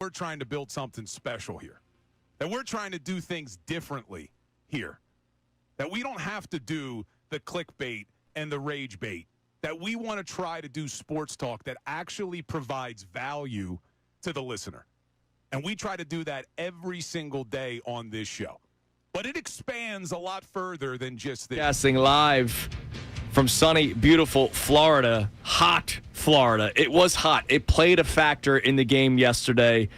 We're trying to build something special here. That we're trying to do things differently here. That we don't have to do the clickbait and the rage bait. That we want to try to do sports talk that actually provides value to the listener. And we try to do that every single day on this show. But it expands a lot further than just this. Broadcasting live from sunny, beautiful Florida, hot Florida. It was hot. It played a factor in the game yesterday.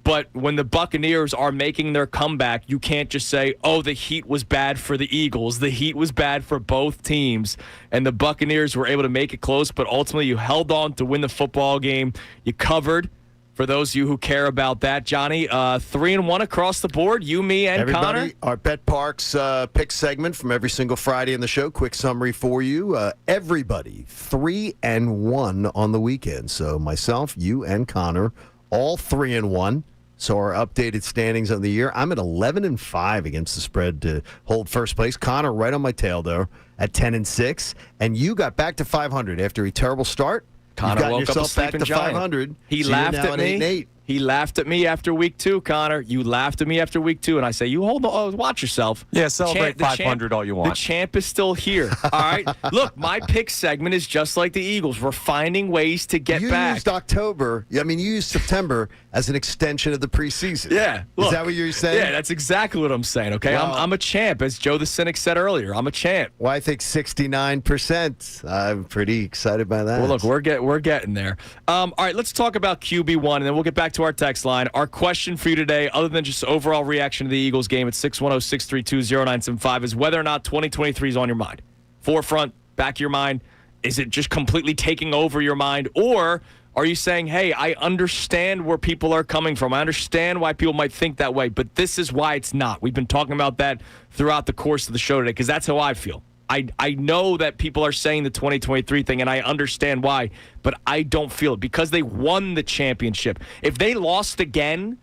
But when the Buccaneers are making their comeback, you can't just say, oh, the heat was bad for the Eagles. The heat was bad for both teams. And the Buccaneers were able to make it close, but ultimately you held on to win the football game. You covered For those of you who care about that, Johnny, 3-1 across the board. You, me, and Everybody, Connor. our Bet Parks pick segment from every single Friday in the show. Quick summary for you. Everybody, 3-1 on the weekend. So myself, you, and Connor, all 3-1. So our updated standings of the year. I'm at 11-5 against the spread to hold first place. Connor right on my tail there at 10-6, and you got back to 500 after a terrible start. Connor woke up a sleeping giant. 500. He so laughed you're now at me. 8-8. He laughed at me after week 2, Connor. You laughed at me after week 2, and I say, you hold on, watch yourself. Yeah, celebrate 500 all you want. The champ is still here. All right? Look, my pick segment is just like the Eagles. We're finding ways to get back. You used October. You used September as an extension of the preseason. Yeah. Look, is that what you're saying? Yeah, that's exactly what I'm saying, okay? Well, I'm a champ, as Joe the Cynic said earlier. I'm a champ. Well, I think 69%. I'm pretty excited by that. Well, look, we're getting there. All right, let's talk about QB1, and then we'll get back to our text line. Our question for you today, other than just overall reaction to the Eagles game at 610-632-0975, is whether or not 2023 is on your mind. Forefront, back of your mind. Is it just completely taking over your mind? Or are you saying, hey, I understand where people are coming from. I understand why people might think that way, but this is why it's not. We've been talking about that throughout the course of the show today because that's how I feel. I know that people are saying the 2023 thing, and I understand why, but I don't feel it because they won the championship. If they lost again,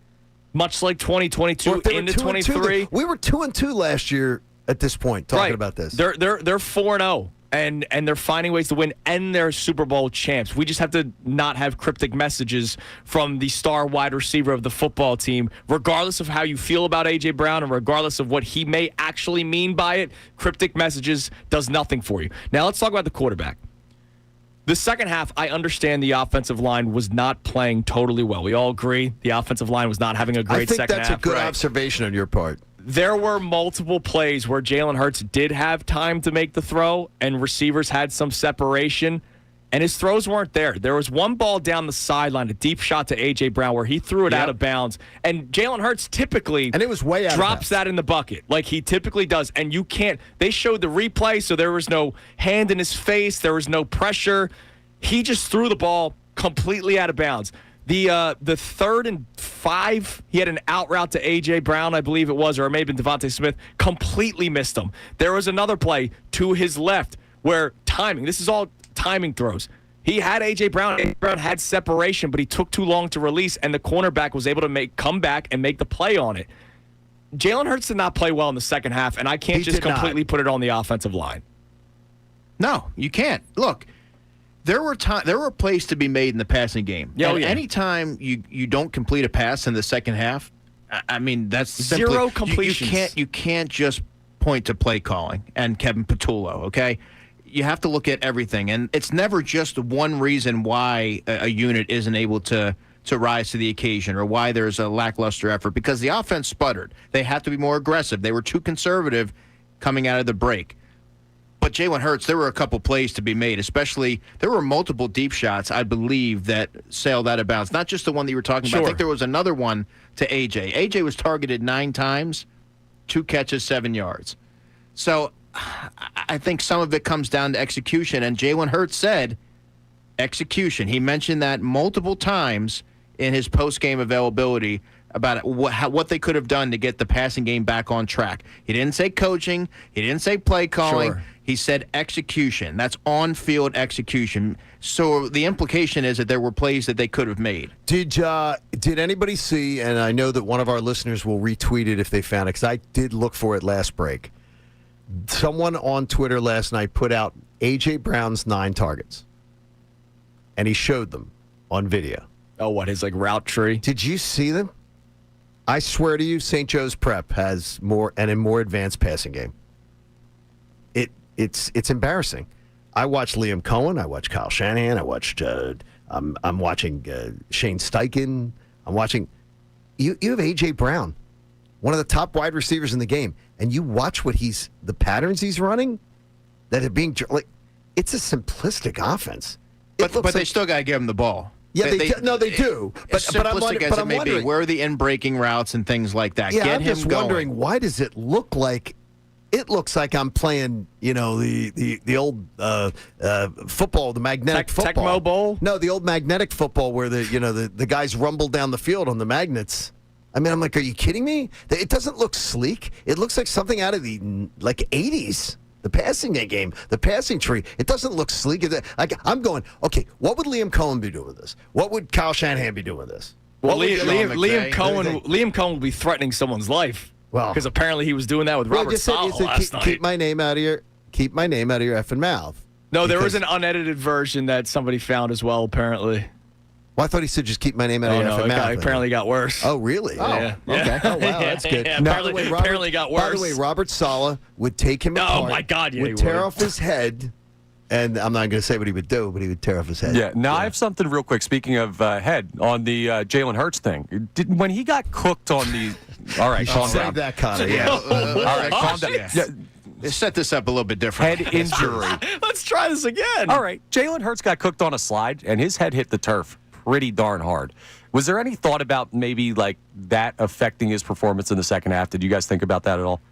much like 2022 into 23, we were 2-2 last year at this point talking about this. They're 4-0. And they're finding ways to win, and they're Super Bowl champs. We just have to not have cryptic messages from the star wide receiver of the football team. Regardless of how you feel about A.J. Brown and regardless of what he may actually mean by it, cryptic messages does nothing for you. Now let's talk about the quarterback. The second half, I understand the offensive line was not playing totally well. We all agree the offensive line was not having a great second half. I think that's a good observation on your part. There were multiple plays where Jalen Hurts did have time to make the throw and receivers had some separation, and his throws weren't there. There was one ball down the sideline, a deep shot to A.J. Brown where he threw it out of bounds, and Jalen Hurts typically and it was way out drops that in the bucket like he typically does, and you can't. They showed the replay, so there was no hand in his face. There was no pressure. He just threw the ball completely out of bounds. The 3rd and 5, he had an out route to A.J. Brown, I believe it was, or it may have been Devontae Smith, completely missed him. There was another play to his left where timing, this is all timing throws. He had A.J. Brown. A.J. Brown had separation, but he took too long to release, and the cornerback was able to come back and make the play on it. Jalen Hurts did not play well in the second half, and I can't just completely put it on the offensive line. No, you can't. Look. There were plays to be made in the passing game. Anytime you don't complete a pass in the second half, I mean that's simply, zero completions. You can't just point to play calling and Kevin Patullo. Okay, you have to look at everything, and it's never just one reason why a unit isn't able to rise to the occasion or why there's a lackluster effort because the offense sputtered. They had to be more aggressive. They were too conservative coming out of the break. But Jalen Hurts, there were a couple plays to be made, especially there were multiple deep shots, I believe, that sailed out of bounds. Not just the one that you were talking about. I think there was another one to A.J. A.J. was targeted 9 times, 2 catches, 7 yards. So I think some of it comes down to execution. And Jalen Hurts said execution. He mentioned that multiple times in his post-game availability about what they could have done to get the passing game back on track. He didn't say coaching. He didn't say play calling. Sure. He said execution. That's on-field execution. So the implication is that there were plays that they could have made. Did anybody see, and I know that one of our listeners will retweet it if they found it, because I did look for it last break. Someone on Twitter last night put out A.J. Brown's 9 targets, and he showed them on video. Oh, what, his route tree? Did you see them? I swear to you, St. Joe's Prep has a more advanced passing game. It's embarrassing. I watched Liam Cohen. I watched Kyle Shanahan. I watched. I'm watching Shane Steichen. I'm watching. You have A.J. Brown, one of the top wide receivers in the game, and you watch the patterns he's running that are being it's a simplistic offense. But they still got to give him the ball. Yeah, they do. But I'm wondering where are the in-breaking routes and things like that? Yeah, Get I'm him just going. wondering, why does it look like it looks like I'm playing, the old football, the magnetic football. Tecmo Bowl? No, the old magnetic football where the guys rumble down the field on the magnets. I mean, I'm like, are you kidding me? It doesn't look sleek. It looks like something out of the 80s. The passing game, the passing tree. It doesn't look sleek. I'm going, okay, what would Liam Cohen be doing with this? What would Kyle Shanahan be doing with this? Well, Liam Cohen will be threatening someone's life. Well, because apparently he was doing that with Robert Saleh last night. Keep my name out of your effing mouth. No, there was an unedited version that somebody found as well, apparently. Well, I thought he said just keep my name out of your effing mouth. It apparently got worse. Oh, really? Yeah. Okay. Oh, wow, that's good. Yeah, apparently got worse. By the way, Robert Saleh would take him apart. Oh, my God, yeah, would tear off his head, and I'm not going to say what he would do, but he would tear off his head. Yeah. Now, I have something real quick. Speaking of head, on the Jalen Hurts thing, when he got cooked on the... All right, calm down. Save that, Connor. Yeah. All right, calm down. Yeah. Set this up a little bit different. Head injury. Let's try this again. All right, Jalen Hurts got cooked on a slide, and his head hit the turf pretty darn hard. Was there any thought about maybe like that affecting his performance in the second half? Did you guys think about that at all?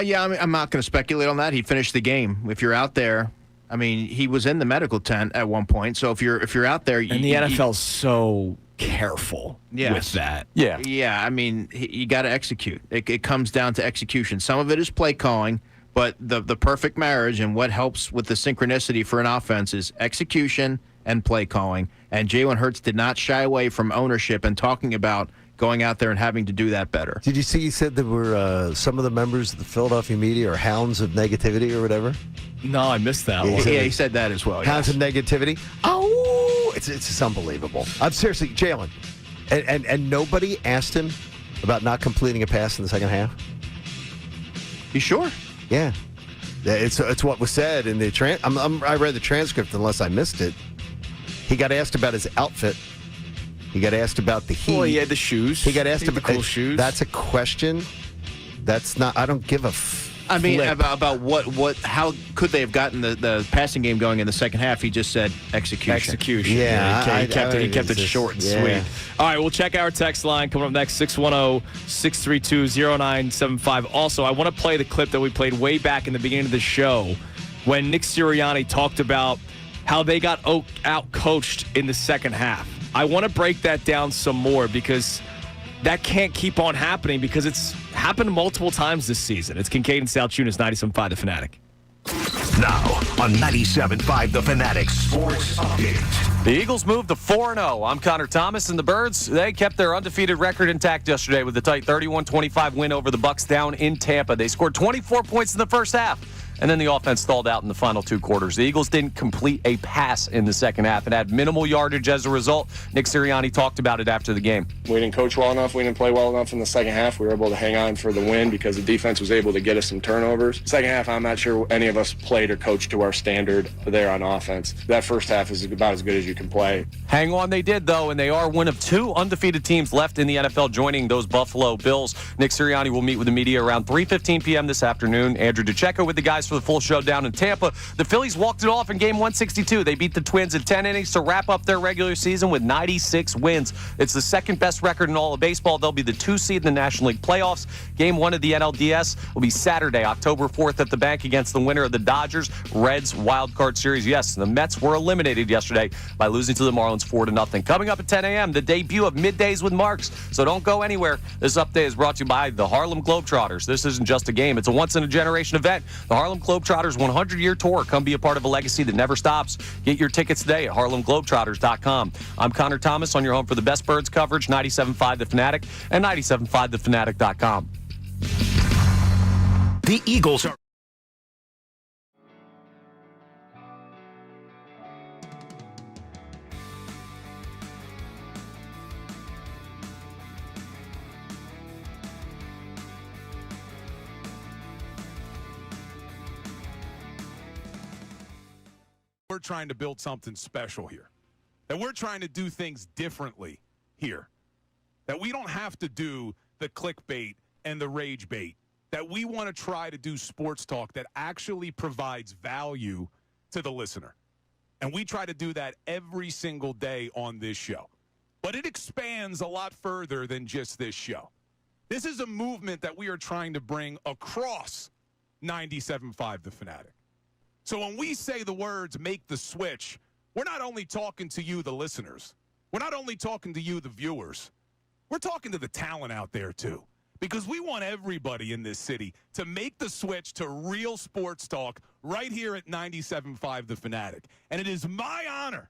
Yeah, I'm not going to speculate on that. He finished the game. If you're out there, I mean, he was in the medical tent at one point. So if you're out there, and the NFL's so careful with that. Yeah. I mean, you got to execute. It comes down to execution. Some of it is play calling, but the perfect marriage and what helps with the synchronicity for an offense is execution and play calling. And Jalen Hurts did not shy away from ownership and talking about going out there and having to do that better. Did you see he said there were some of the members of the Philadelphia media are hounds of negativity or whatever? No, I missed that one. Yeah, he said that as well. Hounds of negativity? Oh, it's just unbelievable. I'm seriously, Jalen. And nobody asked him about not completing a pass in the second half? You sure? Yeah. It's what was said in the I read the transcript unless I missed it. He got asked about his outfit. He got asked about the heat. Well, he had the shoes. He got asked about the cool shoes. That's a question. That's not. I don't give a. I mean, about what? How could they have gotten the passing game going in the second half? He just said execution. Yeah, he kept it short and sweet. All right, we'll check our text line coming up next, 610-632-0975. Also, I want to play the clip that we played way back in the beginning of the show when Nick Sirianni talked about how they got out-coached in the second half. I want to break that down some more because that can't keep on happening because it's happened multiple times this season. It's Kincade and Salciunas, 97.5 The Fanatic. Now on 97.5 The Fanatic Sports Update. The Eagles moved to 4-0. I'm Connor Thomas, and the Birds, they kept their undefeated record intact yesterday with a tight 31-25 win over the Bucs down in Tampa. They scored 24 points in the first half, and then the offense stalled out in the final two quarters. The Eagles didn't complete a pass in the second half and had minimal yardage as a result. Nick Sirianni talked about it after the game. We didn't coach well enough. We didn't play well enough in the second half. We were able to hang on for the win because the defense was able to get us some turnovers. Second half, I'm not sure any of us played or coached to our standard there on offense. That first half is about as good as you can play. Hang on, they did, though, and they are one of two undefeated teams left in the NFL joining those Buffalo Bills. Nick Sirianni will meet with the media around 3:15 p.m. this afternoon. Andrew DeCecco with the guys for the full show down in Tampa. The Phillies walked it off in game 162. They beat the Twins in 10 innings to wrap up their regular season with 96 wins. It's the second best record in all of baseball. They'll be the 2 seed in the National League playoffs. Game 1 of the NLDS will be Saturday, October 4th at the bank against the winner of the Dodgers-Reds wild card series. Yes, the Mets were eliminated yesterday by losing to the Marlins 4-0. Coming up at 10 a.m., the debut of Middays with Marks. So don't go anywhere. This update is brought to you by the Harlem Globetrotters. This isn't just a game. It's a once-in-a-generation event. The Harlem Globetrotters 100-year tour. Come be a part of a legacy that never stops. Get your tickets today at harlemglobetrotters.com. I'm Connor Thomas on your home for the best Birds coverage, 97.5 The Fanatic and 97.5thefanatic.com. The Eagles are... We're trying to build something special here. That we're trying to do things differently here. That we don't have to do the clickbait and the rage bait. That we want to try to do sports talk that actually provides value to the listener. And we try to do that every single day on this show. But it expands a lot further than just this show. This is a movement that we are trying to bring across 97.5 The Fanatic. So when we say the words make the switch, we're not only talking to you, the listeners. We're not only talking to you, the viewers. We're talking to the talent out there, too. Because we want everybody in this city to make the switch to real sports talk right here at 97.5 The Fanatic. And it is my honor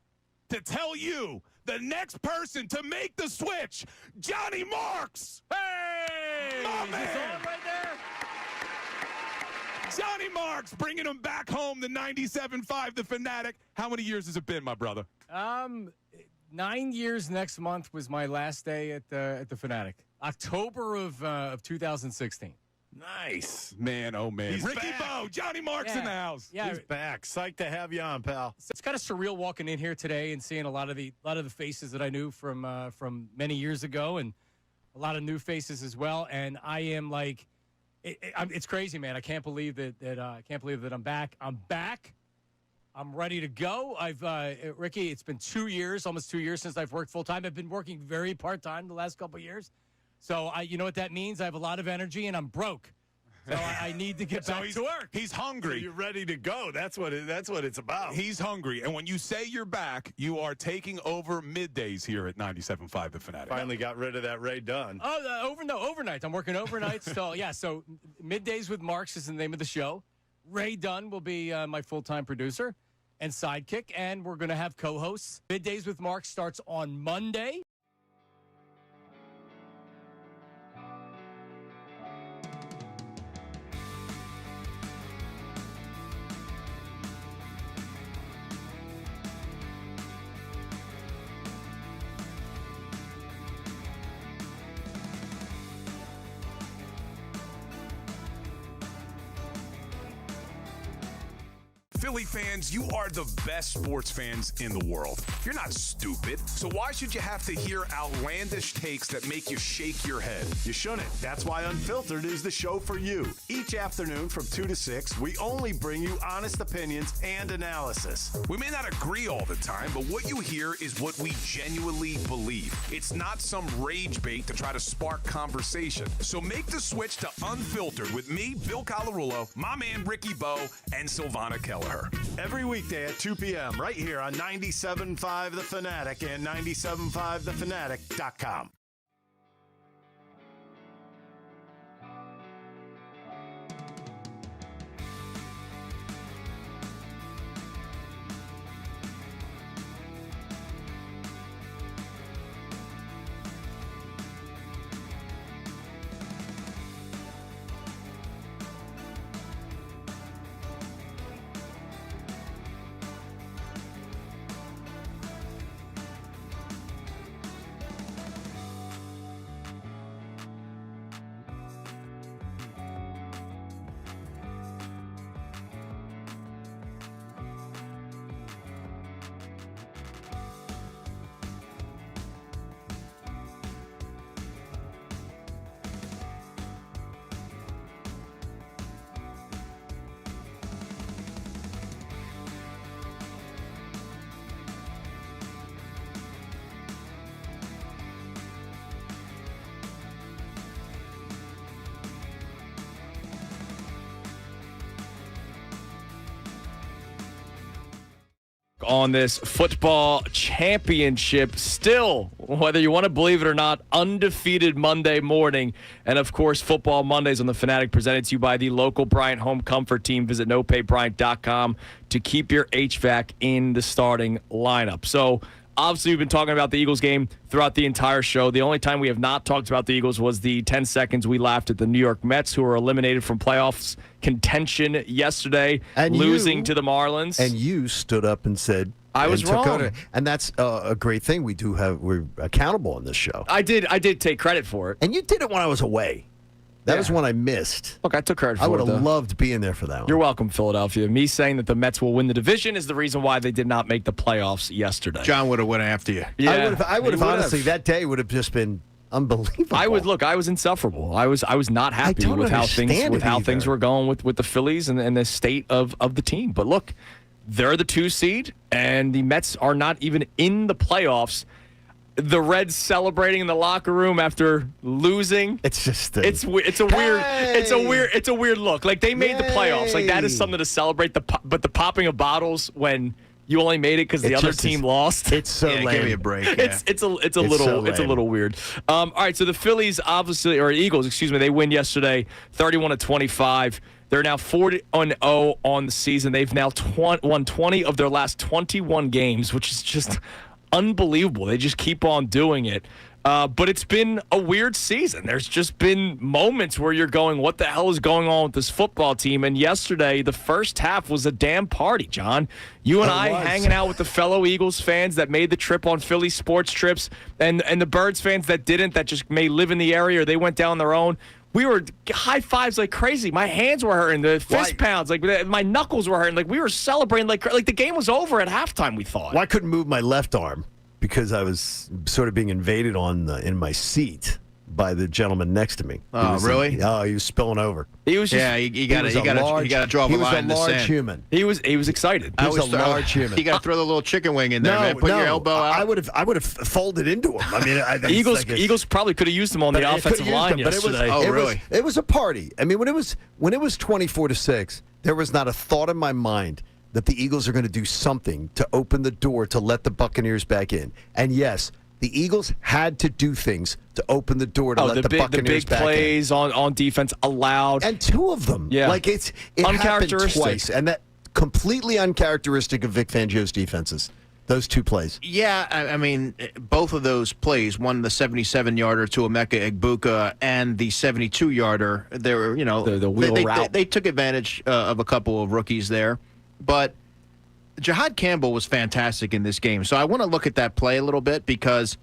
to tell you the next person to make the switch, Johnny Marks. Hey! My man! Right there. Johnny Marks bringing him back home to 97.5 The Fanatic. How many years has it been, my brother? 9 years next month was my last day at the Fanatic. October of 2016. Nice. Man, oh, man. He's Ricky back. Bo, Johnny Marks in the house. Yeah, He's back. Psyched to have you on, pal. it's kind of surreal walking in here today and seeing a lot of the faces that I knew from many years ago, and a lot of new faces as well. And I am like, it's crazy, man. I can't believe that I'm back. I'm back. I'm ready to go. Ricky, it's been 2 years, almost 2 years since I've worked full time. I've been working very part time the last couple of years. So you know what that means? I have a lot of energy and I'm broke. So I need to get back to work. He's hungry. So you're ready to go. That's what it's about. He's hungry. And when you say you're back, you are taking over middays here at 97.5 The Fanatic. Finally got rid of that Ray Dunn. Oh, overnight. I'm working overnight. So Middays with Marks is the name of the show. Ray Dunn will be my full-time producer and sidekick, and we're going to have co-hosts. Middays with Marks starts on Monday. Philly fans, you are the best sports fans in the world. You're not stupid, so why should you have to hear outlandish takes that make you shake your head? You shouldn't. That's why Unfiltered is the show for you. Each afternoon from 2 to 6, we only bring you honest opinions and analysis. We may not agree all the time, but what you hear is what we genuinely believe. It's not some rage bait to try to spark conversation. So make the switch to Unfiltered with me, Bill Colarulo, my man Ricky Bo, and Silvana Keller. Every weekday at 2 p.m. right here on 97.5 The Fanatic and 97.5thefanatic.com. On this football championship, still, whether you want to believe it or not, undefeated Monday morning. And, of course, Football Mondays on The Fanatic, presented to you by the local Bryant Home Comfort Team. Visit nopaybryant.com to keep your HVAC in the starting lineup. So, obviously, we've been talking about the Eagles game throughout the entire show. The only time we have not talked about the Eagles was the 10 seconds we laughed at the New York Mets, who were eliminated from playoffs contention yesterday, and losing to the Marlins. And you stood up and said, I was wrong. And that's a great thing. We're accountable on this show. I did take credit for it. And you did it when I was away. That was one I missed. Look, I took credit for it. I would have loved being there for that one. You're welcome, Philadelphia. Me saying that the Mets will win the division is the reason why they did not make the playoffs yesterday. John would have went after you. Yeah, I would have honestly, that day would have just been unbelievable. I was insufferable. I was not happy with how things were going with the Phillies and the state of the team. But look, they're the 2 seed, and the Mets are not even in the playoffs. the Reds celebrating in the locker room after losing. It's just it's a weird look. Like they made the playoffs. Like that is something to celebrate. But the popping of bottles when you only made it because the other team lost. It's so lame. Give me a break. Yeah. It's a little weird. All right, so the Phillies Eagles, excuse me, they win yesterday, 31-25. They're now 40-0 on the season. They've now won 20 of their last 21 games, which is just unbelievable. They just keep on doing it. But it's been a weird season. There's just been moments where you're going, what the hell is going on with this football team? And yesterday, the first half was a damn party, John. You and I hanging out with the fellow Eagles fans that made the trip on Philly sports trips and the Birds fans that didn't, that just may live in the area or they went down their own. We were high fives like crazy. My hands were hurting. The fist pounds, like my knuckles were hurting. Like we were celebrating like the game was over at halftime. We thought. Well, I couldn't move my left arm because I was sort of being invaded in my seat by the gentleman next to me. Oh, really? He was spilling over. He was just, you got to draw a line in the sand. He was a large human. He was excited. He was a large human. You got to throw the little chicken wing in there, man. Put your elbow out. I would have folded into him. I mean, Eagles probably could have used him on the offensive line yesterday. Really? It was a party. I mean, when it was 24-6, there was not a thought in my mind that the Eagles are going to do something to open the door to let the Buccaneers back in. And yes, the Eagles had to do things to open the door to let the Buccaneers back in. The big plays on defense allowed. And two of them. Yeah. Like it happened twice. And that completely uncharacteristic of Vic Fangio's defenses. Those two plays. Yeah, I mean, both of those plays, one the 77-yarder to Emeka Egbuka and the 72-yarder, they were, the wheel route. They took advantage of a couple of rookies there. But Jahad Campbell was fantastic in this game. So I want to look at that play a little bit because,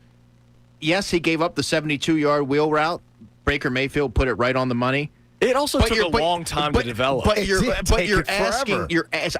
yes, he gave up the 72-yard wheel route. Baker Mayfield put it right on the money. It also took a long time to develop. But you're asking.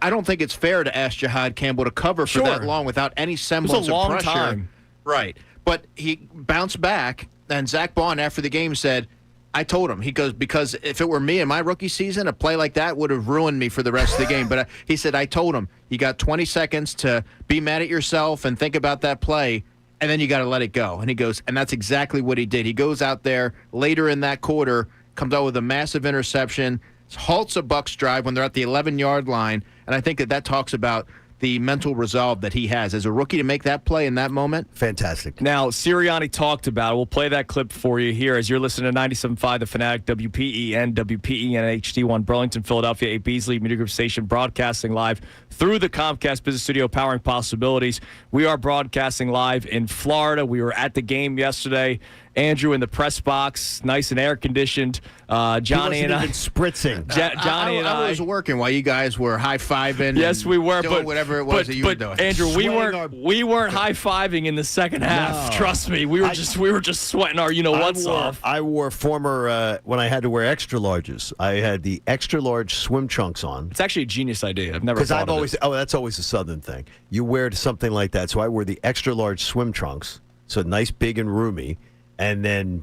I don't think it's fair to ask Jahad Campbell to cover for that long without any semblance of pressure. Time. Right. But he bounced back, and Zach Bond after the game said, I told him. He goes, because if it were me in my rookie season, a play like that would have ruined me for the rest of the game. But he said, I told him, you got 20 seconds to be mad at yourself and think about that play, and then you got to let it go. And he goes, and that's exactly what he did. He goes out there later in that quarter, comes out with a massive interception, halts a Bucs drive when they're at the 11-yard line, and I think that talks about the mental resolve that he has as a rookie to make that play in that moment. Fantastic. Now, Sirianni talked about it. We'll play that clip for you here as you're listening to 97.5 The Fanatic, WPEN HD1, Burlington, Philadelphia, a Beasley Media Group station, broadcasting live through the Comcast Business Studio, powering possibilities. We are broadcasting live in Florida. We were at the game yesterday. Andrew in the press box, nice and air conditioned. Johnny and I even spritzing. Johnny and I was working while you guys were high fiving. Yes, we were, doing whatever it was that you were doing. Andrew, we weren't high fiving in the second half. No. Trust me, we were just sweating our off. I wore former when I had to wear extra larges. I had the extra large swim trunks on. It's actually a genius idea. I've never thought of it. That's always a Southern thing. You wear something like that. So I wore the extra large swim trunks, so nice, big, and roomy. And then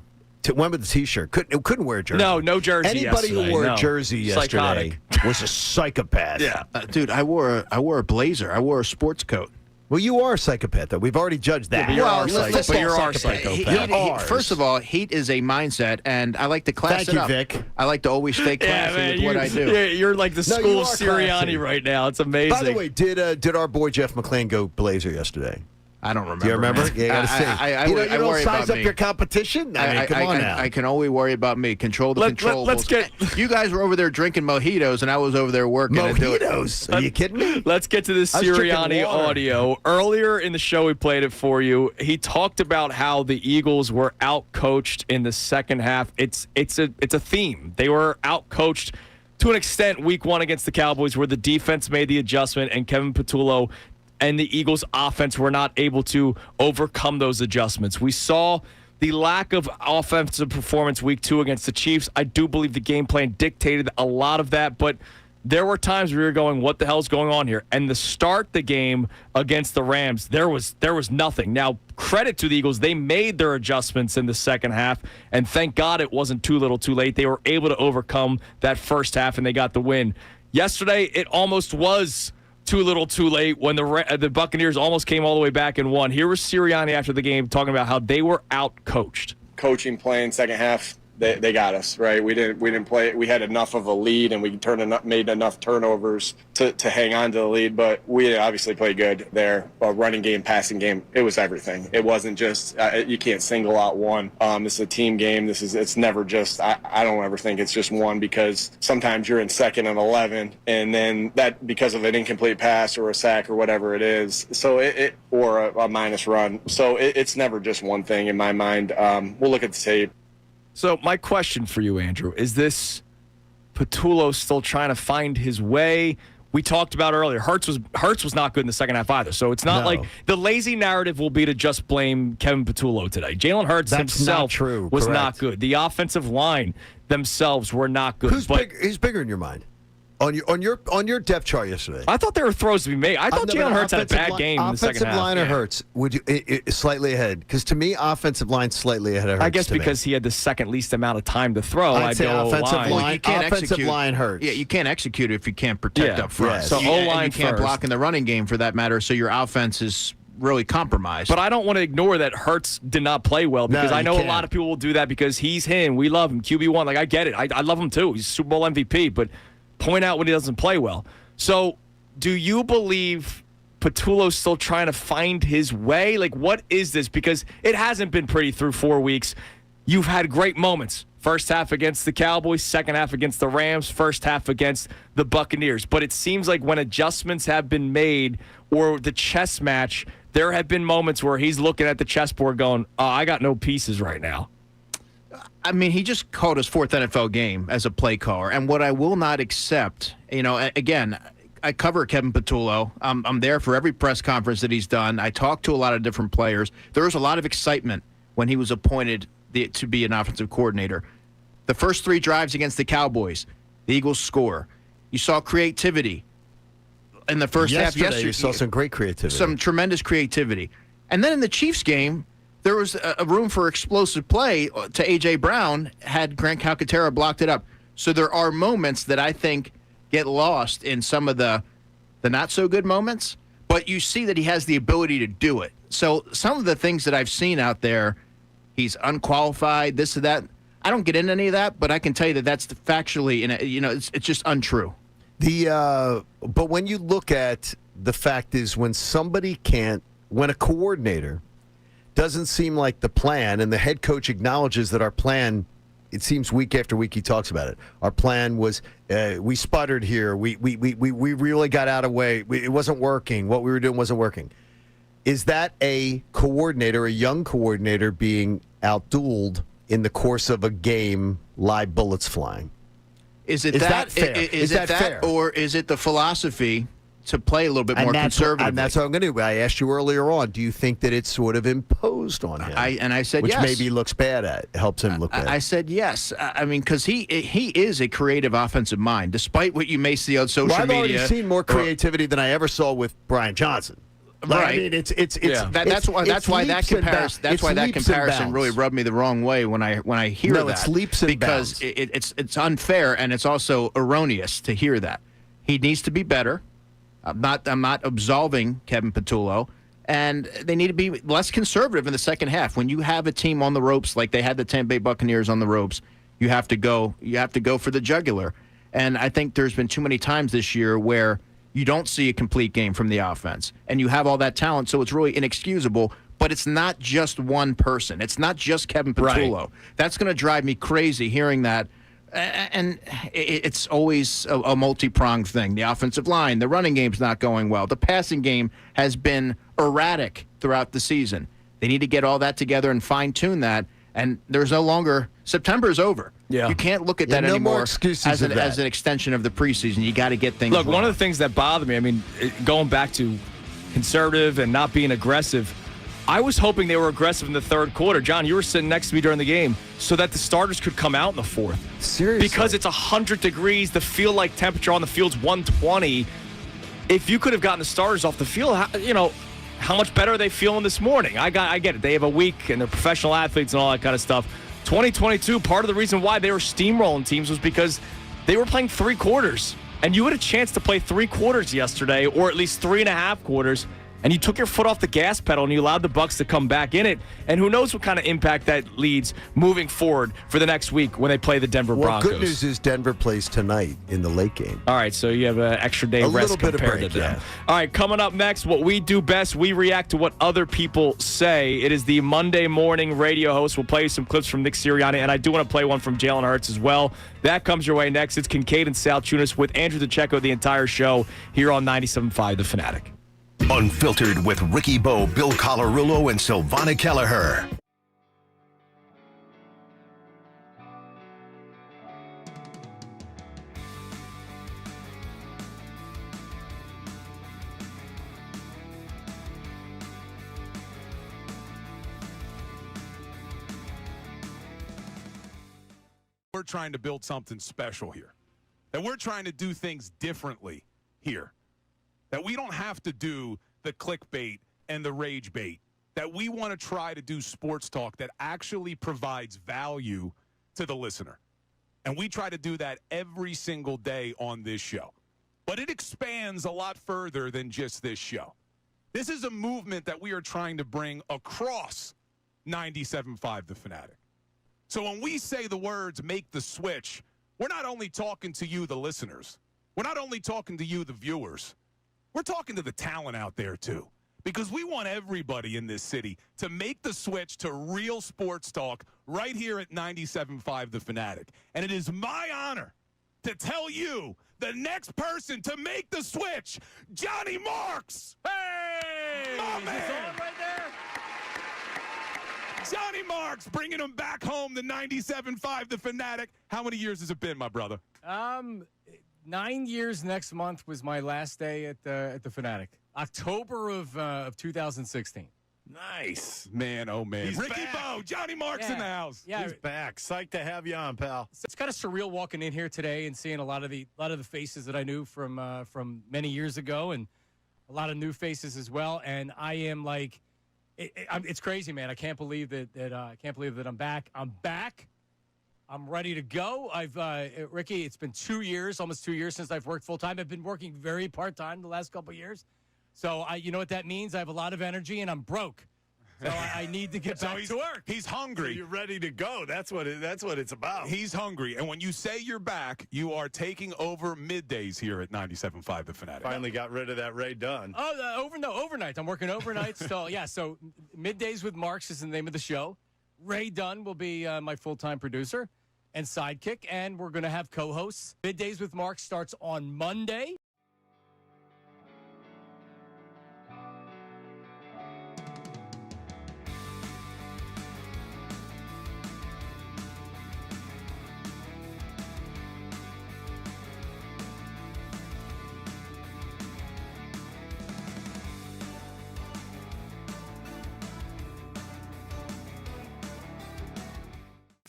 went with the T-shirt. Couldn't wear a jersey. No jersey. Anybody yesterday. who wore a jersey yesterday was a psychopath. Yeah, dude, I wore a blazer. I wore a sports coat. Well, you are a psychopath, though. We've already judged that. Yeah, you're our psychopath. First of all, heat is a mindset, and I like to class it up. Vic. I like to always stay classy with what I do. Yeah, you're like the school of Sirianni right now. It's amazing. By the way, did our boy Jeff McClain go blazer yesterday? I don't remember. Do you remember? Man. Yeah, you got to see. You don't size up your competition? I mean, come on now. I can only worry about me. Control the controllables. Let's get. You guys were over there drinking mojitos, and I was over there working. Mojitos? Are you kidding me? Let's get to this Sirianni audio. Earlier in the show, we played it for you. He talked about how the Eagles were outcoached in the second half. It's a theme. They were outcoached to an extent week one against the Cowboys, where the defense made the adjustment and Kevin Patullo and the Eagles' offense were not able to overcome those adjustments. We saw the lack of offensive performance week two against the Chiefs. I do believe the game plan dictated a lot of that, but there were times where we were going, what the hell's going on here? And to start the game against the Rams, there was nothing. Now, credit to the Eagles. They made their adjustments in the second half, and thank God it wasn't too little too late. They were able to overcome that first half, and they got the win. Yesterday, it almost was too little, too late when the Buccaneers almost came all the way back and won. Here was Sirianni after the game talking about how they were out-coached. Coaching, playing second half, they got us, right? We didn't play. We had enough of a lead, and we made enough turnovers to hang on to the lead. But we obviously played good there. Running game, passing game, it was everything. It wasn't just you can't single out one. This is a team game. It's never just. I don't ever think it's just one, because sometimes you're in 2nd and 11, and then that because of an incomplete pass or a sack or whatever it is. So or a minus run. So it's never just one thing in my mind. We'll look at the tape. So my question for you, Andrew, is this Patullo still trying to find his way? We talked about earlier, Hurts was not good in the second half either. So it's not like the lazy narrative will be to just blame Kevin Patullo today. Jalen Hurts himself was not good. The offensive line themselves were not good. Who's bigger in your mind? On your depth chart yesterday, I thought there were throws to be made. I thought Jalen Hurts had a bad game in the second half. Offensive line or Hurts? Would you slightly ahead? Because to me, offensive line slightly ahead of Hurts. I guess because he had the second least amount of time to throw. I'd say offensive line. Offensive line Hurts. Yeah, you can't execute if you can't protect up front. Yes. So O-line you can't block in the running game for that matter. So your offense is really compromised. But I don't want to ignore that Hurts did not play well, because I know a lot of people will do that because he's him. We love him. QB1. Like, I get it. I love him too. He's Super Bowl MVP, but point out when he doesn't play well. So do you believe Patullo's still trying to find his way? Like, what is this? Because it hasn't been pretty through 4 weeks. You've had great moments. First half against the Cowboys, second half against the Rams, first half against the Buccaneers. But it seems like when adjustments have been made or the chess match, there have been moments where he's looking at the chessboard going, I got no pieces right now. I mean, he just called his 4th NFL game as a play caller. And what I will not accept, again, I cover Kevin Patullo. I'm there for every press conference that he's done. I talk to a lot of different players. There was a lot of excitement when he was appointed to be an offensive coordinator. The first 3 drives against the Cowboys, the Eagles score. You saw creativity in the first half. Yesterday, you saw some great creativity. Some tremendous creativity. And then in the Chiefs game, there was a room for explosive play to A.J. Brown had Grant Calcaterra blocked it up. So there are moments that I think get lost in some of the not-so-good moments, but you see that he has the ability to do it. So some of the things that I've seen out there, he's unqualified, this or that. I don't get into any of that, but I can tell you that that's factually, it's just untrue. But when you look at the fact is when a coordinator doesn't seem like the plan, and the head coach acknowledges that our plan, it seems week after week he talks about it. Our plan was we sputtered here. We really got out of way. It wasn't working. What we were doing wasn't working. Is that a coordinator, a young coordinator, being outdueled in the course of a game, live bullets flying? Is it is that fair? Is that fair? Or is it the philosophy to play a little bit more conservative? And that's what I'm going to do. I asked you earlier on, do you think that it's sort of imposed on him? I said which yes. Which maybe looks bad at, helps him look bad. I said yes. I mean, because he is a creative offensive mind, despite what you may see on social media. I've already seen more creativity than I ever saw with Brian Johnson. Right. I mean, that's why that comparison really rubbed me the wrong way when I hear that. It's leaps and bounds. Because it's unfair, and it's also erroneous to hear that. He needs to be better. I'm not absolving Kevin Patullo, and they need to be less conservative in the second half. When you have a team on the ropes like they had the Tampa Bay Buccaneers on the ropes, you have to go for the jugular. And I think there's been too many times this year where you don't see a complete game from the offense, and you have all that talent, so it's really inexcusable. But it's not just one person. It's not just Kevin Patullo. Right. That's going to drive me crazy hearing that. And it's always a multi-pronged thing. The offensive line, the running game's not going well. The passing game has been erratic throughout the season. They need to get all that together and fine-tune that. And there's no longer – September is over. Yeah. You can't look at that anymore more excuses as an extension of the preseason. You got to get things Look, wrong. One of the things that bothered me, I mean, going back to conservative and not being aggressive, I was hoping they were aggressive in the third quarter. John, you were sitting next to me during the game so that the starters could come out in the fourth. Seriously? Because it's 100 degrees. The feel-like temperature on the field's 120. If you could have gotten the starters off the field, how much better are they feeling this morning? I get it. They have a week, and they're professional athletes and all that kind of stuff. 2022, part of the reason why they were steamrolling teams was because they were playing 3 quarters. and you had a chance to play 3 quarters yesterday, or at least 3.5 quarters, and you took your foot off the gas pedal and you allowed the Bucs to come back in it. And who knows what kind of impact that leads moving forward for the next week when they play the Denver Broncos. Good news is Denver plays tonight in the late game. All right, so you have an extra day rest compared to them. All right, coming up next, what we do best, we react to what other people say. It is the Monday morning radio host. We'll play you some clips from Nick Sirianni, and I do want to play one from Jalen Hurts as well. That comes your way next. It's Kincade and Salciunas with Andrew DeCecco the entire show here on 97.5 The Fanatic. Unfiltered with Ricky Bo, Bill Colarulo, and Silvana Kelleher. We're trying to build something special here. That we're trying to do things differently here. That we don't have to do the clickbait and the rage bait. That we want to try to do sports talk that actually provides value to the listener. And we try to do that every single day on this show. But it expands a lot further than just this show. This is a movement that we are trying to bring across 97.5 The Fanatic. So when we say the words make the switch, we're not only talking to you, the listeners. We're not only talking to you, the viewers. We're talking to the talent out there, too, because we want everybody in this city to make the switch to real sports talk right here at 97.5 The Fanatic. And it is my honor to tell you the next person to make the switch, Johnny Marks. Hey! My man! Right there? Johnny Marks bringing him back home to 97.5 The Fanatic. How many years has it been, my brother? 9 years next month was my last day at the Fanatic. October of 2016. Nice. Man, oh, man. He's Ricky back. Bo, Johnny Marks in the house. Yeah, He's back. Psyched to have you on, pal. it's kind of surreal walking in here today and seeing a lot of the faces that I knew from many years ago, and a lot of new faces as well. And I am like, it's crazy, man. I can't believe that I'm back. I'm back. I'm ready to go. Ricky, it's been 2 years, almost 2 years since I've worked full time. I've been working very part time the last couple of years. So you know what that means? I have a lot of energy and I'm broke. So I need to get back to work. He's hungry. So you're ready to go. That's what it's about. He's hungry. And when you say you're back, you are taking over middays here at 97.5 The Fanatic. Finally got rid of that Ray Dunn. Oh, overnight. I'm working overnight. So Middays with Marks is the name of the show. Ray Dunn will be my full-time producer and sidekick, and we're going to have co-hosts. Middays with Marks starts on Monday.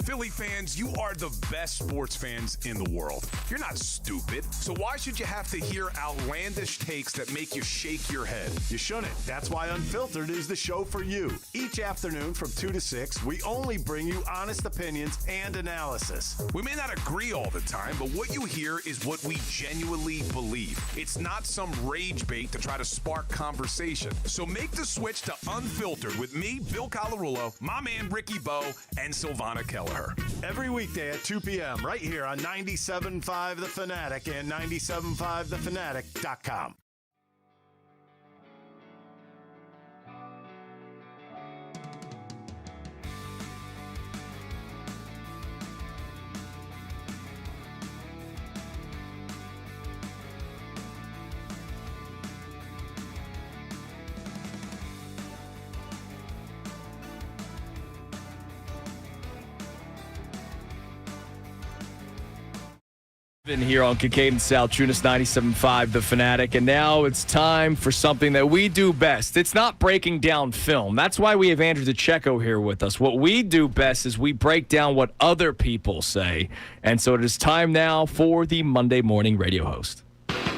Philly fans, you are the best sports fans in the world. You're not stupid, so why should you have to hear outlandish takes that make you shake your head? You shouldn't. That's why Unfiltered is the show for you. Each afternoon from 2 to 6, we only bring you honest opinions and analysis. We may not agree all the time, but what you hear is what we genuinely believe. It's not some rage bait to try to spark conversation. So make the switch to Unfiltered with me, Bill Colarulo, my man Ricky Bo, and Silvana Kelleher. Every weekday at 2 p.m. right here on 97.5 The Fanatic and 97.5thefanatic.com. Been here on Kincade and Salciunas, 97.5 The Fanatic, and now it's time for something that we do best. It's not breaking down film. That's why we have Andrew DeCecco here with us. What we do best is we break down what other people say, and so it is time now for the Monday morning radio host.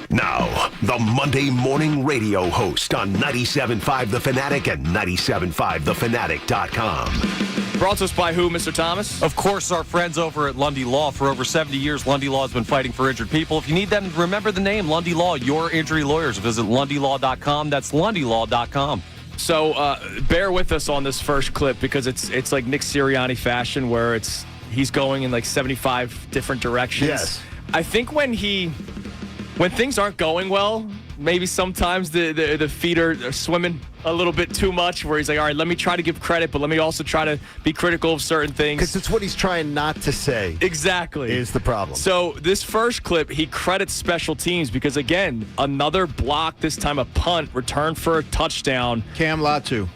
Now, the Monday morning radio host on 97.5 The Fanatic and 97.5thefanatic.com. Brought to us by who, Mr. Thomas? Of course, our friends over at Lundy Law. For over 70 years, Lundy Law has been fighting for injured people. If you need them, remember the name, Lundy Law, your injury lawyers. Visit lundylaw.com. That's lundylaw.com. So bear with us on this first clip because it's like Nick Sirianni fashion where he's going in like 75 different directions. Yes. I think when things aren't going well, maybe sometimes the feet are swimming a little bit too much where he's like, all right, let me try to give credit, but let me also try to be critical of certain things. Because it's what he's trying not to say. Exactly. Is the problem. So this first clip, he credits special teams because, again, another block, this time a punt, return for a touchdown. Cam Latu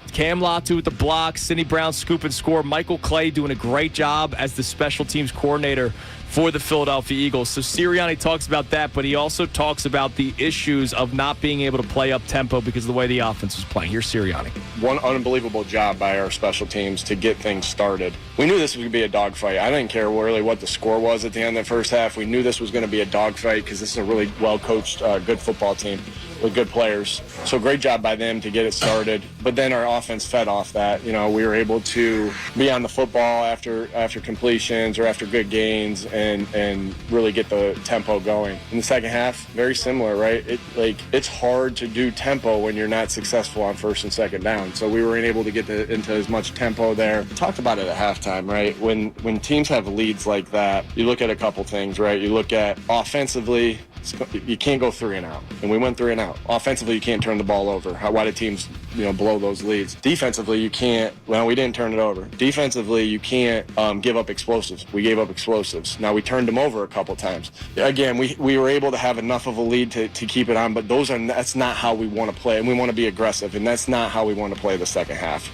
with the block, Sidney Brown scoop and score, Michael Clay doing a great job as the special teams coordinator for the Philadelphia Eagles. So Sirianni talks about that, but he also talks about the issues of not being able to play up tempo because of the way the offense was playing. Here's Sirianni. One unbelievable job by our special teams to get things started. We knew this was going to be a dogfight. I didn't care really what the score was at the end of the first half. We knew this was going to be a dogfight because this is a really well-coached, good football team with good players. So great job by them to get it started. But then our offense fed off that. You know, we were able to be on the football after completions or after good gains and really get the tempo going. In the second half, very similar, right? It's hard to do tempo when you're not successful on first and second down. So we weren't able to get into as much tempo there. Talked about it at halftime, right? When teams have leads like that, you look at a couple things, right? You look at offensively, you can't go 3 and out. And we went 3 and out. Offensively, you can't turn the ball over. Why did teams, blow those leads? Defensively, you can't. Well, we didn't turn it over. Defensively, you can't give up explosives. We gave up explosives. Now, we turned them over a couple times. Again, we were able to have enough of a lead to keep it on, but that's not how we want to play. And we want to be aggressive, and that's not how we want to play the second half.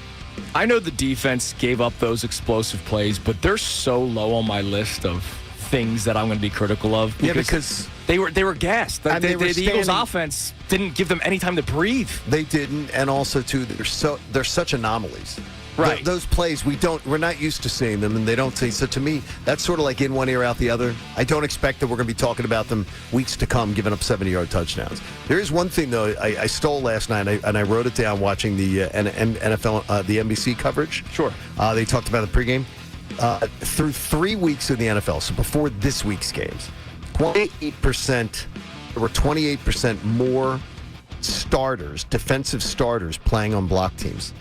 I know the defense gave up those explosive plays, but they're so low on my list of things that I'm going to be critical of. Because they were gassed. The Eagles' offense didn't give them any time to breathe. They didn't, and also too, they're such anomalies. Right. Those plays we're not used to seeing them, and they don't see. So to me, that's sort of like in one ear out the other. I don't expect that we're going to be talking about them weeks to come, giving up 70-yard touchdowns. There is one thing though I stole last night, and I wrote it down watching the NFL, the NBC coverage. Sure. They talked about the pregame. Through 3 weeks of the NFL, so before this week's games, 28%, there were 28% more defensive starters playing on block teams.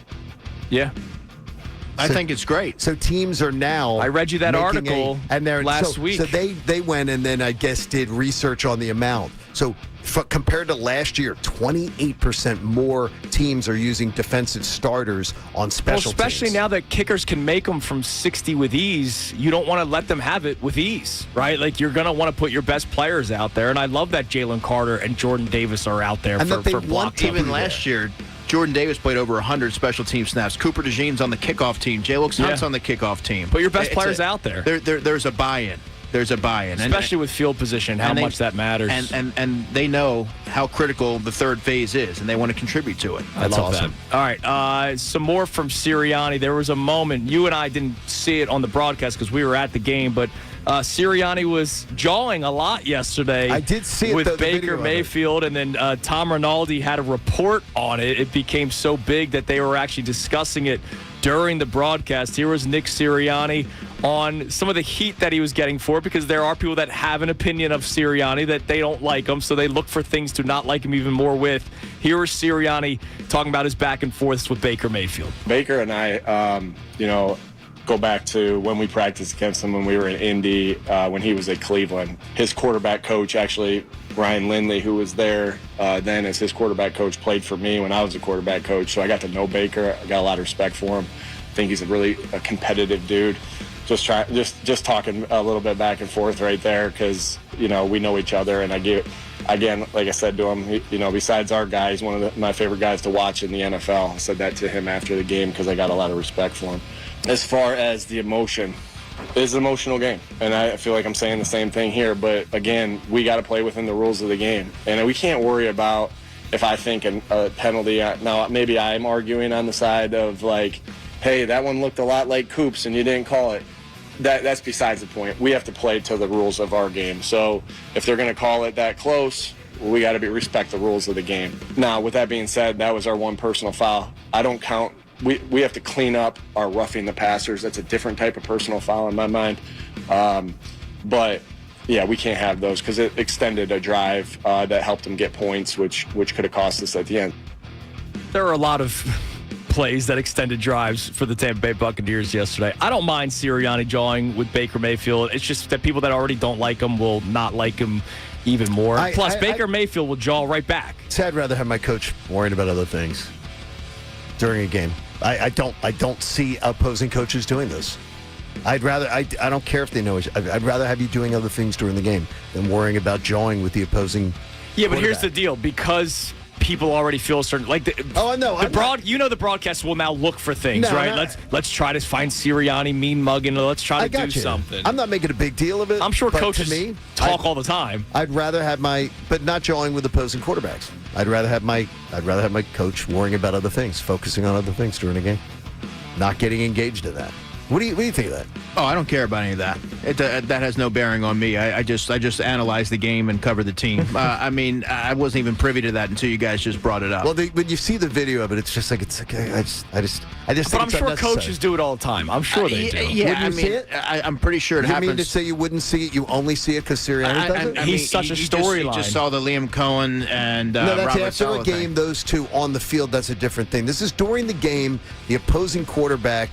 Yeah. I think it's great. So teams are now. I read you that article last week. So they went and then I guess did research on the amount. So compared to last year, 28% more teams are using defensive starters on special teams. Especially now that kickers can make them from 60 with ease, you don't want to let them have it with ease, right? Like you're going to want to put your best players out there, and I love that Jalen Carter and Jordan Davis are out there for block. Even last year, Jordan Davis played over 100 special team snaps. Cooper DeJean's on the kickoff team. Jalen Hurts on the kickoff team. Put your best players out there. There's a buy-in. There's a buy-in. Especially with field position, how much that matters. And they know how critical the third phase is, and they want to contribute to it. That's awesome. All right, some more from Sirianni. There was a moment, you and I didn't see it on the broadcast because we were at the game, but Sirianni was jawing a lot yesterday. I did see it, with Baker Mayfield, and then Tom Rinaldi had a report on it. It became so big that they were actually discussing it during the broadcast. Here was Nick Sirianni on some of the heat that he was getting for it, because there are people that have an opinion of Sirianni that they don't like him, so they look for things to not like him even more with. Here was Sirianni talking about his back and forths with Baker Mayfield. Baker and I, go back to when we practiced against him when we were in Indy, when he was at Cleveland. His quarterback coach, actually, Ryan Lindley, who was there then as his quarterback coach, played for me when I was a quarterback coach. So I got to know Baker. I got a lot of respect for him. I think he's a competitive dude. Just talking a little bit back and forth right there because, we know each other. And again, like I said to him, besides our guy, he's one of my favorite guys to watch in the NFL. I said that to him after the game because I got a lot of respect for him. As far as the emotion, it's an emotional game. And I feel like I'm saying the same thing here. But, again, we got to play within the rules of the game. And we can't worry about if I think a penalty. Now, maybe I'm arguing on the side of, like, hey, that one looked a lot like Coops and you didn't call it. That's besides the point. We have to play to the rules of our game. So if they're going to call it that close, we got to respect the rules of the game. Now, with that being said, that was our one personal foul. I don't count we have to clean up our roughing the passers. That's a different type of personal foul in my mind. But yeah, we can't have those because it extended a drive that helped them get points, which could have cost us at the end. There are a lot of plays that extended drives for the Tampa Bay Buccaneers yesterday. I don't mind Sirianni jawing with Baker Mayfield. It's just that people that already don't like him will not like him even more. Plus, Baker Mayfield will jaw right back. See, I'd rather have my coach worrying about other things during a game. I don't see opposing coaches doing this. I don't care if they know it. I'd rather have you doing other things during the game than worrying about jawing with the opposing. Yeah, but here's the deal. Because people already feel certain, like the broadcast will now look for things, right? Let's try to find Sirianni mean mugging. Let's try to do something. I'm not making a big deal of it. I'm sure coaches to me, talk all the time. I'd rather have but not jawing with opposing quarterbacks. I'd rather have my coach worrying about other things, focusing on other things during a game, not getting engaged in that. What do you think of that? Oh, I don't care about any of that. That has no bearing on me. I just analyze the game and cover the team. I mean, I wasn't even privy to that until you guys just brought it up. Well, when you see the video of it, it's just like I just think But I'm sure coaches do it all the time. I'm sure they do. Yeah, see it? I'm pretty sure it happens. You mean to say you wouldn't see it? You only see it because Sirianni does it? He's such a storyline. You just saw the Liam Cohen and no, that's Robert after Saleh a game. thing. Those two on the field. That's a different thing. This is during the game. The opposing quarterback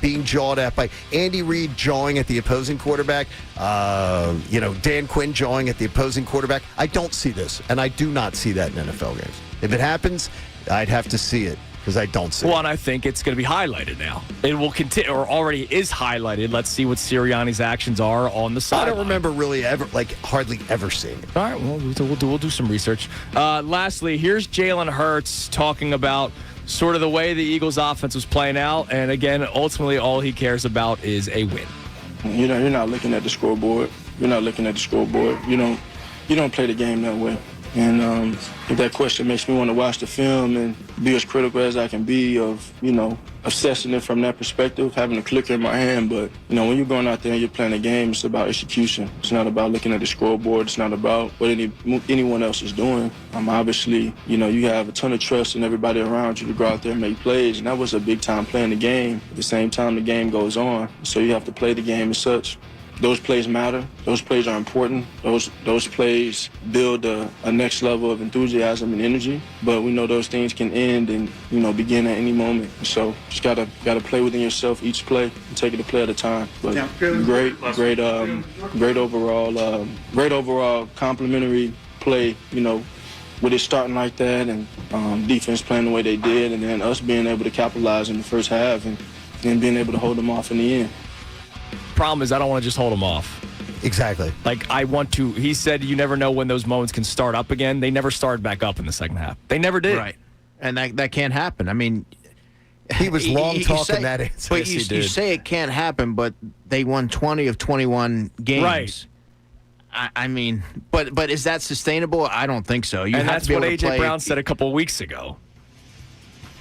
being jawed at by Andy Reid jawing at the opposing quarterback, Dan Quinn jawing at the opposing quarterback. I don't see this, and I do not see that in NFL games. If it happens, I'd have to see it because I don't see it. Well, and I think it's going to be highlighted now. It will continue, or already is highlighted. Let's see what Sirianni's actions are on the sideline. I don't remember really hardly ever seeing it. All right, well, we'll do some research. Lastly, here's Jalen Hurts talking about sort of the way the Eagles' offense was playing out, and again, ultimately, all he cares about is a win. You're not looking at the scoreboard. You don't play the game that way. And if that question makes me want to watch the film and be as critical as I can be of, assessing it from that perspective, having a clicker in my hand. But, when you're going out there and you're playing a game, it's about execution. It's not about looking at the scoreboard. It's not about what anyone else is doing. Obviously, you have a ton of trust in everybody around you to go out there and make plays. And that was a big time playing the game. At the same time, the game goes on. So you have to play the game as such. Those plays matter. Those plays are important. Those plays build a next level of enthusiasm and energy. But we know those things can end and begin at any moment. So just gotta play within yourself each play and take it a play at a time. But great overall complimentary play. With it starting like that and defense playing the way they did, and then us being able to capitalize in the first half and then being able to hold them off in the end. Problem is, I don't want to just hold them off. Exactly. Like, I want to. He said you never know when those moments can start up again. They never started back up in the second half. They never did. Right. And that can't happen. I mean, he was long talking that answer. But you say it can't happen, but they won 20 of 21 games. Right. I mean, but is that sustainable? I don't think so. And that's what A.J. Brown said a couple of weeks ago.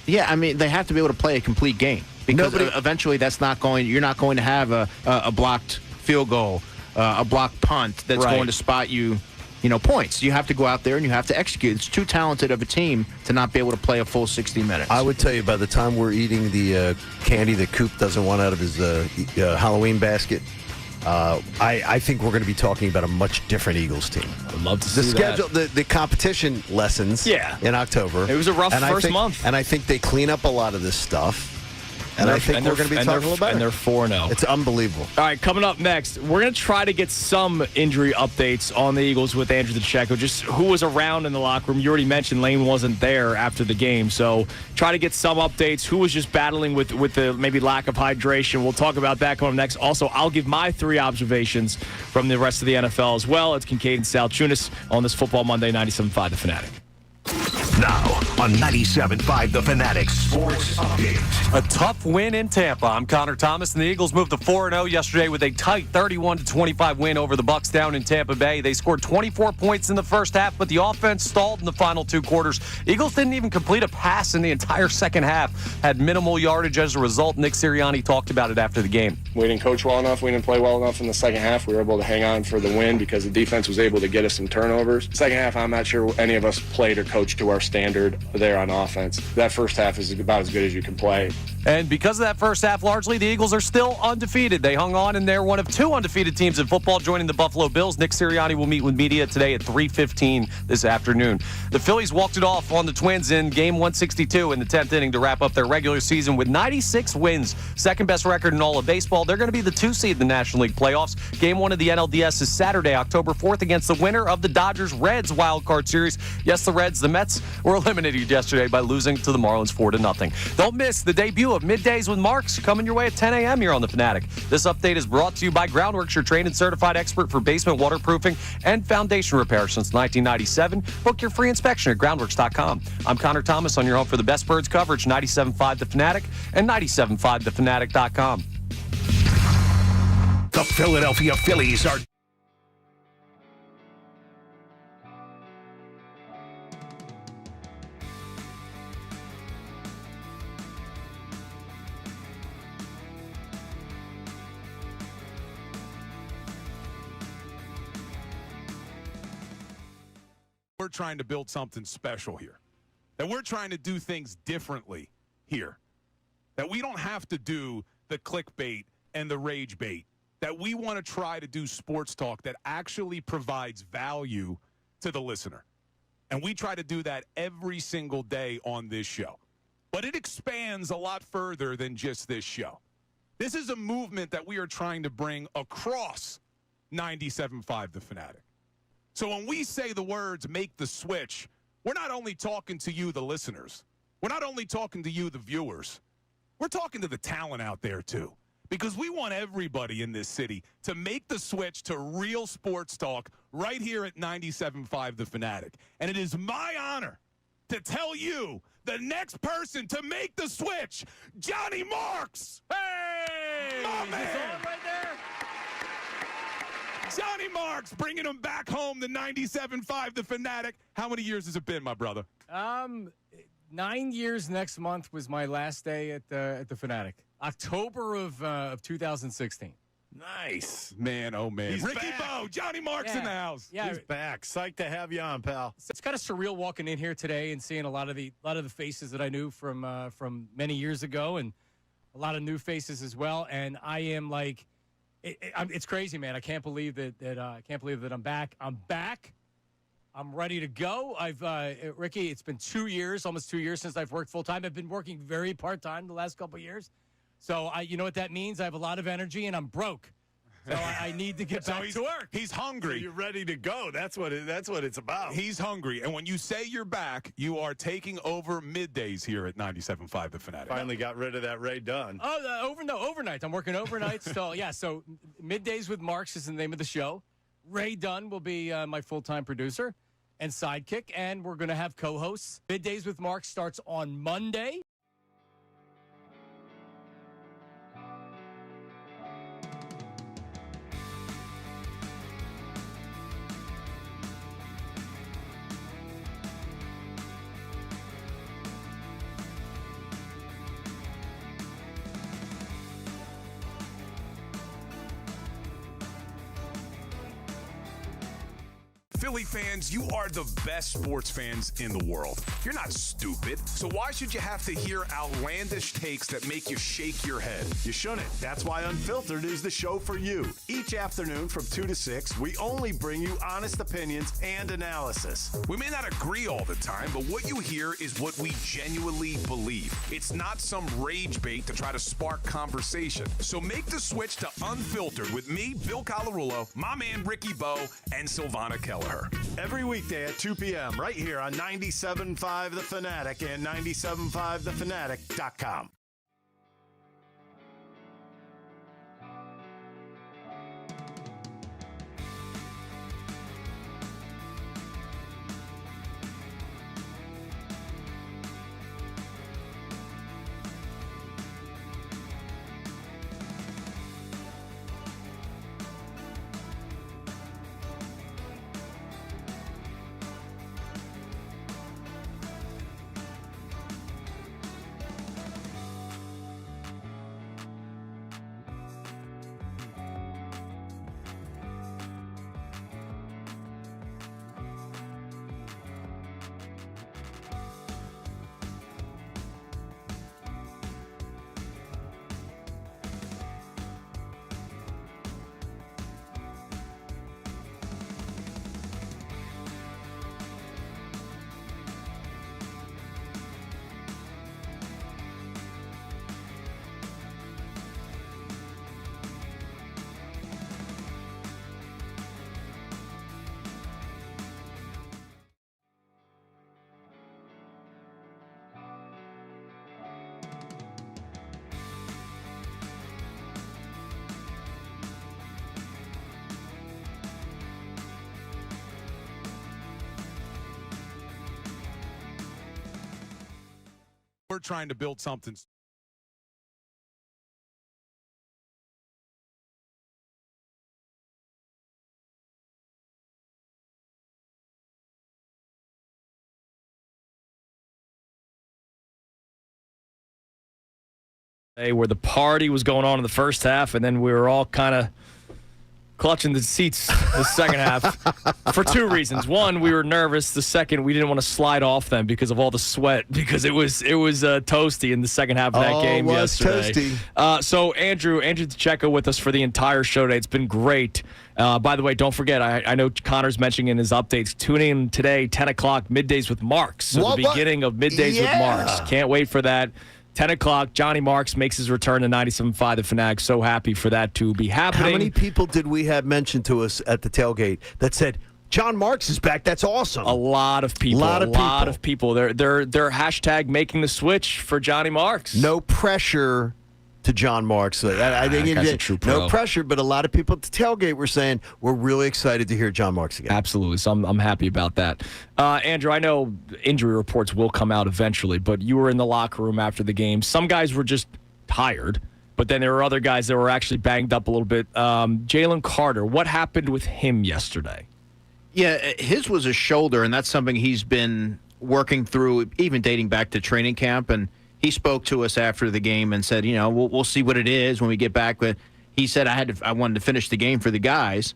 Yeah, I mean, they have to be able to play a complete game. Because eventually you're not going to have a blocked field goal, a blocked punt that's going to spot you, points. You have to go out there and you have to execute. It's too talented of a team to not be able to play a full 60 minutes. I would tell you, by the time we're eating the candy that Coop doesn't want out of his Halloween basket, I think we're going to be talking about a much different Eagles team. I'd love to see the schedule, the competition lessons in October. It was a rough first month. And I think they clean up a lot of this stuff. And I think we're going to be talking about it. And they're 4-0. It's unbelievable. All right, coming up next, we're going to try to get some injury updates on the Eagles with Andrew DeCecco, just who was around in the locker room. You already mentioned Lane wasn't there after the game, so try to get some updates. Who was just battling with the maybe lack of hydration. We'll talk about that coming up next. Also, I'll give my 3 observations from the rest of the NFL as well. It's Kincade Salciunas on this Football Monday, 97.5 The Fanatic. Now on 97.5 The Fanatic Sports Update. A tough win in Tampa. I'm Connor Thomas, and the Eagles moved to 4-0 yesterday with a tight 31-25 win over the Bucs down in Tampa Bay. They scored 24 points in the first half, but the offense stalled in the final 2 quarters. Eagles didn't even complete a pass in the entire second half. Had minimal yardage as a result. Nick Sirianni talked about it after the game. We didn't coach well enough. We didn't play well enough in the second half. We were able to hang on for the win because the defense was able to get us some turnovers. Second half, I'm not sure any of us played or coached to our standard there on offense. That first half is about as good as you can play. And because of that first half, largely, the Eagles are still undefeated. They hung on, and they're one of two undefeated teams in football, joining the Buffalo Bills. Nick Sirianni will meet with media today at 3:15 this afternoon. The Phillies walked it off on the Twins in Game 162 in the 10th inning to wrap up their regular season with 96 wins, second-best record in all of baseball. They're going to be the 2 seed in the National League playoffs. Game 1 of the NLDS is Saturday, October 4th, against the winner of the Dodgers-Reds wildcard series. Yes, the Reds, the Mets, were eliminated yesterday by losing to the Marlins 4-0. Don't miss the debut of Middays with Marks coming your way at 10 a.m. here on The Fanatic. This update is brought to you by Groundworks, your trained and certified expert for basement waterproofing and foundation repair since 1997. Book your free inspection at groundworks.com. I'm Connor Thomas on your home for the best birds coverage, 97.5 The Fanatic and 97.5thefanatic.com. The Philadelphia Phillies are... We're trying to build something special here. That we're trying to do things differently here. That we don't have to do the clickbait and the rage bait. That we want to try to do sports talk that actually provides value to the listener. And we try to do that every single day on this show. But it expands a lot further than just this show. This is a movement that we are trying to bring across 97.5 The Fanatic. So when we say the words make the switch, we're not only talking to you, the listeners. We're not only talking to you, the viewers. We're talking to the talent out there, too. Because we want everybody in this city to make the switch to real sports talk right here at 97.5 The Fanatic. And it is my honor to tell you the next person to make the switch, Johnny Marks. Hey! My man! Right there? Johnny Marks, bringing him back home to 97.5 The Fanatic. How many years has it been, my brother? 9 years next month was my last day at the Fanatic. October of 2016. Nice. Man, oh, man. He's Ricky back. Bo, Johnny Marks in the house. Yeah, He's back. Psyched to have you on, pal. it's kind of surreal walking in here today and seeing a lot of the faces that I knew from many years ago, and a lot of new faces as well. And I am like, it's crazy, man. I can't believe that I'm back. I'm back. I'm ready to go. Ricky, it's been 2 years, almost 2 years since I've worked full time. I've been working very part time the last couple of years. So you know what that means? I have a lot of energy and I'm broke. So I need to get back to work. He's hungry. So you're ready to go. That's what it's about. He's hungry. And when you say you're back, you are taking over middays here at 97.5 The Fanatic. Finally got rid of that Ray Dunn. Oh, overnight. I'm working overnight still. Yeah, so Middays with Marks is the name of the show. Ray Dunn will be my full-time producer and sidekick, and we're going to have co-hosts. Middays with Marks starts on Monday. Philly fans, you are the best sports fans in the world. You're not stupid, so why should you have to hear outlandish takes that make you shake your head? You shouldn't. That's why Unfiltered is the show for you. Each afternoon from 2 to 6, we only bring you honest opinions and analysis. We may not agree all the time, but what you hear is what we genuinely believe. It's not some rage bait to try to spark conversation. So make the switch to Unfiltered with me, Bill Colarulo, my man Ricky Bo, and Silvana Kelleher. Every weekday at 2 p.m. right here on 97.5 The Fanatic and 97.5thefanatic.com. we're trying to build something. Where the party was going on in the first half, and then we were all kind of clutching the seats the second half for two reasons. One, we were nervous. The second, we didn't want to slide off them because of all the sweat, because it was toasty in the second half of that game yesterday. Toasty. So Andrew DeCecco with us for the entire show today. It's been great. By the way, don't forget, I know Connor's mentioning in his updates, tune in today, 10 o'clock, Middays with Marks. So the beginning of Middays with Marks. Can't wait for that. 10 o'clock, Johnny Marks makes his return to 97.5 The Fanatic. So happy for that to be happening. How many people did we have mentioned to us at the tailgate that said, John Marks is back? That's awesome. A lot of people. A lot of people. They're hashtag making the switch for Johnny Marks. No pressure to John Marks. I think that's a true pro. No pressure, but a lot of people at the tailgate were saying, we're really excited to hear John Marks again. Absolutely. So I'm happy about that. Andrew, I know injury reports will come out eventually, but you were in the locker room after the game. Some guys were just tired, but then there were other guys that were actually banged up a little bit. Jalen Carter, what happened with him yesterday? Yeah, his was a shoulder, and that's something he's been working through, even dating back to training camp. And he spoke to us after the game and said, we'll see what it is when we get back. But he said I wanted to finish the game for the guys.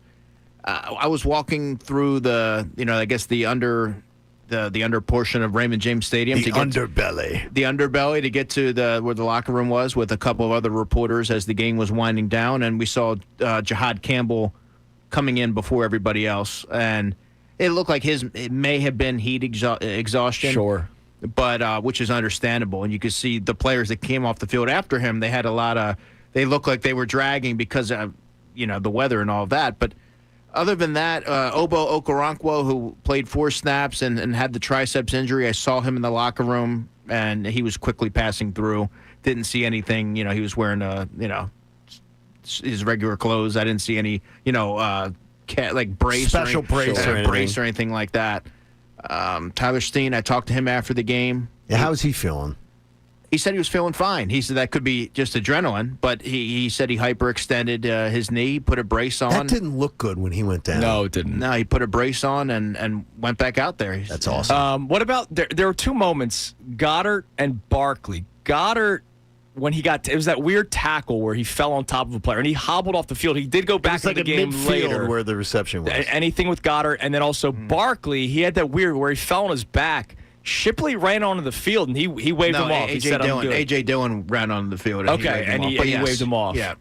I was walking through the under portion of Raymond James Stadium. The underbelly to get to where the locker room was with a couple of other reporters as the game was winding down, and we saw Jahad Campbell coming in before everybody else, and it looked like it may have been heat exhaustion. Sure. But which is understandable, and you could see the players that came off the field after him. They looked like they were dragging because of the weather and all of that. But other than that, Obo Okoronkwo, who played 4 snaps and had the triceps injury, I saw him in the locker room, and he was quickly passing through. Didn't see anything. He was wearing his regular clothes. I didn't see any brace, special brace or anything like that. Tyler Steen, I talked to him after the game. Yeah, how's he feeling? He said he was feeling fine. He said that could be just adrenaline, but he said he hyperextended his knee, put a brace on. That didn't look good when he went down. No, it didn't. No, he put a brace on and went back out there. That's awesome. What about there were two moments, Goddard and Barkley. Goddard, when he it was that weird tackle where he fell on top of a player and he hobbled off the field. He did go back to the game later where the reception was. Anything with Goddard, and then also Barkley, he had that weird where he fell on his back. Shipley ran onto the field and he waved him off. He said, I'm good. A.J. Dillon ran onto the field. And he waved him off. Yeah.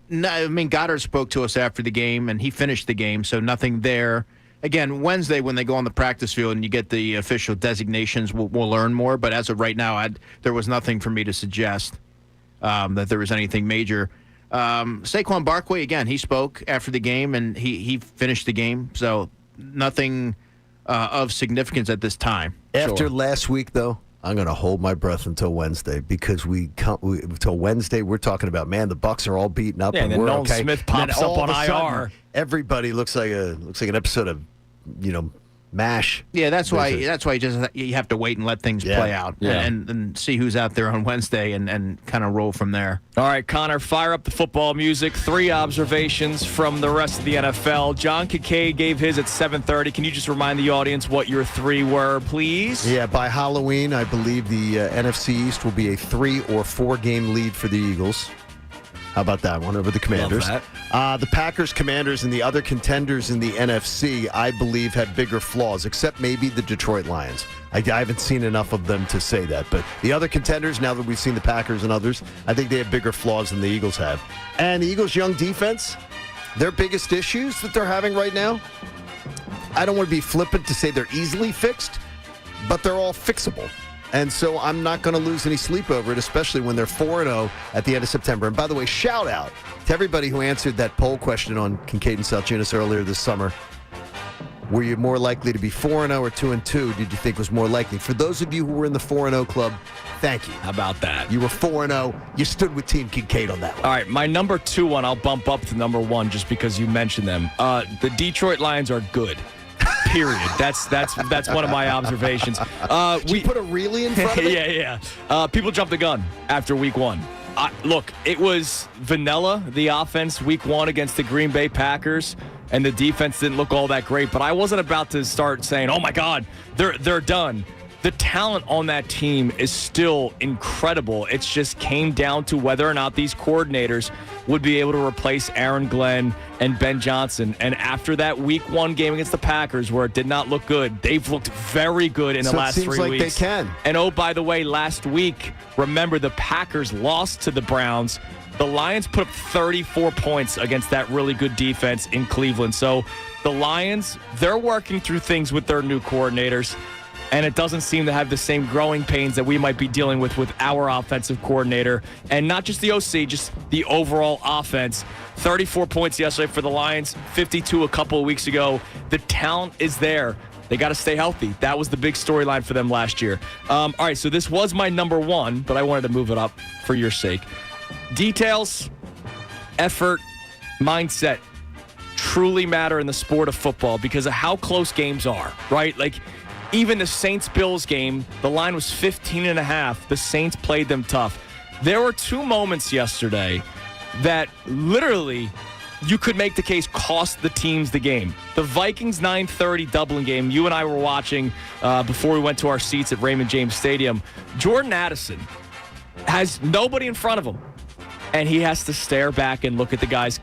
No, Goddard spoke to us after the game and he finished the game, so nothing there. Again, Wednesday when they go on the practice field and you get the official designations, we'll learn more. But as of right now, there was nothing for me to suggest that there was anything major. Saquon Barkley, again, he spoke after the game and he finished the game. So nothing of significance at this time. After last week, though, I'm going to hold my breath until Wednesday because until Wednesday we're talking about, man, the Bucs are all beaten up and then we're Nolan okay. Smith pops up on IR. Everybody looks like an episode of MASH. Yeah, that's why you have to wait and let things play out and see who's out there on Wednesday and kind of roll from there. All right, Connor, fire up the football music. 3 observations from the rest of the NFL. John Kincade gave his at 7:30. Can you just remind the audience what your 3 were, please? Yeah, by Halloween, I believe the NFC East will be a 3 or 4 game lead for the Eagles. How about that one over the Commanders? The Packers, Commanders, and the other contenders in the NFC, I believe, have bigger flaws, except maybe the Detroit Lions. I haven't seen enough of them to say that. But the other contenders, now that we've seen the Packers and others, I think they have bigger flaws than the Eagles have. And the Eagles' young defense, their biggest issues that they're having right now, I don't want to be flippant to say they're easily fixed, but they're all fixable. And so I'm not going to lose any sleep over it, especially when they're 4-0 at the end of September. And by the way, shout out to everybody who answered that poll question on Kincade Salciunas earlier this summer. Were you more likely to be 4-0 or 2-2? Did you think was more likely? For those of you who were in the 4-0 club, thank you. How about that? You were 4-0. You stood with Team Kincade on that one. All right, my number 2 one, I'll bump up to number 1 just because you mentioned them. The Detroit Lions are good. Period. That's one of my observations. We put a really in front of it? Yeah. People jumped the gun after week one. Look, it was vanilla, the offense, week one against the Green Bay Packers, and the defense didn't look all that great. But I wasn't about to start saying, oh, my God, they're done. The talent on that team is still incredible. It just came down to whether or not these coordinators would be able to replace Aaron Glenn and Ben Johnson. And after that week one game against the Packers where it did not look good, they've looked very good in the last 3 weeks. So it seems like they can. And oh, by the way, last week, remember the Packers lost to the Browns. The Lions put up 34 points against that really good defense in Cleveland. So the Lions, they're working through things with their new coordinators. And it doesn't seem to have the same growing pains that we might be dealing with our offensive coordinator. And not just the OC, just the overall offense. 34 points yesterday for the Lions, 52 a couple of weeks ago. The talent is there. They got to stay healthy. That was the big storyline for them last year. All right, so this was my number one, but I wanted to move it up for your sake. Details, effort, mindset truly matter in the sport of football because of how close games are, right? Like, even the Saints-Bills game, the line was 15.5. The Saints played them tough. There were two moments yesterday that literally you could make the case cost the teams the game. The Vikings 9:30 Dublin game, you and I were watching before we went to our seats at Raymond James Stadium. Jordan Addison has nobody in front of him, and he has to stare back and look at the guys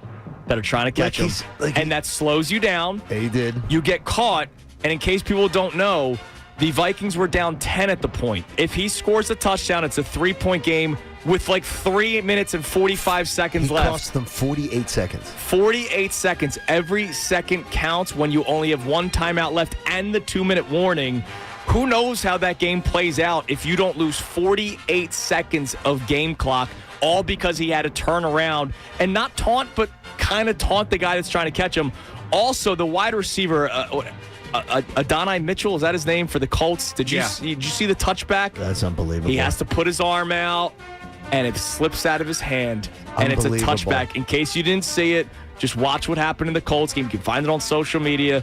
that are trying to catch him. And that slows you down. He did. You get caught. And in case people don't know, the Vikings were down 10 at the point. If he scores a touchdown, it's a 3-point game with like 3 minutes and 45 seconds left. It cost them 48 seconds. 48 seconds. Every second counts when you only have one timeout left and the 2-minute warning. Who knows how that game plays out if you don't lose 48 seconds of game clock, all because he had to turn around and not taunt, but kind of taunt the guy that's trying to catch him. Also, the wide receiver... Adonai Mitchell, is that his name for the Colts? Did you see the touchback? That's unbelievable. He has to put his arm out, and it slips out of his hand, and it's a touchback. In case you didn't see it, just watch what happened in the Colts game. You can find it on social media.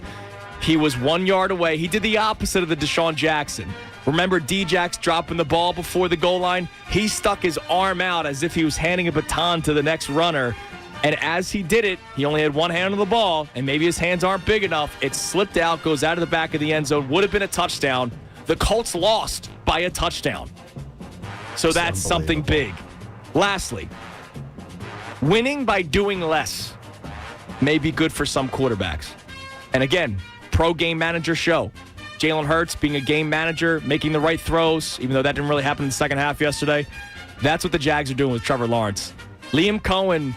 He was 1 yard away. He did the opposite of the Deshaun Jackson. Remember D-Jax dropping the ball before the goal line? He stuck his arm out as if he was handing a baton to the next runner. And as he did it, he only had one hand on the ball, and maybe his hands aren't big enough. It slipped out, goes out of the back of the end zone. Would have been a touchdown. The Colts lost by a touchdown. So that's something big. Lastly, winning by doing less may be good for some quarterbacks. And again, pro game manager show. Jalen Hurts being a game manager, making the right throws, even though that didn't really happen in the second half yesterday. That's what the Jags are doing with Trevor Lawrence. Liam Cohen,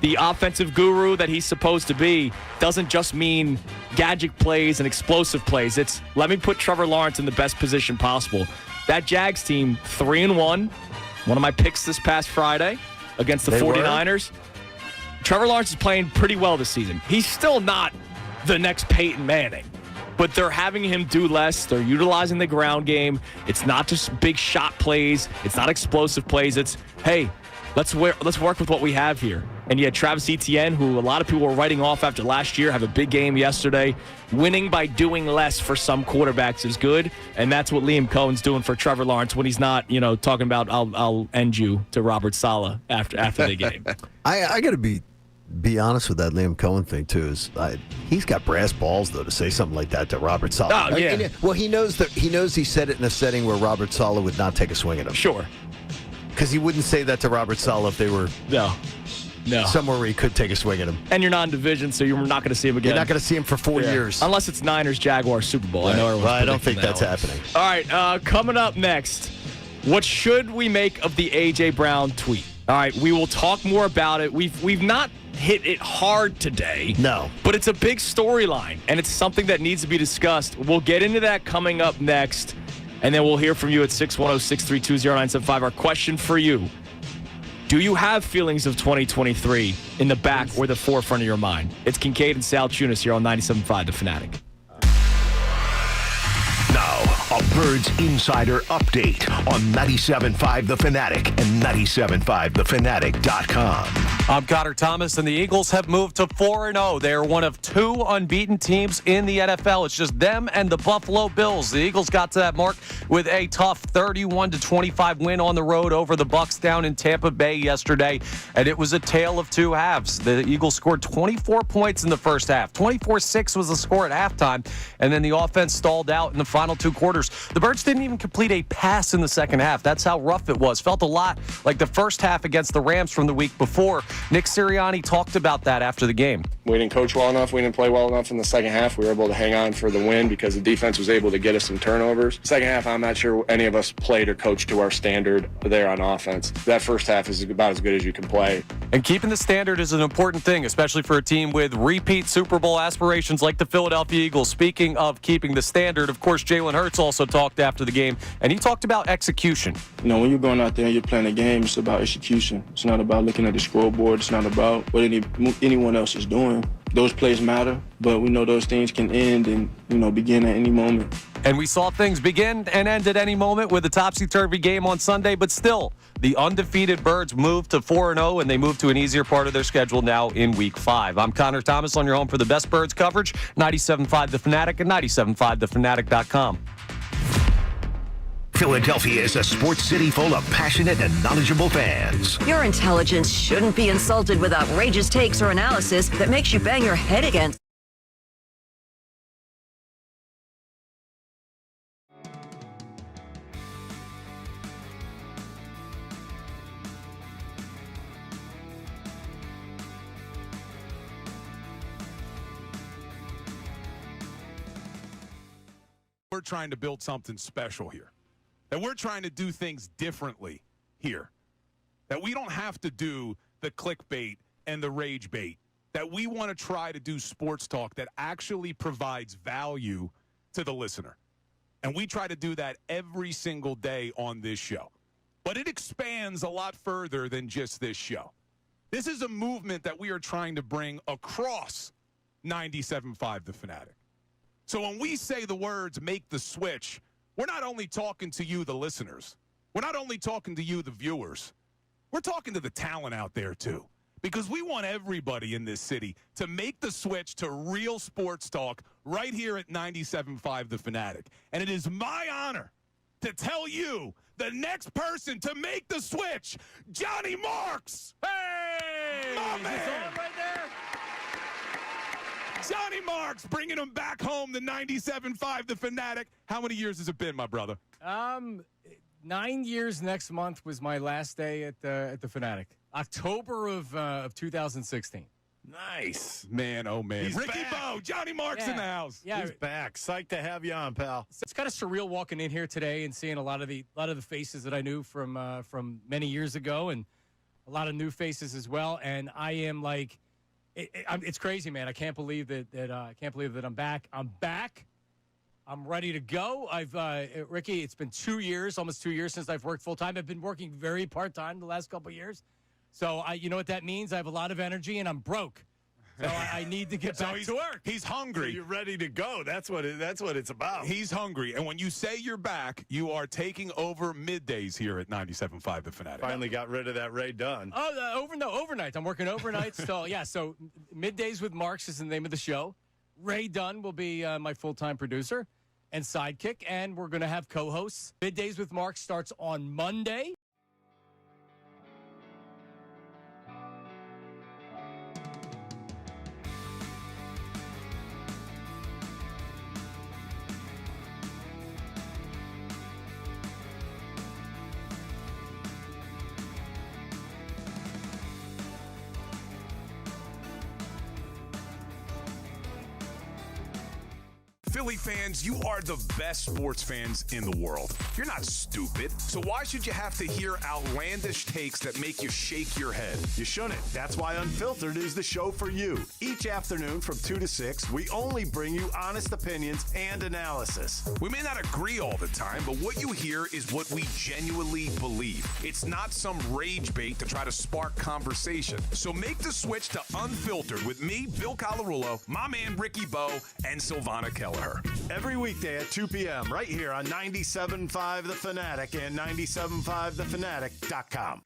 the offensive guru that he's supposed to be, doesn't just mean gadget plays and explosive plays. It's let me put Trevor Lawrence in the best position possible. That Jags team, 3-1. One of my picks this past Friday against the 49ers. Trevor Lawrence is playing pretty well this season. He's still not the next Peyton Manning, but they're having him do less. They're utilizing the ground game. It's not just big shot plays. It's not explosive plays. It's, hey, let's work with what we have here. And you had Travis Etienne, who a lot of people were writing off after last year, have a big game yesterday. Winning by doing less for some quarterbacks is good, and that's what Liam Cohen's doing for Trevor Lawrence when he's not, talking about I'll end you to Robert Saleh after the game. I got to be honest with that Liam Cohen thing too. He's got brass balls though to say something like that to Robert Saleh. Oh yeah. Well, he knows he said it in a setting where Robert Saleh would not take a swing at him. Sure. Because he wouldn't say that to Robert Saleh if they were somewhere where he could take a swing at him. And you're not in division, so you're not going to see him again. You're not going to see him for 4 years. Unless it's Niners, Jaguars, Super Bowl. Right. I know I don't think that's happening. All right, coming up next, what should we make of the A.J. Brown tweet? All right, we will talk more about it. We've not hit it hard today. No. But it's a big storyline, and it's something that needs to be discussed. We'll get into that coming up next, and then we'll hear from you at 610-632-0975. Our question for you: do you have feelings of 2023 in the back or the forefront of your mind? It's Kincade and Salciunas here on 97.5 The Fanatic. Now, A Birds Insider Update on 97.5 The Fanatic and 97.5thefanatic.com. I'm Connor Thomas, and the Eagles have moved to 4-0. They are one of two unbeaten teams in the NFL. It's just them and the Buffalo Bills. The Eagles got to that mark with a tough 31-25 win on the road over the Bucs down in Tampa Bay yesterday, and it was a tale of two halves. The Eagles scored 24 points in the first half. 24-6 was the score at halftime, and then the offense stalled out in the final two quarters. The Birds didn't even complete a pass in the second half. That's how rough it was. Felt a lot like the first half against the Rams from the week before. Nick Sirianni talked about that after the game. We didn't coach well enough. We didn't play well enough in the second half. We were able to hang on for the win because the defense was able to get us some turnovers. Second half, I'm not sure any of us played or coached to our standard there on offense. That first half is about as good as you can play. And keeping the standard is an important thing, especially for a team with repeat Super Bowl aspirations like the Philadelphia Eagles. Speaking of keeping the standard, of course, Jalen Hurts also talked after the game, and he talked about execution. You know, when you're going out there and you're playing a game, it's about execution. It's not about looking at the scoreboard. It's not about what anyone else is doing. Those plays matter, but we know those things can end and, begin at any moment. And we saw things begin and end at any moment with a topsy-turvy game on Sunday, but still, the undefeated Birds moved to 4-0, and they moved to an easier part of their schedule now in Week 5. I'm Connor Thomas on your home for the best Birds coverage, 97.5 The Fanatic and 97.5thefanatic.com. Philadelphia is a sports city full of passionate and knowledgeable fans. Your intelligence shouldn't be insulted with outrageous takes or analysis that makes you bang your head against. We're trying to build something special here. That we're trying to do things differently here. That we don't have to do the clickbait and the rage bait. That we want to try to do sports talk that actually provides value to the listener. And we try to do that every single day on this show. But it expands a lot further than just this show. This is a movement that we are trying to bring across 97.5 The Fanatic. So when we say the words "make the switch," we're not only talking to you, the listeners. We're not only talking to you, the viewers. We're talking to the talent out there, too. Because we want everybody in this city to make the switch to real sports talk right here at 97.5 The Fanatic. And it is my honor to tell you the next person to make the switch, Johnny Marks. Hey! My man! Right there? Johnny Marks bringing him back home to 97.5 The Fanatic. How many years has it been, my brother? 9 years next month was my last day at the Fanatic. October of 2016. Nice. Man, oh, man. He's Ricky back. Bo, Johnny Marks in the house. Yeah, He's back. Psyched to have you on, pal. it's kind of surreal walking in here today and seeing a lot of the faces that I knew from many years ago, and a lot of new faces as well. And I am like, it's crazy, man. I can't believe that I'm back. I'm back. I'm ready to go. Ricky, it's been 2 years, almost 2 years since I've worked full time. I've been working very part time the last couple of years. So you know what that means? I have a lot of energy and I'm broke. So I need to get back to work. He's hungry. So you're ready to go. That's what it's about. He's hungry. And when you say you're back, you are taking over middays here at 97.5 The Fanatic. Finally got rid of that Ray Dunn. Oh, overnight. I'm working overnight. So Middays with Marks is the name of the show. Ray Dunn will be my full-time producer and sidekick, and we're going to have co-hosts. Middays with Marks starts on Monday. Philly fans, you are the best sports fans in the world. You're not stupid. So why should you have to hear outlandish takes that make you shake your head? You shouldn't. That's why Unfiltered is the show for you. Each afternoon from 2 to 6, we only bring you honest opinions and analysis. We may not agree all the time, but what you hear is what we genuinely believe. It's not some rage bait to try to spark conversation. So make the switch to Unfiltered with me, Bill Colarulo, my man Ricky Bo, and Silvana Kelleher. Every weekday at 2 p.m. right here on 97.5 The Fanatic and 97.5thefanatic.com.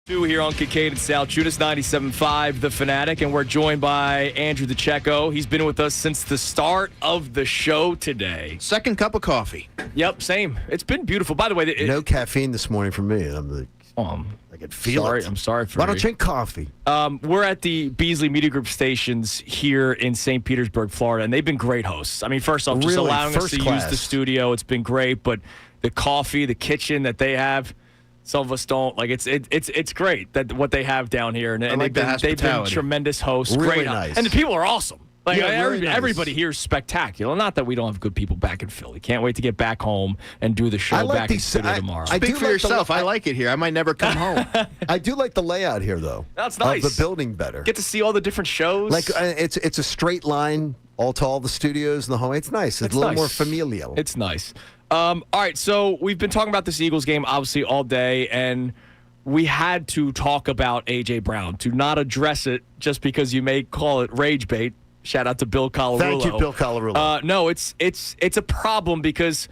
Here on Kincade Salciunas, 97.5 The Fanatic, and we're joined by Andrew DeCecco. He's been with us since the start of the show today. Second cup of coffee. Yep, same. It's been beautiful. By the way, no caffeine this morning for me. I'm like, I can feel it. I'm sorry for Why don't you drink coffee? We're at the Beasley Media Group stations here in St. Petersburg, Florida, and they've been great hosts. I mean, first off, just allowing us to use the studio, it's been great, but the coffee, the kitchen that they have, some of us don't. Like, it's great that what they have down here, and like they've been tremendous hosts. Really great, nice. And the people are awesome. Like, really nice. Everybody here is spectacular. Not that we don't have good people back in Philly. Can't wait to get back home and do the show back in studio tomorrow. Speak for yourself. I like it here. I might never come home. I do like the layout here, though. That's nice. Of the building better. Get to see all the different shows. Like, it's a straight line all to all the studios and the home. It's nice. It's a little more familial. It's nice. All right, so we've been talking about this Eagles game, obviously, all day, and we had to talk about A.J. Brown. To not address it just because you may call it rage bait. Shout out to Bill Colarulo. Thank you, Bill Colarulo. No, it's a problem because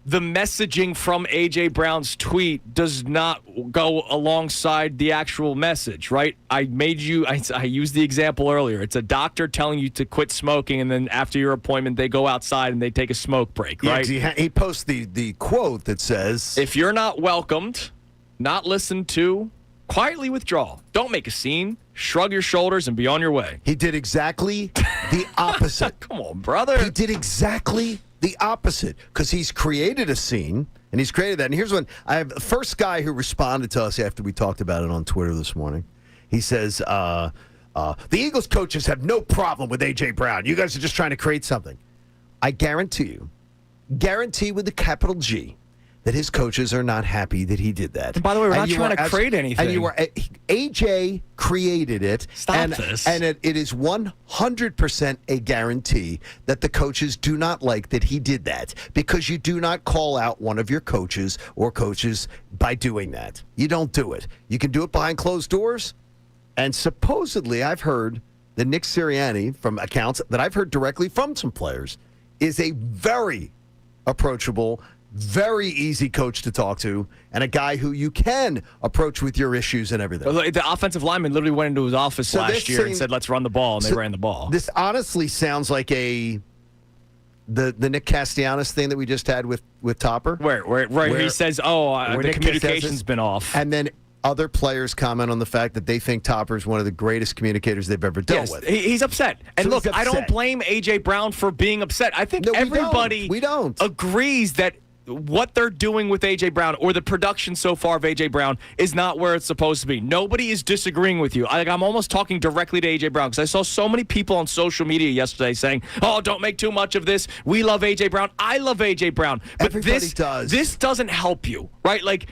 the messaging from A.J. Brown's tweet does not go alongside the actual message, right? I used the example earlier. It's a doctor telling you to quit smoking, and then after your appointment, they go outside and they take a smoke break, right? He posts the quote that says, if you're not welcomed, not listened to, quietly withdraw. Don't make a scene. Shrug your shoulders and be on your way. He did exactly the opposite. Come on, brother. He did exactly the opposite because he's created a scene, and he's created that. And here's one. I have the first guy who responded to us after we talked about it on Twitter this morning. He says, the Eagles coaches have no problem with A.J. Brown. You guys are just trying to create something. I guarantee with a capital G, that his coaches are not happy that he did that. And by the way, we're not trying to create anything. And AJ created it. Stop this. And it is 100% a guarantee that the coaches do not like that he did that, because you do not call out one of your coaches or coaches by doing that. You don't do it. You can do it behind closed doors. And supposedly, I've heard that Nick Sirianni, from accounts that I've heard directly from some players, is a very approachable, very easy coach to talk to, and a guy who you can approach with your issues and everything. The offensive lineman literally went into his office last year and said, let's run the ball, and they ran the ball. This honestly sounds like the Nick Castellanos thing that we just had with Topper. Where he says, the communication's been off. And then other players comment on the fact that they think Topper's one of the greatest communicators they've ever dealt with. He's upset. And So look, I don't blame A.J. Brown for being upset. I think everybody agrees that what they're doing with A.J. Brown, or the production so far of A.J. Brown, is not where it's supposed to be. Nobody is disagreeing with you. I'm almost talking directly to A.J. Brown, because I saw so many people on social media yesterday saying, don't make too much of this. We love A.J. Brown. I love A.J. Brown. But Everybody does. This doesn't help you, right? Like,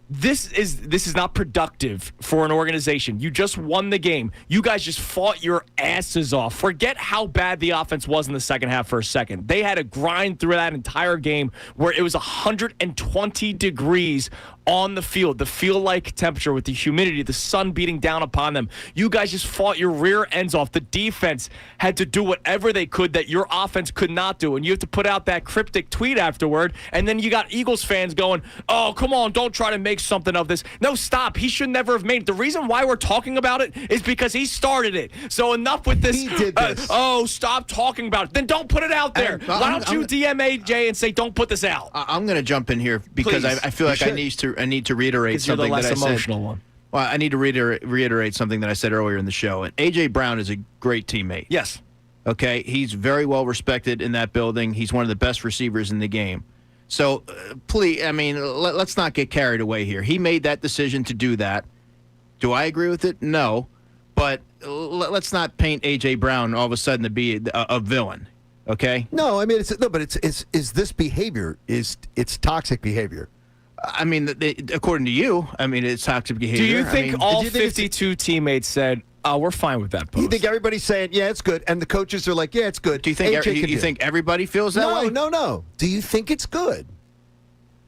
This is not productive for an organization. You just won the game. You guys just fought your asses off. Forget how bad the offense was in the second half for a second. They had to grind through that entire game where it was 120 degrees on the field, the feel-like temperature with the humidity, the sun beating down upon them. You guys just fought your rear ends off. The defense had to do whatever they could that your offense could not do, and you have to put out that cryptic tweet afterward, and then you got Eagles fans going, oh, come on, don't try to make something of this. No, stop. He should never have made it. The reason why we're talking about it is because he started it. So enough with this. He did this. Stop talking about it. Then don't put it out there. Why don't you DM AJ and say, don't put this out? I'm going to jump in here because I feel like I need to reiterate something that I said. Emotional one. Well, I need to reiterate something that I said earlier in the show. And A.J. Brown is a great teammate. Yes. Okay, he's very well respected in that building. He's one of the best receivers in the game. So, please, I mean, let's not get carried away here. He made that decision to do that. Do I agree with it? No. But let's not paint A.J. Brown all of a sudden to be a villain. Okay? No, I mean, is this behavior, it's toxic behavior. I mean, according to you, I mean, it's toxic behavior. Do you think all 52 teammates said, "Oh, we're fine with that post"? You think everybody's saying, "Yeah, it's good," and the coaches are like, "Yeah, it's good"? Do you think you think everybody feels that way? No. Do you think it's good?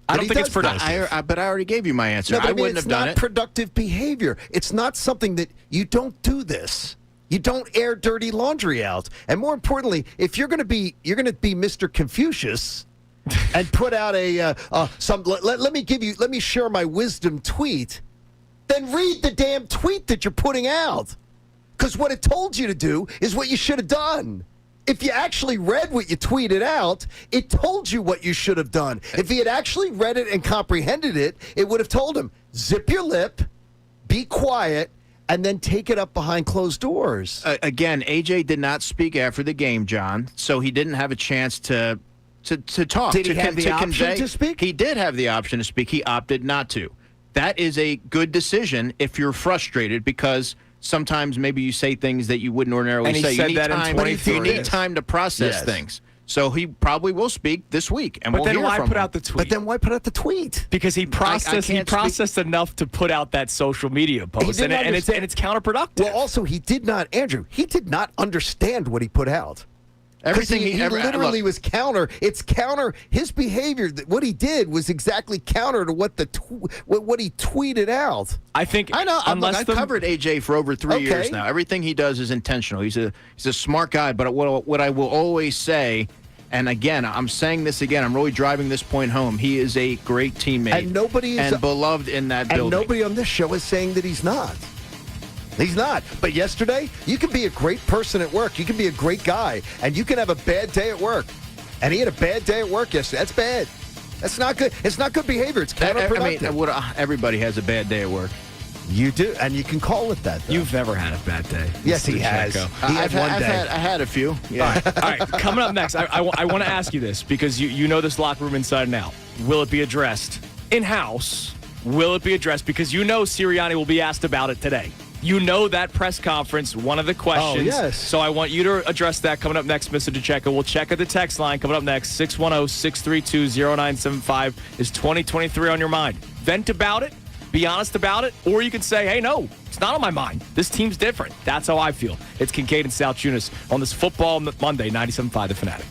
I don't think it's productive. But I already gave you my answer. No, I wouldn't have done it. It's not productive behavior. It's not something that you don't do this. You don't air dirty laundry out. And more importantly, if you're going to be Mr. Confucius and put out let me share my wisdom tweet, then read the damn tweet that you're putting out. Because what it told you to do is what you should have done. If you actually read what you tweeted out, it told you what you should have done. If he had actually read it and comprehended it, it would have told him, zip your lip, be quiet, and then take it up behind closed doors. Again, A.J. did not speak after the game, John, so he didn't have a chance to talk. Did he have the option to speak? He did have the option to speak. He opted not to. That is a good decision if you're frustrated because sometimes maybe you say things that you wouldn't ordinarily say. You need time to process things. So he probably will speak this week, and but we'll then hear why from put him. out the tweet? But then why put out the tweet? Because he processed enough to put out that social media post, and it's counterproductive. Well, also he did not understand what he put out. Everything he literally was counter. It's counter. His behavior, what he did was exactly counter to what he tweeted out. I know. I've covered AJ for over 3 years now. Everything he does is intentional. He's a smart guy. But what I will always say, and again, I'm saying this again, I'm really driving this point home. He is a great teammate and beloved in that building. And nobody on this show is saying that he's not. He's not. But yesterday, you can be a great person at work. You can be a great guy, and you can have a bad day at work. And he had a bad day at work yesterday. That's bad. That's not good. It's not good behavior. It's counterproductive. Everybody has a bad day at work. You do, and you can call it that, though. You've never had a bad day. Yes, he has. He had one day. I had a few. Yeah. All right. Coming up next, I want to ask you this because you know this locker room inside and out. Will it be addressed in-house? Will it be addressed? Because you know Sirianni will be asked about it today. You know that press conference, one of the questions. Oh, yes. So I want you to address that coming up next, Mr. DeCecco. We'll check at the text line coming up next. 610-632-0975. Is 2023 on your mind? Vent about it. Be honest about it. Or you can say, hey, no, it's not on my mind. This team's different. That's how I feel. It's Kincade and Salciunas on this Football Monday, 97.5 The Fanatic.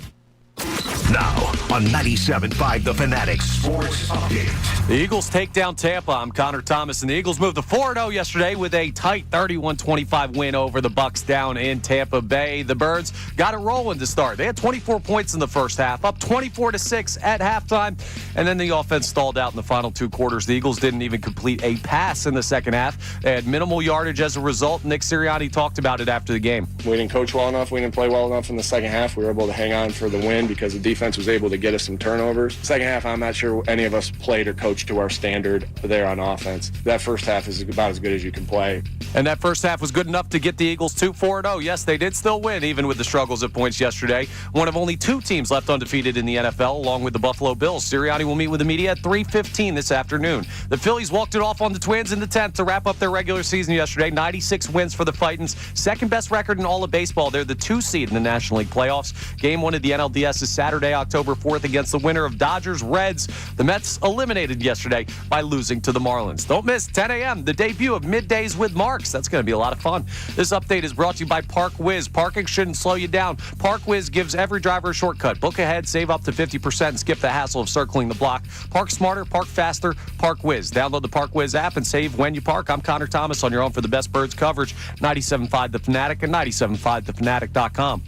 Now on 97.5 The Fanatic Sports Update. The Eagles take down Tampa. I'm Connor Thomas, and the Eagles moved to 4-0 yesterday with a tight 31-25 win over the Bucs down in Tampa Bay. The Birds got it rolling to start. They had 24 points in the first half, up 24-6 at halftime, and then the offense stalled out in the final two quarters. The Eagles didn't even complete a pass in the second half. They had minimal yardage as a result. Nick Sirianni talked about it after the game. We didn't coach well enough. We didn't play well enough in the second half. We were able to hang on for the win because the defense was able to get us some turnovers. Second half, I'm not sure any of us played or coached to our standard there on offense. That first half is about as good as you can play. And that first half was good enough to get the Eagles to 4-0. Yes, they did still win, even with the struggles at points yesterday. One of only two teams left undefeated in the NFL, along with the Buffalo Bills. Sirianni will meet with the media at 3:15 this afternoon. The Phillies walked it off on the Twins in the 10th to wrap up their regular season yesterday. 96 wins for the Fightins. Second best record in all of baseball. They're the 2 seed in the National League playoffs. Game 1 of the NLDS is Saturday, October 4th against the winner of Dodgers-Reds. The Mets eliminated yesterday by losing to the Marlins. Don't miss 10 a.m., the debut of Middays with Marks. That's going to be a lot of fun. This update is brought to you by Park Whiz. Parking shouldn't slow you down. Park Whiz gives every driver a shortcut. Book ahead, save up to 50%, and skip the hassle of circling the block. Park smarter, park faster, Park Whiz. Download the Park Whiz app and save when you park. I'm Connor Thomas on your own for the best Birds coverage. 97.5 The Fanatic and 97.5thefanatic.com.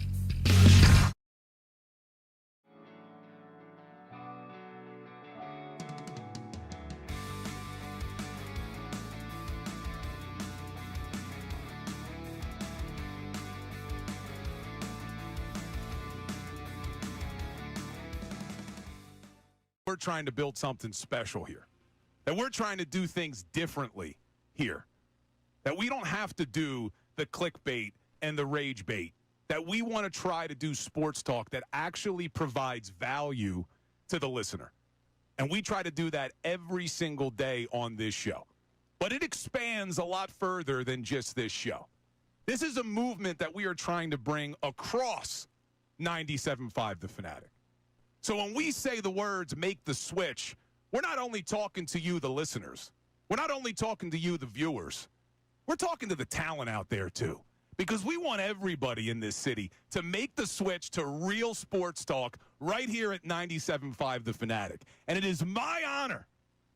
We're trying to build something special here. That we're trying to do things differently here. That we don't have to do the clickbait and the rage bait that we want to try to do sports talk that actually provides value to the listener. And we try to do that every single day on this show. But it expands a lot further than just this show. This is a movement that we are trying to bring across 97.5 The Fanatic. So when we say the words make the switch, we're not only talking to you, the listeners. We're not only talking to you, the viewers. We're talking to the talent out there, too. Because we want everybody in this city to make the switch to real sports talk right here at 97.5 The Fanatic. And it is my honor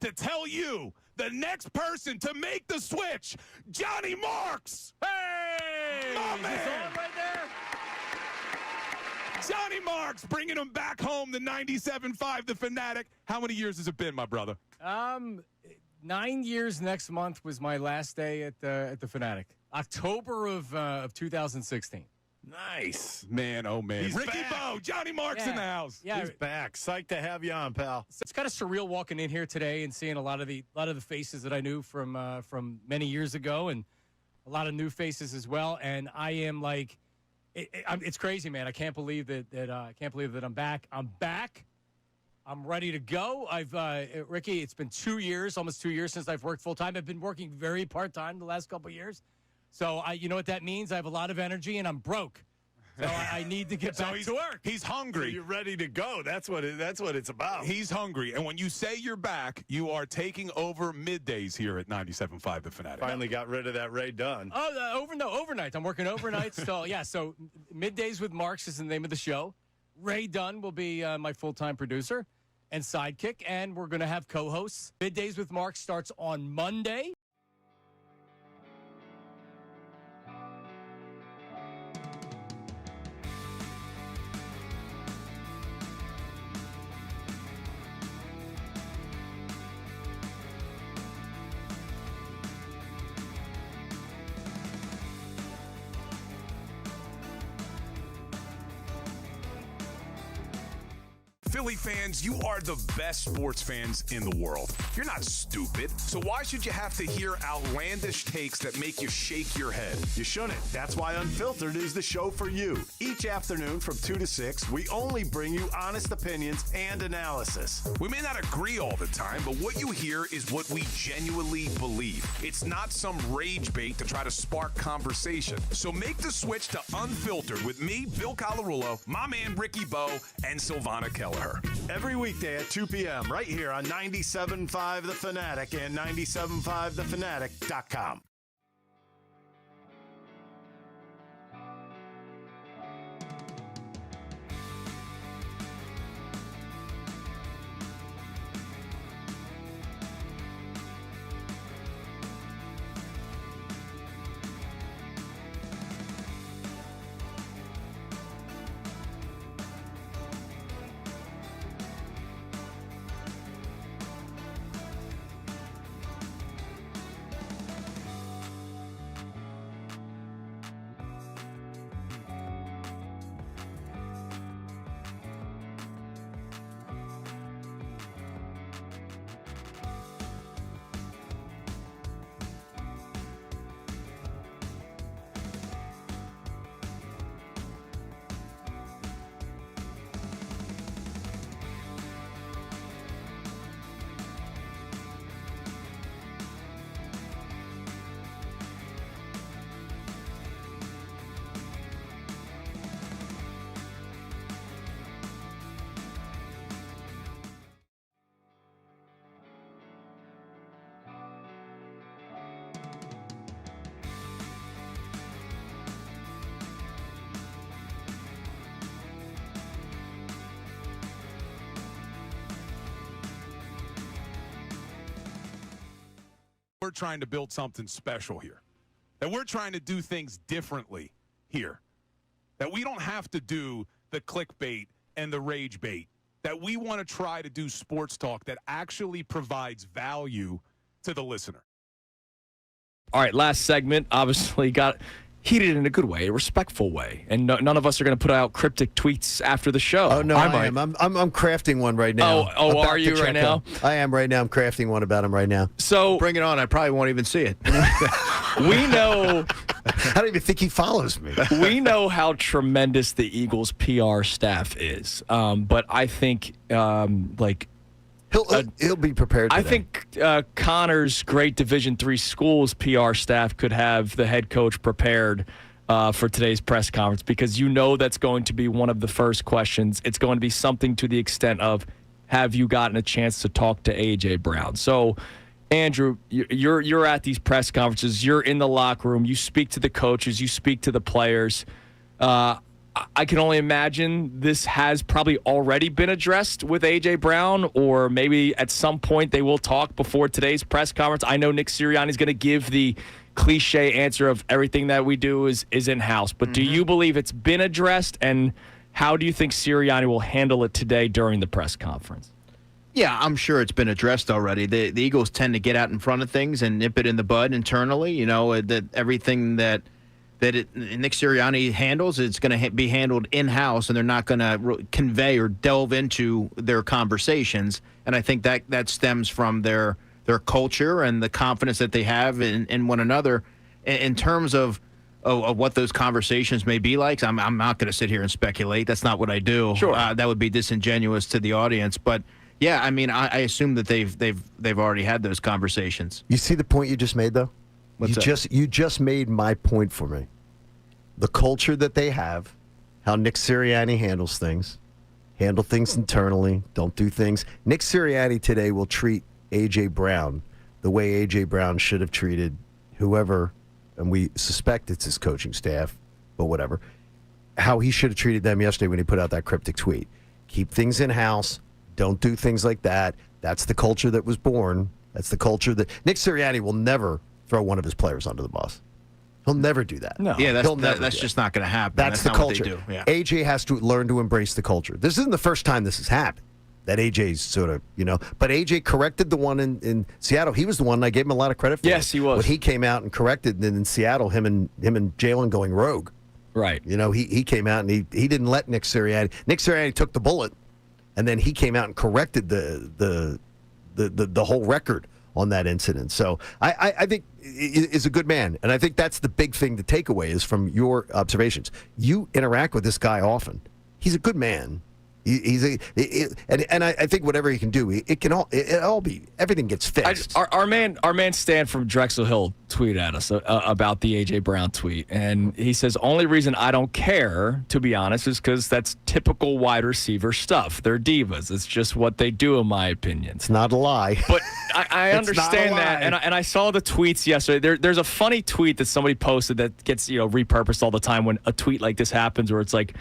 to tell you the next person to make the switch, Johnny Marks. Hey! My Is man. this on right there? Johnny Marks bringing him back home to 97.5 The Fanatic. How many years has it been, my brother? 9 years next month was my last day at the Fanatic. October of 2016. Nice. Man, oh, man. He's Ricky back. Bo, Johnny Marks in the house. Yeah, He's back. Psyched to have you on, pal. it's kind of surreal walking in here today and seeing a lot of the faces that I knew from many years ago, and a lot of new faces as well. And I am like, it's crazy, man. I can't believe that I'm back. I'm back. I'm ready to go. Ricky, it's been 2 years, almost 2 years since I've worked full time. I've been working very part time the last couple of years. So you know what that means? I have a lot of energy and I'm broke. So I need to get back to work. He's hungry. So you're ready to go. That's what it's about. He's hungry. And when you say you're back, you are taking over middays here at 97.5 The Fanatic. Finally got rid of that Ray Dunn. Oh, overnight. I'm working overnight. So Middays with Marks is the name of the show. Ray Dunn will be my full-time producer and sidekick, and we're going to have co-hosts. Middays with Marks starts on Monday. Philly fans, you are the best sports fans in the world. You're not stupid, so why should you have to hear outlandish takes that make you shake your head? You shouldn't. That's why Unfiltered is the show for you. Each afternoon from 2 to 6, we only bring you honest opinions and analysis. We may not agree all the time, but what you hear is what we genuinely believe. It's not some rage bait to try to spark conversation. So make the switch to Unfiltered with me, Bill Colarulo, my man Ricky Bo, and Silvana Keller. Every weekday at 2 p.m. right here on 97.5 The Fanatic and 97.5thefanatic.com. We're trying to build something special here. That we're trying to do things differently here. That we don't have to do the clickbait and the rage bait. That we want to try to do sports talk that actually provides value to the listener. All right, last segment obviously got heated in a good way, a respectful way. And none of us are going to put out cryptic tweets after the show. Oh, no, I am. I'm crafting one right now. Oh, About are you right now? I am right now. I'm crafting one about him right now. So Bring it on. I probably won't even see it. we know I don't even think he follows me. We know how tremendous the Eagles' PR staff is, but I think He'll be prepared today. I think Connor's great Division III schools PR staff could have the head coach prepared for today's press conference, because you know that's going to be one of the first questions. It's going to be something to the extent of, have you gotten a chance to talk to A.J. Brown? So, Andrew, you're at these press conferences. You're in the locker room. You speak to the coaches. You speak to the players. I can only imagine this has probably already been addressed with A.J. Brown, or maybe at some point they will talk before today's press conference. I know Nick Sirianni is going to give the cliche answer of everything that we do is in-house, but do you believe it's been addressed, and how do you think Sirianni will handle it today during the press conference? Yeah, I'm sure it's been addressed already. The Eagles tend to get out in front of things and nip it in the bud internally. You know, that everything that Nick Sirianni handles, it's going to be handled in-house, and they're not going to convey or delve into their conversations. And I think that stems from their culture and the confidence that they have in one another. In terms of what those conversations may be like, I'm not going to sit here and speculate. That's not what I do. Sure. That would be disingenuous to the audience. But yeah, I mean, I assume that they've already had those conversations. You see the point you just made, though? You just made my point for me. The culture that they have, how Nick Sirianni handle things internally, don't do things. Nick Sirianni today will treat A.J. Brown the way A.J. Brown should have treated whoever, and we suspect it's his coaching staff, but whatever, how he should have treated them yesterday when he put out that cryptic tweet. Keep things in-house. Don't do things like that. That's the culture that was born. That's the culture that Nick Sirianni will never throw one of his players under the bus. He'll never do that. No. Yeah, that's just not going to happen. That's the not culture. What they do. Yeah. AJ has to learn to embrace the culture. This isn't the first time this has happened. That AJ's sort of, but AJ corrected the one in Seattle. He was the one I gave him a lot of credit for. Yes, he was. When he came out and corrected, and then in Seattle, him and Jalen going rogue. Right. He came out and he didn't let Nick Sirianni. Nick Sirianni took the bullet, and then he came out and corrected the whole record on that incident. So I think is a good man, and I think that's the big thing to take away is from your observations. You interact with this guy often. He's a good man. And I think whatever he can do, everything gets fixed. Our man Stan from Drexel Hill tweeted at us about the A.J. Brown tweet, and he says, only reason I don't care, to be honest, is because that's typical wide receiver stuff. They're divas. It's just what they do, in my opinion. It's not a lie. But I understand that, and I saw the tweets yesterday. There's a funny tweet that somebody posted that gets repurposed all the time when a tweet like this happens, where it's like,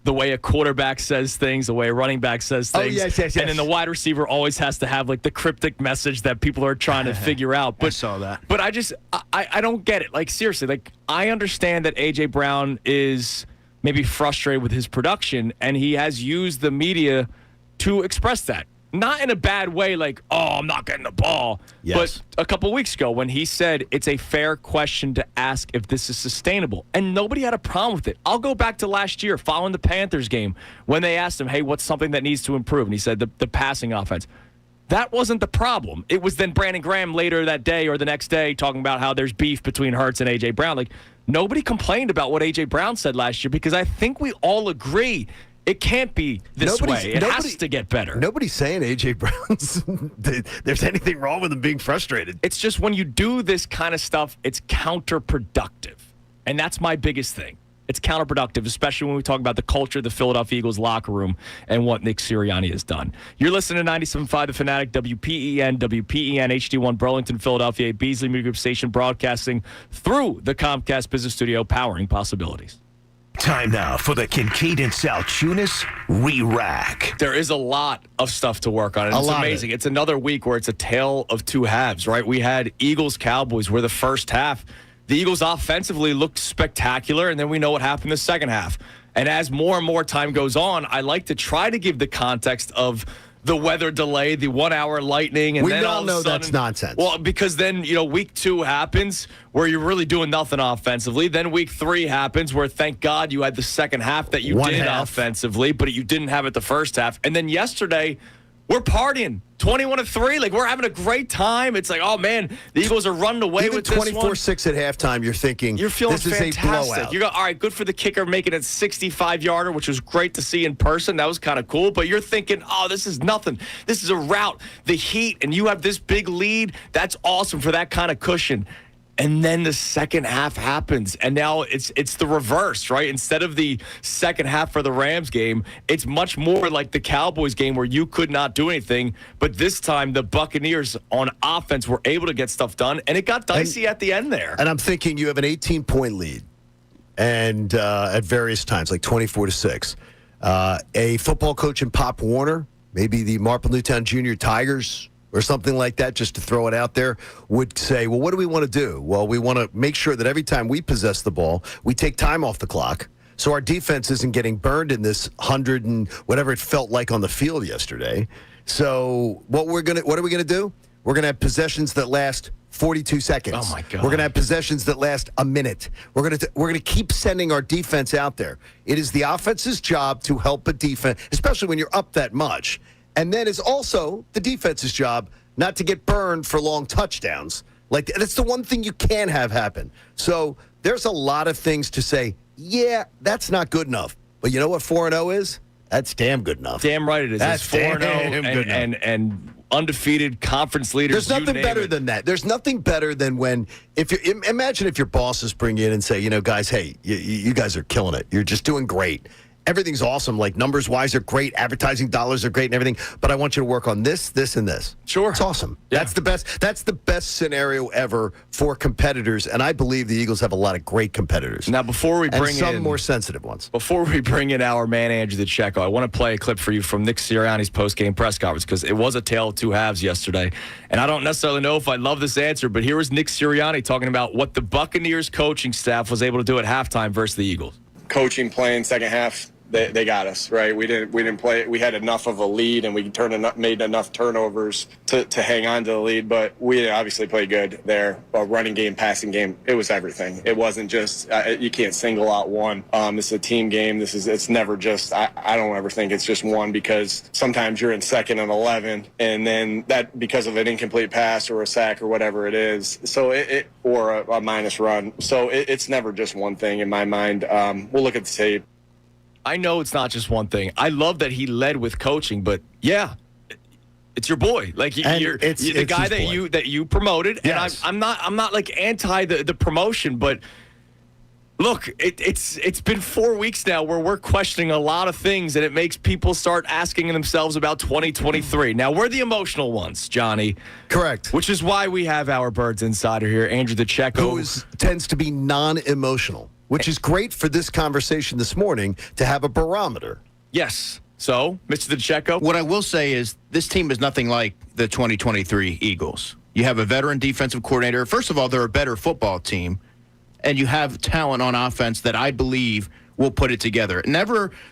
the way a quarterback says things, the way a running back says things. Oh, yes. And then the wide receiver always has to have like the cryptic message that people are trying to figure out. But, I saw that. But I don't get it. Like, seriously, like, I understand that A.J. Brown is maybe frustrated with his production, and he has used the media to express that. Not in a bad way, like, oh, I'm not getting the ball. Yes. But a couple weeks ago when he said it's a fair question to ask if this is sustainable, and nobody had a problem with it. I'll go back to last year following the Panthers game when they asked him, hey, what's something that needs to improve? And he said the passing offense. That wasn't the problem. It was then Brandon Graham later that day or the next day talking about how there's beef between Hurts and A.J. Brown. Like, nobody complained about what A.J. Brown said last year because I think we all agree it can't be this way. It has to get better. Nobody's saying A.J. Brown's there's anything wrong with him being frustrated. It's just when you do this kind of stuff, it's counterproductive. And that's my biggest thing. It's counterproductive, especially when we talk about the culture of the Philadelphia Eagles locker room and what Nick Sirianni has done. You're listening to 97.5 The Fanatic, WPEN HD1 Burlington, Philadelphia, Beasley Media Group station, broadcasting through the Comcast Business Studio, powering possibilities. Time now for the Kincade Salciunas re-rack. There is a lot of stuff to work on. And it's amazing. It's another week where it's a tale of two halves, right? We had Eagles-Cowboys where the first half, the Eagles offensively looked spectacular, and then we know what happened the second half. And as more and more time goes on, I like to try to give the context of the weather delay, the 1 hour lightning, and we then all know that's nonsense. Well, because then, week 2 happens where you're really doing nothing offensively. Then week 3 happens where, thank God, you had the second half that you did offensively, but you didn't have it the first half. And then yesterday, we're partying. 21-3, like we're having a great time. It's like, oh man, the Eagles are running away Even with this one. 24-6 at halftime, you're thinking You're feeling this fantastic. is a blowout. You go, all right, good for the kicker making it 65-yarder, which was great to see in person. That was kind of cool. But you're thinking, oh, this is nothing. This is a rout. The Heat, and you have this big lead. That's awesome for that kind of cushion. And then the second half happens, and now it's the reverse, right? Instead of the second half for the Rams game, it's much more like the Cowboys game where you could not do anything. But this time, the Buccaneers on offense were able to get stuff done, and it got dicey at the end there. And I'm thinking you have an 18-point lead, and at various times, like 24-6. A football coach in Pop Warner, maybe the Marple Newtown Junior Tigers, or something like that, just to throw it out there, would say, well, what do we want to do? Well, we want to make sure that every time we possess the ball, we take time off the clock so our defense isn't getting burned in this 100 and whatever it felt like on the field yesterday. So what are we going to do? We're going to have possessions that last 42 seconds. Oh, my God. We're going to have possessions that last a minute. We're going to keep sending our defense out there. It is the offense's job to help a defense, especially when you're up that much. And then it's also the defense's job not to get burned for long touchdowns. Like, that's the one thing you can have happen. So there's a lot of things to say, yeah, that's not good enough. But you know what 4-0 is? That's damn good enough. Damn right it is. That's it's 4-0 and undefeated conference leaders. There's nothing better than that. There's nothing better than when, imagine if your bosses bring you in and say, guys, hey, you guys are killing it. You're just doing great. Everything's awesome. Like, numbers-wise are great. Advertising dollars are great and everything. But I want you to work on this, this, and this. Sure. It's awesome. Yeah. That's the best scenario ever for competitors. And I believe the Eagles have a lot of great competitors. Now, before we bring some more sensitive ones. Before we bring in our man, Andrew DeCecco, I want to play a clip for you from Nick Sirianni's post-game press conference because it was a tale of two halves yesterday. And I don't necessarily know if I love this answer, but here was Nick Sirianni talking about what the Buccaneers coaching staff was able to do at halftime versus the Eagles. Coaching, playing second half. They got us, right? We didn't play. We had enough of a lead, and we made enough turnovers to hang on to the lead. But we obviously played good there. Running game, passing game, it was everything. It wasn't just you can't single out one. This is a team game. It's never just. I don't ever think it's just one because sometimes you're in 2nd and 11, and then that because of an incomplete pass or a sack or whatever it is. So or a minus run. So it's never just one thing in my mind. We'll look at the tape. I know it's not just one thing. I love that he led with coaching, but yeah, it's your boy. Like you're the guy that you promoted, yes. And I'm not like anti the promotion, but look, it's been 4 weeks now where we're questioning a lot of things, and it makes people start asking themselves about 2023. Now we're the emotional ones, Johnny. Correct. Which is why we have our Birds Insider here, Andrew DeCecco, who tends to be non-emotional. Which is great for this conversation this morning to have a barometer. Yes. So, Mr. DeCecco? What I will say is this team is nothing like the 2023 Eagles. You have a veteran defensive coordinator. First of all, they're a better football team. And you have talent on offense that I believe will put it together.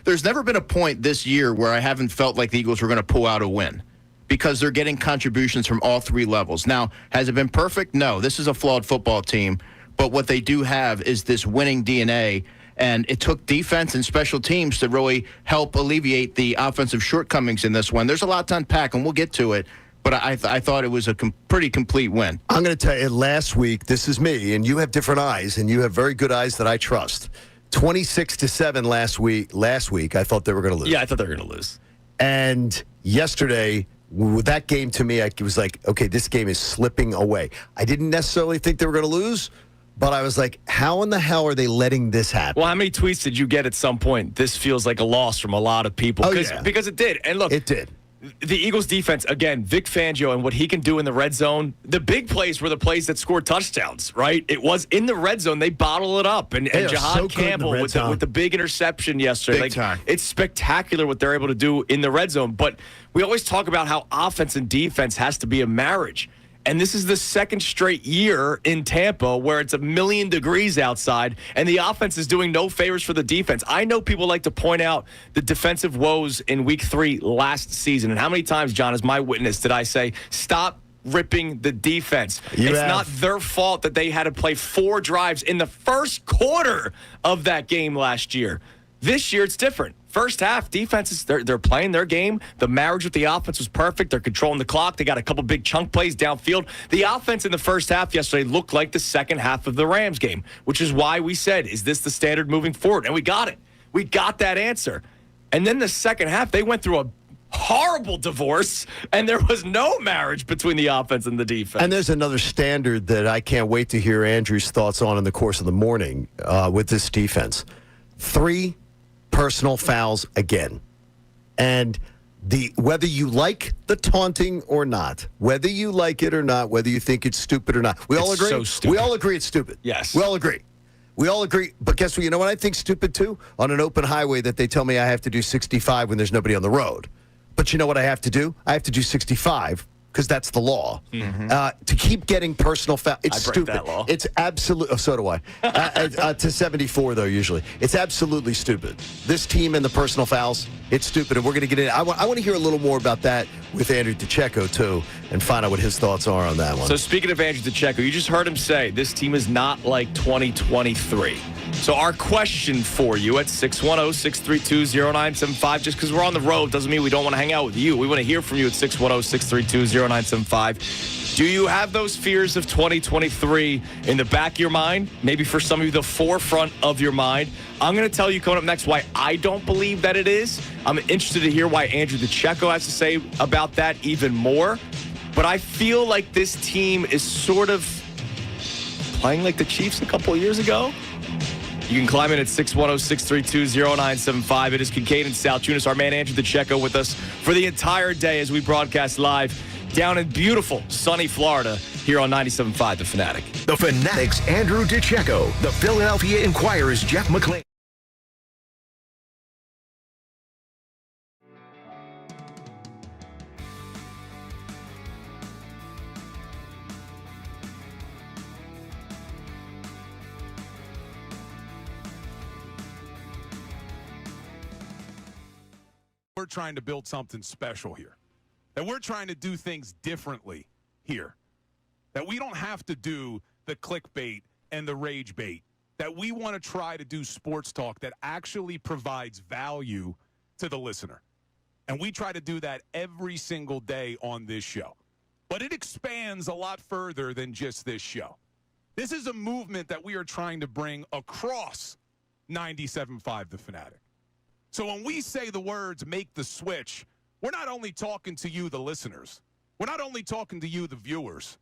There's never been a point this year where I haven't felt like the Eagles were going to pull out a win because they're getting contributions from all three levels. Now, has it been perfect? No. This is a flawed football team. But what they do have is this winning DNA, and it took defense and special teams to really help alleviate the offensive shortcomings in this one. There's a lot to unpack, and we'll get to it, but I thought it was a pretty complete win. I'm going to tell you, last week, this is me, and you have different eyes, and you have very good eyes that I trust. 26-7 last week, I thought they were going to lose. Yeah, I thought they were going to lose. And yesterday, with that game to me, it was like, okay, this game is slipping away. I didn't necessarily think they were going to lose, but I was like, how in the hell are they letting this happen? Well, how many tweets did you get at some point? This feels like a loss from a lot of people. Because it did. And look, it did. The Eagles defense, again, Vic Fangio and what he can do in the red zone, the big plays were the plays that scored touchdowns, right? It was in the red zone. They bottle it up. And Jahad Campbell with the big interception yesterday. Big time. It's spectacular what they're able to do in the red zone. But we always talk about how offense and defense has to be a marriage. And this is the second straight year in Tampa where it's 1,000,000 degrees outside, and the offense is doing no favors for the defense. I know people like to point out the defensive woes in Week 3 last season. And how many times, John, as my witness, did I say, stop ripping the defense? It's not their fault that they had to play 4 drives in the first quarter of that game last year. This year, it's different. First half, defenses, they're playing their game. The marriage with the offense was perfect. They're controlling the clock. They got a couple big chunk plays downfield. The offense in the first half yesterday looked like the second half of the Rams game, which is why we said, is this the standard moving forward? And we got it. We got that answer. And then the second half, they went through a horrible divorce, and there was no marriage between the offense and the defense. And there's another standard that I can't wait to hear Andrew's thoughts on in the course of the morning with this defense. 3 personal fouls again. And whether you like the taunting or not, whether you like it or not, whether you think it's stupid or not, we all agree. So stupid. We all agree it's stupid. Yes. We all agree. We all agree. But guess what? You know what I think stupid too? On an open highway that they tell me I have to do 65 when there's nobody on the road. But you know what I have to do? I have to do 65 because that's the law. To keep getting personal foul, it's I break stupid. that law. It's absolute. Oh, so do I. To 74 though, usually it's absolutely stupid. This team and the personal fouls, it's stupid, and we're going to get in. I want to hear a litlittle more about that with Andrew DeCecco too, and find out what his thoughts are on that one. So speaking of Andrew DeCecco, you just heard him say this team is not like 2023. So our question for you at 610-632-0975, just because we're on the road doesn't mean we don't want to hang out with you. We want to hear from you at 610-632-0975. Do you have those fears of 2023 in the back of your mind? Maybe for some of you, the forefront of your mind. I'm going to tell you coming up next why I don't believe that it is. I'm interested to hear why Andrew DeCecco has to say about that even more. But I feel like this team is sort of playing like the Chiefs a couple of years ago. You can climb in at 610-632-0975. It is Kincade and Salciunas, our man Andrew DeCecco, with us for the entire day as we broadcast live down in beautiful, sunny Florida here on 97.5 The Fanatic. The Fanatic's Andrew DeCecco. The Philadelphia Inquirer's Jeff McClain. We're trying to build something special here. That we're trying to do things differently here. That we don't have to do the clickbait and the rage bait. That we want to try to do sports talk that actually provides value to the listener. And we try to do that every single day on this show. But it expands a lot further than just this show. This is a movement that we are trying to bring across 97.5 The Fanatic. So when we say the words make the switch, we're not only talking to you, the listeners. We're not only talking to you, the viewers.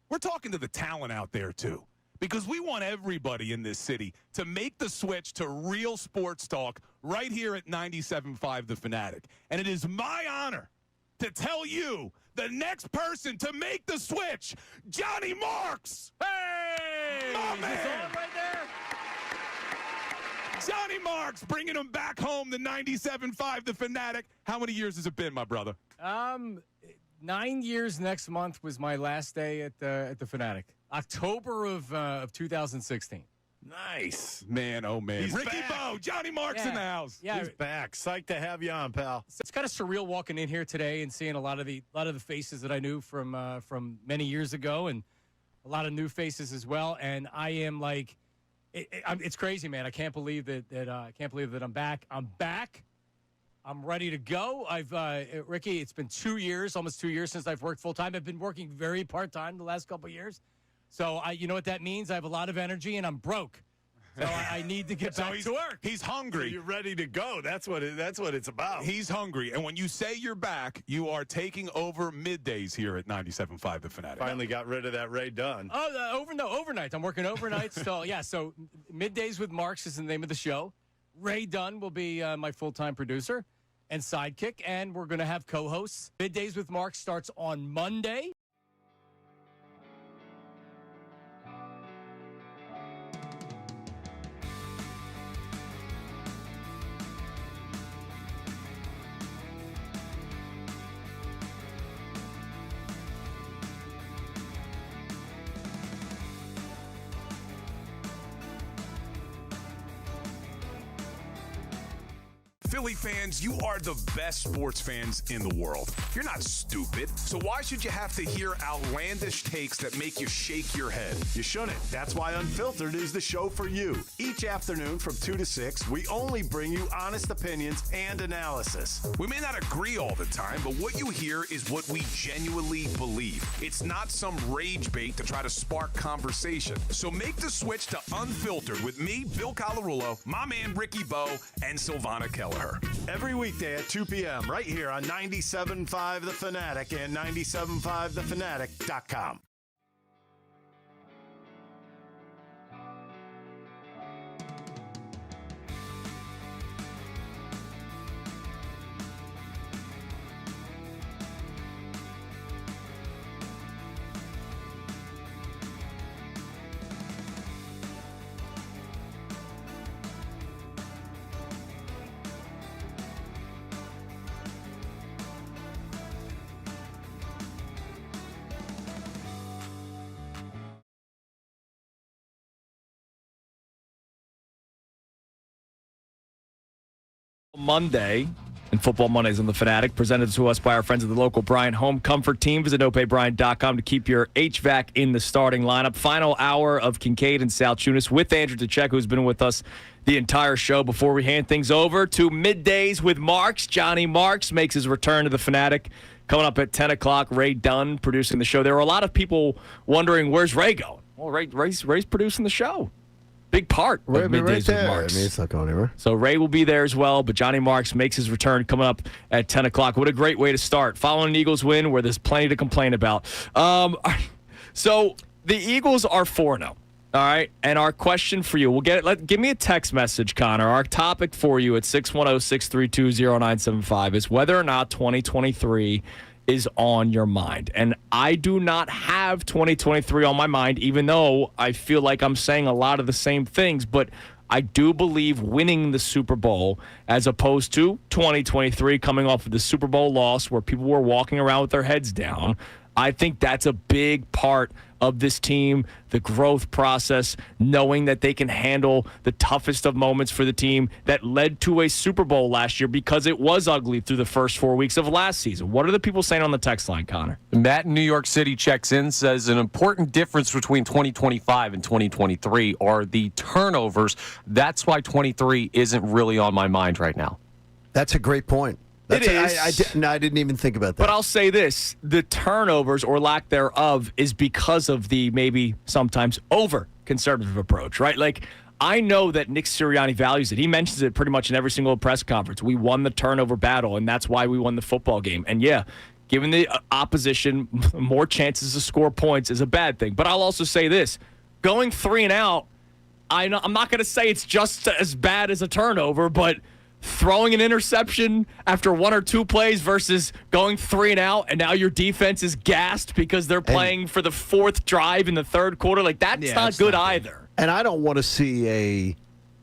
We're talking to the talent out there, too. Because we want everybody in this city to make the switch to real sports talk right here at 97.5 The Fanatic. And it is my honor to tell you the next person to make the switch, Johnny Marks. Hey! My man! Right there? Johnny Marks bringing him back home to 97.5 The Fanatic. How many years has it been, my brother? 9 years next month was my last day at the Fanatic. October of 2016. Nice. Man, oh, man. He's Ricky back. Bo, Johnny Marks in the house. Yeah, He's back. Psyched to have you on, pal. it's kind of surreal walking in here today and seeing a lot of the faces that I knew from many years ago, and a lot of new faces as well. And I am like, it's crazy, man. I can't believe that I'm back. I'm back. I'm ready to go. Ricky, it's been 2 years, almost 2 years since I've worked full time. I've been working very part time the last couple of years. So you know what that means? I have a lot of energy and I'm broke. So I need to get back to work. He's hungry. So you're ready to go. That's what it's about. He's hungry. And when you say you're back, you are taking over middays here at 97.5 The Fanatic. Finally got rid of that Ray Dunn. Oh, overnight. I'm working overnight. So Middays with Marks is the name of the show. Ray Dunn will be my full-time producer and sidekick, and we're going to have co-hosts. Middays with Marks starts on Monday. Philly fans, you are the best sports fans in the world. You're not stupid, so why should you have to hear outlandish takes that make you shake your head? You shouldn't. That's why Unfiltered is the show for you. Each afternoon from 2 to 6, we only bring you honest opinions and analysis. We may not agree all the time, but what you hear is what we genuinely believe. It's not some rage bait to try to spark conversation. So make the switch to Unfiltered with me, Bill Colarulo, my man Ricky Bo, and Silvana Keller. Every weekday at 2 p.m. right here on 97.5 The Fanatic and 97.5thefanatic.com. Monday, and Football Mondays on the Fanatic, presented to us by our friends at the local Bryant Home Comfort Team. Visit nopaybryant.com to keep your HVAC in the starting lineup. Final hour of Kincade and Salciunas with Andrew DeCheck, who's been with us the entire show. Before we hand things over to Middays with Marks, Johnny Marks makes his return to the Fanatic. Coming up at 10 o'clock, Ray Dunn producing the show. There were a lot of people wondering, where's Ray going? Well, Ray's producing the show. Big part of Middays right with there. Marks. I mean, it's not going anywhere. So Ray will be there as well, but Johnny Marks makes his return coming up at 10 o'clock. What a great way to start. Following an Eagles win where there's plenty to complain about. So the Eagles are 4-0, all right? And our question for you, give me a text message, Connor. Our topic for you at 610-632-0975 is whether or not 2023 is on your mind. And I do not have 2023 on my mind, even though I feel like I'm saying a lot of the same things. But I do believe winning the Super Bowl, as opposed to 2023 coming off of the Super Bowl loss where people were walking around with their heads down, I think that's a big part of this team, the growth process, knowing that they can handle the toughest of moments for the team that led to a Super Bowl last year because it was ugly through the first 4 weeks of last season. What are the people saying on the text line, Connor? Matt in New York City checks in, says an important difference between 2025 and 2023 are the turnovers. That's why 23 isn't really on my mind right now. That's a great point. It is. I didn't even think about that. But I'll say this. The turnovers or lack thereof is because of the maybe sometimes over-conservative approach, right? Like, I know that Nick Sirianni values it. He mentions it pretty much in every single press conference. We won the turnover battle, and that's why we won the football game. And, yeah, giving the opposition more chances to score points is a bad thing. But I'll also say this. Going 3 and out, I'm not going to say it's just as bad as a turnover, but throwing an interception after 1 or 2 plays versus going 3 and out, and now your defense is gassed because they're playing for the 4th drive in the 3rd quarter. Like, that's not good either. And I don't want to see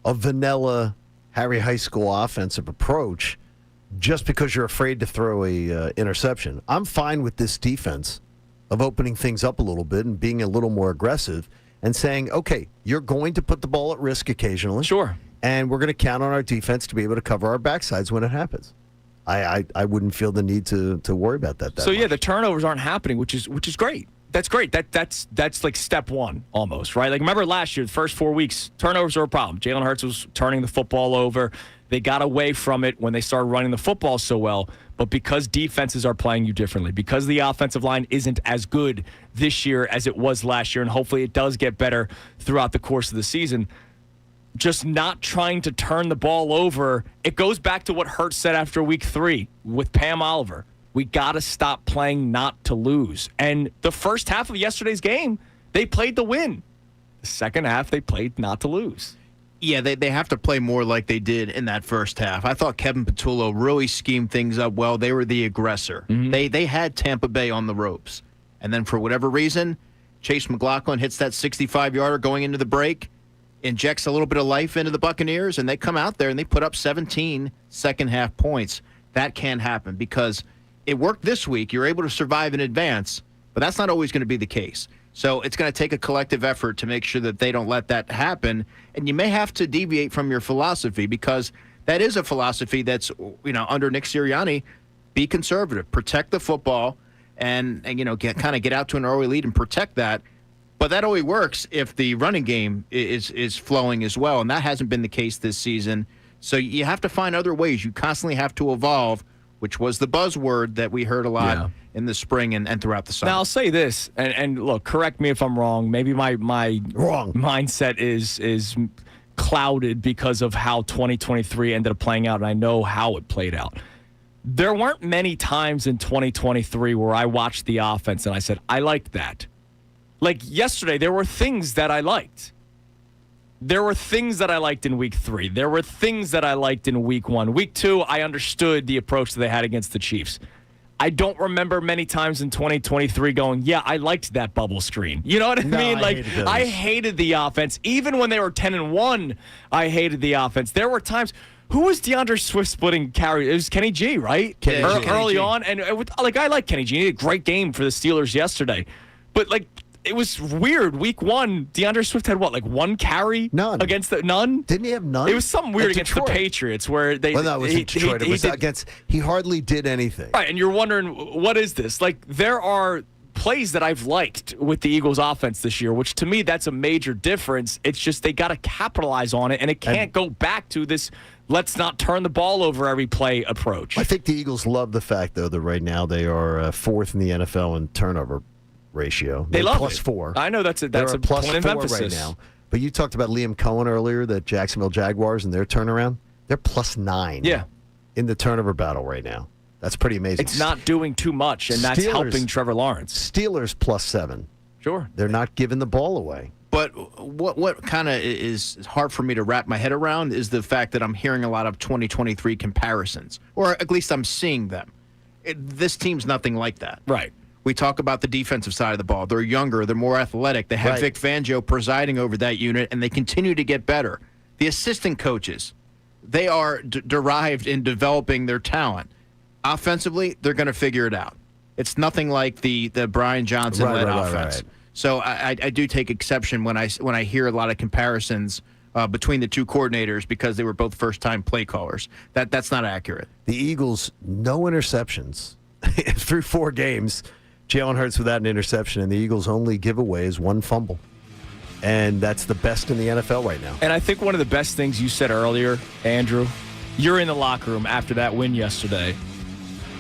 a vanilla Harry High School offensive approach just because you're afraid to throw a interception. I'm fine with this defense of opening things up a little bit and being a little more aggressive and saying, okay, you're going to put the ball at risk occasionally. Sure. And we're going to count on our defense to be able to cover our backsides when it happens. I wouldn't feel the need to worry about that. So, yeah, the turnovers aren't happening, which is great. That's great. That's like step one almost, right? Like, remember last year, the first 4 weeks, turnovers were a problem. Jalen Hurts was turning the football over. They got away from it when they started running the football so well. But because defenses are playing you differently, because the offensive line isn't as good this year as it was last year, and hopefully it does get better throughout the course of the season, just not trying to turn the ball over. It goes back to what Hurts said after week 3 with Pam Oliver. We got to stop playing not to lose. And the first half of yesterday's game, they played to win. The second half, they played not to lose. Yeah, they have to play more like they did in that first half. I thought Kevin Patullo really schemed things up well. They were the aggressor. Mm-hmm. They had Tampa Bay on the ropes. And then for whatever reason, Chase McLaughlin hits that 65-yarder going into the break, injects a little bit of life into the Buccaneers, and they come out there and they put up 17 second-half points. That can't happen because it worked this week. You're able to survive in advance, but that's not always going to be the case. So it's going to take a collective effort to make sure that they don't let that happen, and you may have to deviate from your philosophy because that is a philosophy that's, under Nick Sirianni, be conservative, protect the football, and get out to an early lead and protect that. But that only works if the running game is flowing as well, and that hasn't been the case this season. So you have to find other ways. You constantly have to evolve, which was the buzzword that we heard a lot in the spring and throughout the summer. Now, I'll say this, and look, correct me if I'm wrong. Maybe my wrong mindset is clouded because of how 2023 ended up playing out, and I know how it played out. There weren't many times in 2023 where I watched the offense and I said, I liked that. Like yesterday, there were things that I liked. There were things that I liked in week 3. There were things that I liked in week 1. Week 2, I understood the approach that they had against the Chiefs. I don't remember many times in 2023 going, yeah, I liked that bubble screen. You know what I mean? I hated the offense. Even when they were 10-1, I hated the offense. There were times. Who was DeAndre Swift splitting carry? It was Kenny G, right? Early on. And I like Kenny G. He had a great game for the Steelers yesterday. But it was weird. Week 1, DeAndre Swift had one carry? None. Against none? Didn't he have none? It was something weird against the Patriots where they. Well, no, it was Detroit. It was against. He hardly did anything. Right, and you're wondering, what is this? There are plays that I've liked with the Eagles offense this year, which to me, that's a major difference. It's just they got to capitalize on it, and it can't go back to this let's not turn the ball over every play approach. I think the Eagles love the fact, though, that right now they are 4th in the NFL in turnover ratio. They love plus it. 4. I know that's a plus point of 4 emphasis right now. But you talked about Liam Cohen earlier, the Jacksonville Jaguars and their turnaround. They're plus 9 in the turnover battle right now. That's pretty amazing. It's not doing too much, and that's helping Trevor Lawrence. Steelers plus 7. Sure. They're not giving the ball away. But what kind of is hard for me to wrap my head around is the fact that I'm hearing a lot of 2023 comparisons, or at least I'm seeing them. This team's nothing like that. Right. We talk about the defensive side of the ball. They're younger. They're more athletic. They have Vic Fangio presiding over that unit, and they continue to get better. The assistant coaches, they are derived in developing their talent. Offensively, they're going to figure it out. It's nothing like the Brian Johnson-led offense. Right. So I do take exception when I hear a lot of comparisons between the two coordinators because they were both first-time play callers. That's not accurate. The Eagles, no interceptions through 4 games. Jalen Hurts without an interception, and the Eagles' only giveaway is 1 fumble. And that's the best in the NFL right now. And I think one of the best things you said earlier, Andrew, you're in the locker room after that win yesterday,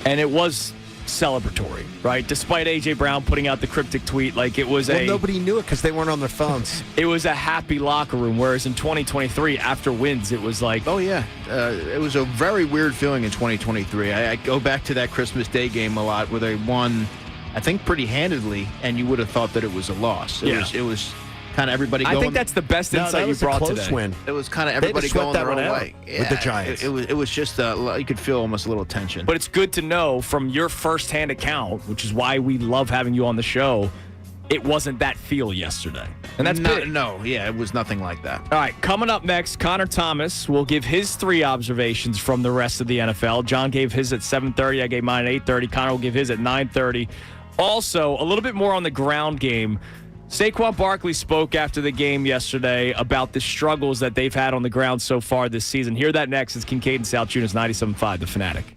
and it was celebratory, right? Despite A.J. Brown putting out the cryptic tweet, nobody knew it because they weren't on their phones. It was a happy locker room, whereas in 2023, after wins, it was like... Oh, yeah. It was a very weird feeling in 2023. I go back to that Christmas Day game a lot where they won, I think, pretty handedly, and you would have thought that it was a loss. It was kind of everybody going... I think that's the best insight you brought today. Win. It was kind of everybody going their own way. With the Giants. It was just, you could feel almost a little tension. But it's good to know from your firsthand account, which is why we love having you on the show, it wasn't that feel yesterday. And that's big. No, it was nothing like that. All right, coming up next, Connor Thomas will give his 3 observations from the rest of the NFL. John gave his at 7:30. I gave mine at 8:30. Connor will give his at 9:30. Also, a little bit more on the ground game. Saquon Barkley spoke after the game yesterday about the struggles that they've had on the ground so far this season. Hear that next. It's Kincade Salciunas, 97.5, The Fanatic.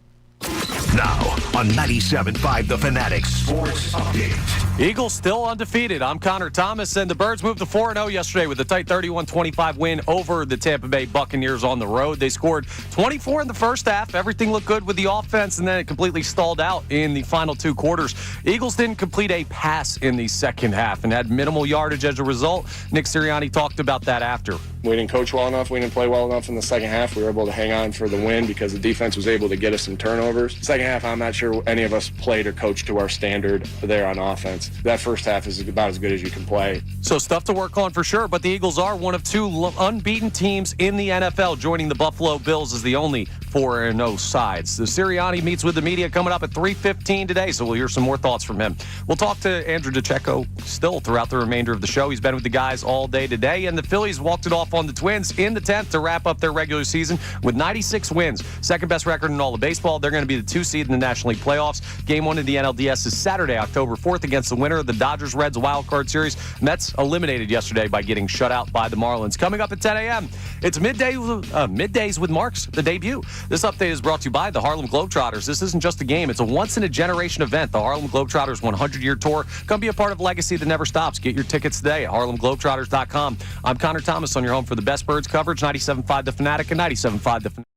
Now on 97.5 The Fanatic Sports Update. Eagles still undefeated. I'm Connor Thomas, and the Birds moved to 4-0 yesterday with a tight 31-25 win over the Tampa Bay Buccaneers on the road. They scored 24 in the first half. Everything looked good with the offense, and then it completely stalled out in the final 2 quarters. Eagles didn't complete a pass in the second half and had minimal yardage as a result. Nick Sirianni talked about that after. We didn't coach well enough. We didn't play well enough in the second half. We were able to hang on for the win because the defense was able to get us some turnovers. Second half, I'm not sure any of us played or coached to our standard there on offense. That first half is about as good as you can play. So stuff to work on for sure, but the Eagles are one of 2 unbeaten teams in the NFL, joining the Buffalo Bills as the only 4-0 sides. The Sirianni meets with the media coming up at 3:15 today, so we'll hear some more thoughts from him. We'll talk to Andrew DeCecco still throughout the remainder of the show. He's been with the guys all day today, and the Phillies walked it off on the Twins in the 10th to wrap up their regular season with 96 wins. Second best record in all of baseball. They're going to be the 2 seed in the National League playoffs. Game 1 of the NLDS is Saturday, October 4th against the winner of the Dodgers-Reds wild card series. Mets eliminated yesterday by getting shut out by the Marlins. Coming up at 10 a.m., it's Middays with Marks, the debut. This update is brought to you by the Harlem Globetrotters. This isn't just a game. It's a once-in-a-generation event. The Harlem Globetrotters 100-year tour. Come be a part of a legacy that never stops. Get your tickets today at harlemglobetrotters.com. I'm Connor Thomas on your home for the best Birds coverage, 97.5 The Fanatic and 97.5 The Fanatic.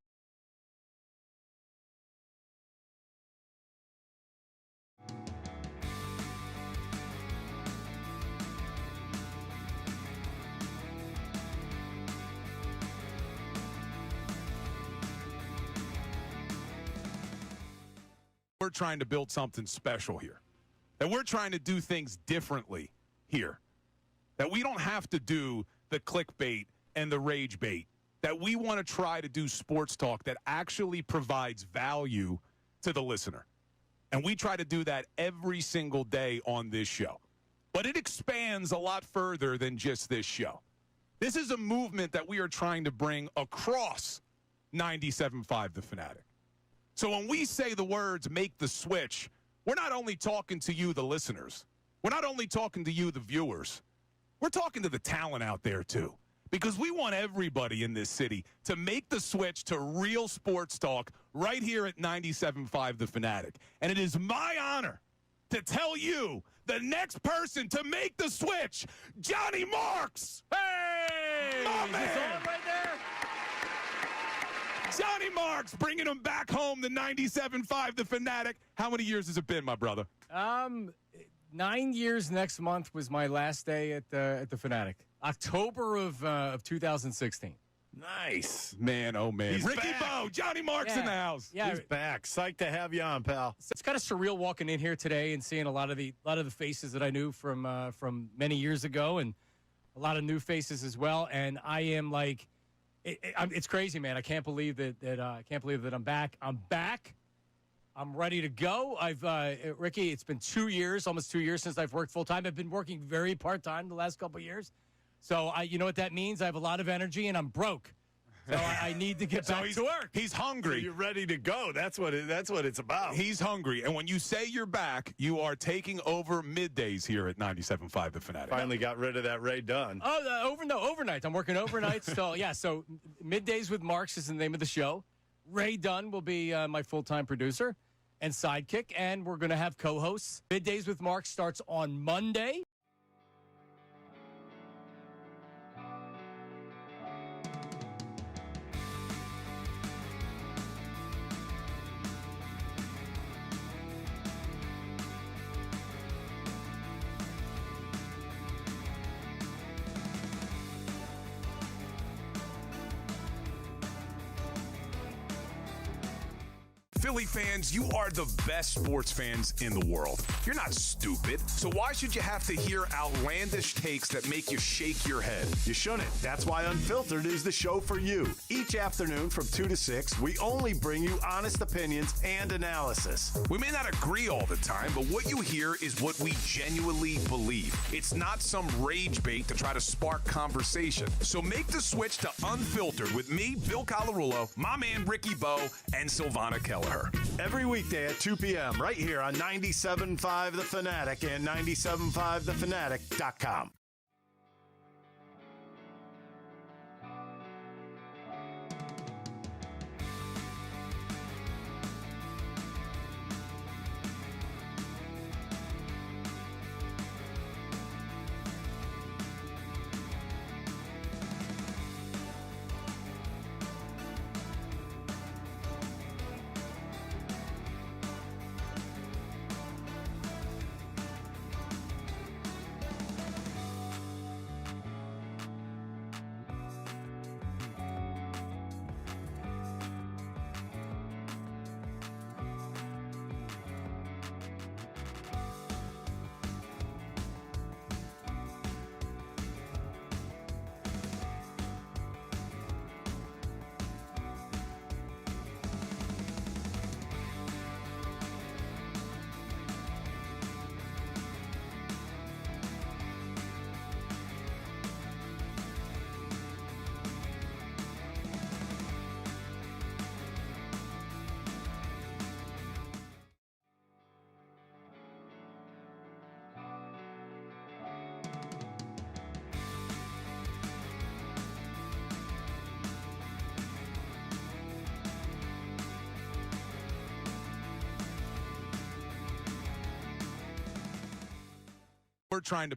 We're trying to build something special here. That we're trying to do things differently here. That we don't have to do the clickbait and the rage bait. That we want to try to do sports talk that actually provides value to the listener. And we try to do that every single day on this show. But it expands a lot further than just this show. This is a movement that we are trying to bring across 97.5 The Fanatic. So when we say the words make the switch, we're not only talking to you, the listeners. We're not only talking to you, the viewers. We're talking to the talent out there, too. Because we want everybody in this city to make the switch to real sports talk right here at 97.5 The Fanatic. And it is my honor to tell you the next person to make the switch, Johnny Marks. Hey! My man! Right there? Johnny Marks, bringing him back home to 97.5 The Fanatic. How many years has it been, my brother? 9 years next month was my last day at the Fanatic. October of 2016. Nice. Man, oh, man. He's Ricky back. Bo, Johnny Marks in the house. Yeah, He's back. Psyched to have you on, pal. it's kind of surreal walking in here today and seeing a lot of the faces that I knew from many years ago, and a lot of new faces as well. And I am like, it's crazy, man. I can't believe that I'm back. I'm back. I'm ready to go. Ricky, it's been 2 years, almost 2 years since I've worked full time. I've been working very part time the last couple of years. So you know what that means? I have a lot of energy and I'm broke. So I need to get back to work. He's hungry. So you're ready to go. That's what it's about. He's hungry. And when you say you're back, you are taking over middays here at 97.5 The Fanatic. Finally got rid of that Ray Dunn. Oh, overnight. I'm working overnight. So Middays with Marks is the name of the show. Ray Dunn will be my full-time producer and sidekick, and we're going to have co-hosts. Middays with Marks starts on Monday. Philly fans, you are the best sports fans in the world. You're not stupid, so why should you have to hear outlandish takes that make you shake your head? You shouldn't. That's why Unfiltered is the show for you. Each afternoon from 2 to 6, we only bring you honest opinions and analysis. We may not agree all the time, but what you hear is what we genuinely believe. It's not some rage bait to try to spark conversation. So make the switch to Unfiltered with me, Bill Colarulo, my man Ricky Bo, and Silvana Kelleher. Every weekday at 2 p.m. right here on 97.5 The Fanatic and 97.5thefanatic.com. We're trying to.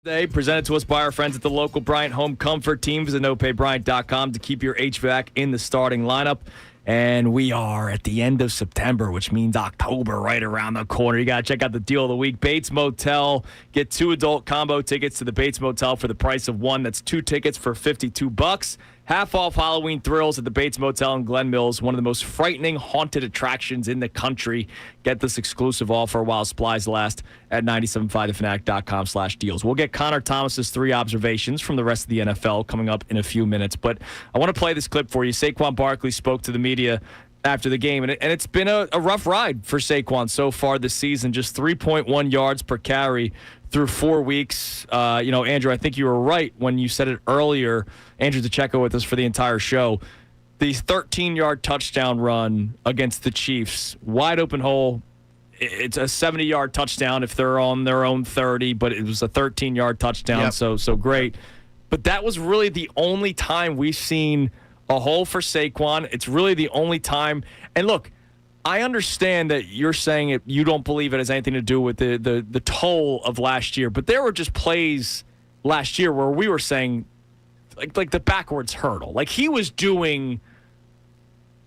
Today, presented to us by our friends at the local Bryant Home Comfort Team. Visit nopaybryant.com to keep your HVAC in the starting lineup. And we are at the end of September, which means October right around the corner. You got to check out the deal of the week. Bates Motel. Get 2 adult combo tickets to the Bates Motel for the price of 1. That's 2 tickets for $52. Half off Halloween thrills at the Bates Motel in Glen Mills, one of the most frightening haunted attractions in the country. Get this exclusive offer while supplies last at 975thefanatic.com/deals. We'll get Connor Thomas's 3 observations from the rest of the NFL coming up in a few minutes. But I want to play this clip for you. Saquon Barkley spoke to the media after the game, and it's been a rough ride for Saquon so far this season. Just 3.1 yards per carry through 4 weeks. Andrew, I think you were right when you said it earlier. Andrew DeCecco with us for the entire show. The 13-yard touchdown run against the Chiefs, wide open hole. It's a 70-yard touchdown if they're on their own 30, but it was a 13-yard touchdown, Yep. so great. But that was really the only time we've seen a hole for Saquon. It's really the only time. And look, I understand that you're saying you don't believe it has anything to do with the toll of last year, but there were just plays last year where we were saying, like the backwards hurdle. Like he was doing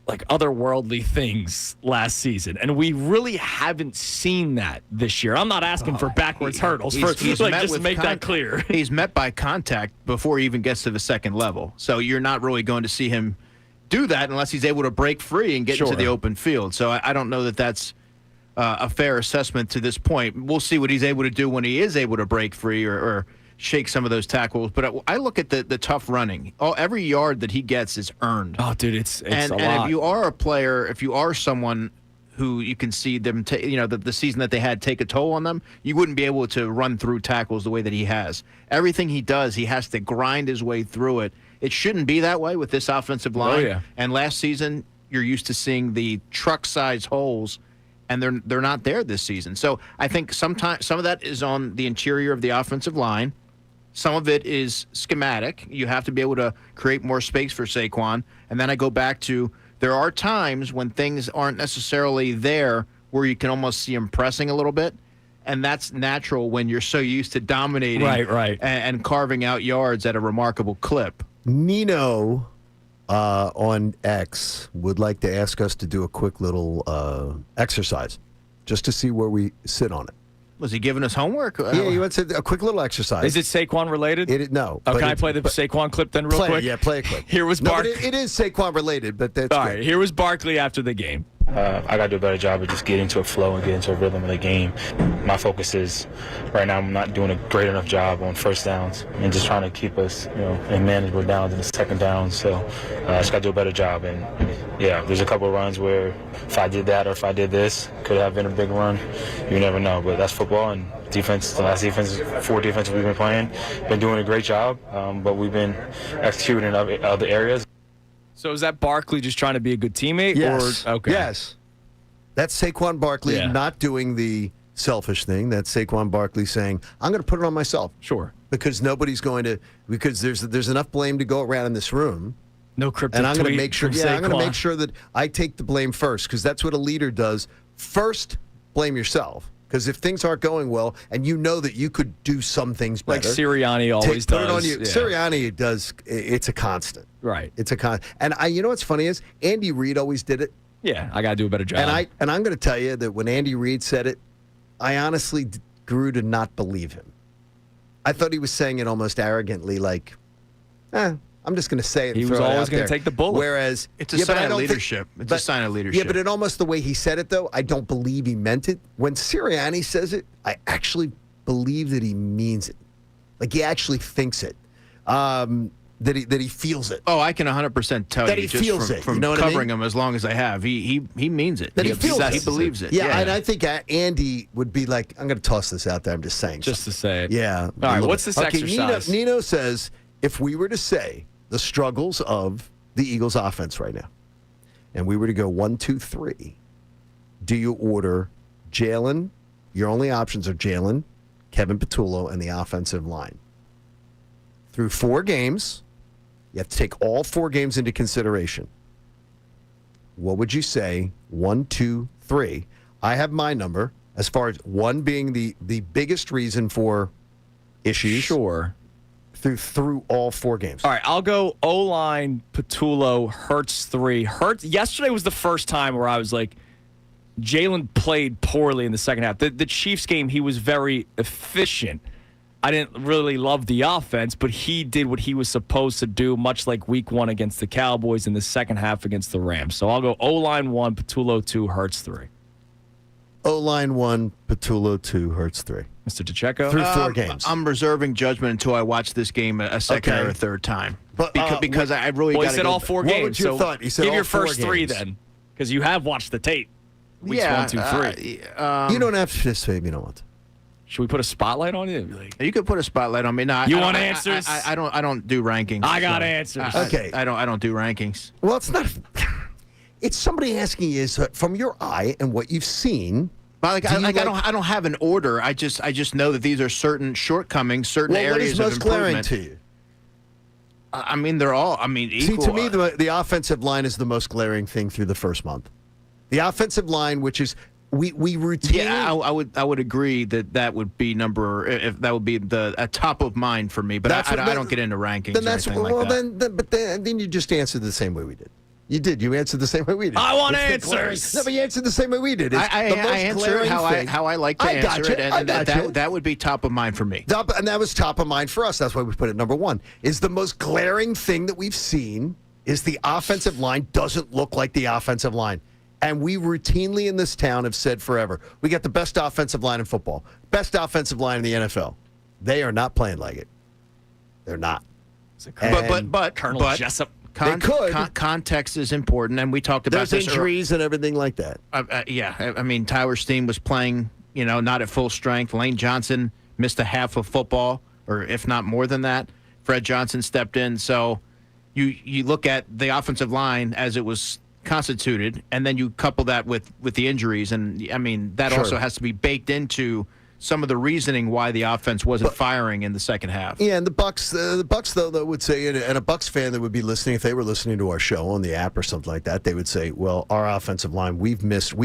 like otherworldly things last season, and we really haven't seen that this year. I'm not asking for backwards hurdles. Just to make that clear. He's met by contact before he even gets to the second level. So you're not really going to see him do that unless he's able to break free and get into the open field. So I don't know that that's a fair assessment to this point. We'll see what he's able to do when he is able to break free or shake some of those tackles. But I look at the tough running. Every yard that he gets is earned. Oh, dude, it's a lot. And if you are a player, if you are someone who you can see them, the season that they had take a toll on them, you wouldn't be able to run through tackles the way that he has. Everything he does, he has to grind his way through it. It shouldn't be that way with this offensive line. Oh, yeah. And last season, you're used to seeing the truck-size holes, and they're not there this season. So I think some of that is on the interior of the offensive line. Some of it is schematic. You have to be able to create more space for Saquon. And then I go back to there are times when things aren't necessarily there where you can almost see him pressing a little bit. And that's natural when you're so used to dominating right. And carving out yards at a remarkable clip. Nino on X would like to ask us to do a quick little exercise just to see where we sit on it. Was he giving us homework? Yeah, he went to a quick little exercise. Is it Saquon related? No. Oh, can I play the Saquon clip then real quick? Yeah, play a clip. Here was Barkley. It is Saquon related, but that's all good. right. Here was Barkley after the game. I got to do a better job of just getting into a flow and getting into a rhythm of the game. My focus is, right now, I'm not doing a great enough job on first downs and just trying to keep us, in manageable downs in the second down. So I just got to do a better job. And, yeah, there's a couple of runs where if I did that or if I did this, could have been a big run. You never know. But that's football, and defense, the last defense, 4 defenses we've been playing, been doing a great job, but we've been executing in other areas. So is that Barkley just trying to be a good teammate? Yes. Or, okay. Yes. That's Saquon Barkley not doing the selfish thing. That's Saquon Barkley saying, I'm going to put it on myself. Sure. Because nobody's going to, because there's enough blame to go around in this room. No cryptic And I'm going to tweet make sure, from I'm going to Saquon. make sure that I take the blame first, because that's what a leader does. First, blame yourself. Because if things aren't going well, and you know that you could do some things better. Like Sirianni always does. Put it on you. Yeah. Sirianni does. It's a constant. Right. It's a constant. And you know what's funny is Andy Reid always did it. Yeah, I got to do a better job. And I'm going to tell you that when Andy Reid said it, I honestly grew to not believe him. I thought he was saying it almost arrogantly, like, I'm just going to say it. He was always going to take the bullet. Whereas It's a sign of leadership. It's a sign of leadership. Yeah, but in almost the way he said it, though, I don't believe he meant it. When Sirianni says it, I actually believe that he means it. Like he actually thinks it. That he feels it. Oh, I can 100% tell That you he just feels it. from You know what I covering mean? him as long as I have. He means it. That he feels it. He believes it. Yeah, and I think Andy would be like, I'm going to toss this out there. I'm just saying. Just to say it. Yeah. All right, what's this exercise? Nino says, if we were to say the struggles of the Eagles offense right now, and we were to go 1, 2, 3, do you order Jalen? Your only options are Jalen, Kevin Patullo, and the offensive line. Through 4 games, you have to take all 4 games into consideration. What would you say? 1, 2, 3. I have my number As far as one being the biggest reason for issues. Sure. Through all 4 games. All right, I'll go O-line, Patullo, Hurts 3. Hurts, yesterday was the first time where I was like, Jalen played poorly in the second half. The Chiefs game, he was very efficient. I didn't really love the offense, but he did what he was supposed to do, much like week 1 against the Cowboys in the second half against the Rams. So I'll go O-line 1, Patullo 2, Hurts 3. O-line 1, Patullo 2, Hurts 3. Mr. DeCecco? Through 4 games. I'm reserving judgment until I watch this game a second or a third time. But, because I really got to he said all 4 What games. was your so thought? He said give all your 4 first 3 games. then, because you have watched the tape. Weeks 1, 2, 3. You don't have to say you don't want to. Should we put a spotlight on you? You could put a spotlight on me. No, You want answers? I don't do rankings. I got answers. Okay. I don't do rankings. Well, it's not. It's somebody asking you from your eye and what you've seen. But I don't have an order. I just know that these are certain shortcomings, certain areas what is of most glaring improvement. to you? I mean, they're all. I mean, equal. See, to me, the offensive line is the most glaring thing through the first month. The offensive line, which is we routinely. Yeah, I would agree that would be if that would be a top of mind for me. But I don't get into rankings. Then that's or anything well. like that. Then you just answered the same way we did. You did. You answered the same way we did. I want It's the answers. No, but you answered the same way we did. It's I the most answered glaring thing. how I like to answer it, and that would be top of mind for me. And that was top of mind for us. That's why we put it number 1. Is the most glaring thing that we've seen is the offensive line doesn't look like the offensive line. And we routinely in this town have said forever, we got the best offensive line in football, best offensive line in the NFL. They are not playing like it. They're not. But Colonel Jessup. Context is important, and we talked about There's this injuries and everything like that. I mean, Tyler Steen was playing, not at full strength. Lane Johnson missed a half of football, or if not more than that. Fred Johnson stepped in. So you look at the offensive line as it was constituted, and then you couple that with the injuries, and I mean that also has to be baked into some of the reasoning why the offense wasn't firing in the second half. Yeah, and the Bucs though that would say, and a Bucs fan that would be listening, if they were listening to our show on the app or something like that, they would say, "Well, our offensive line, we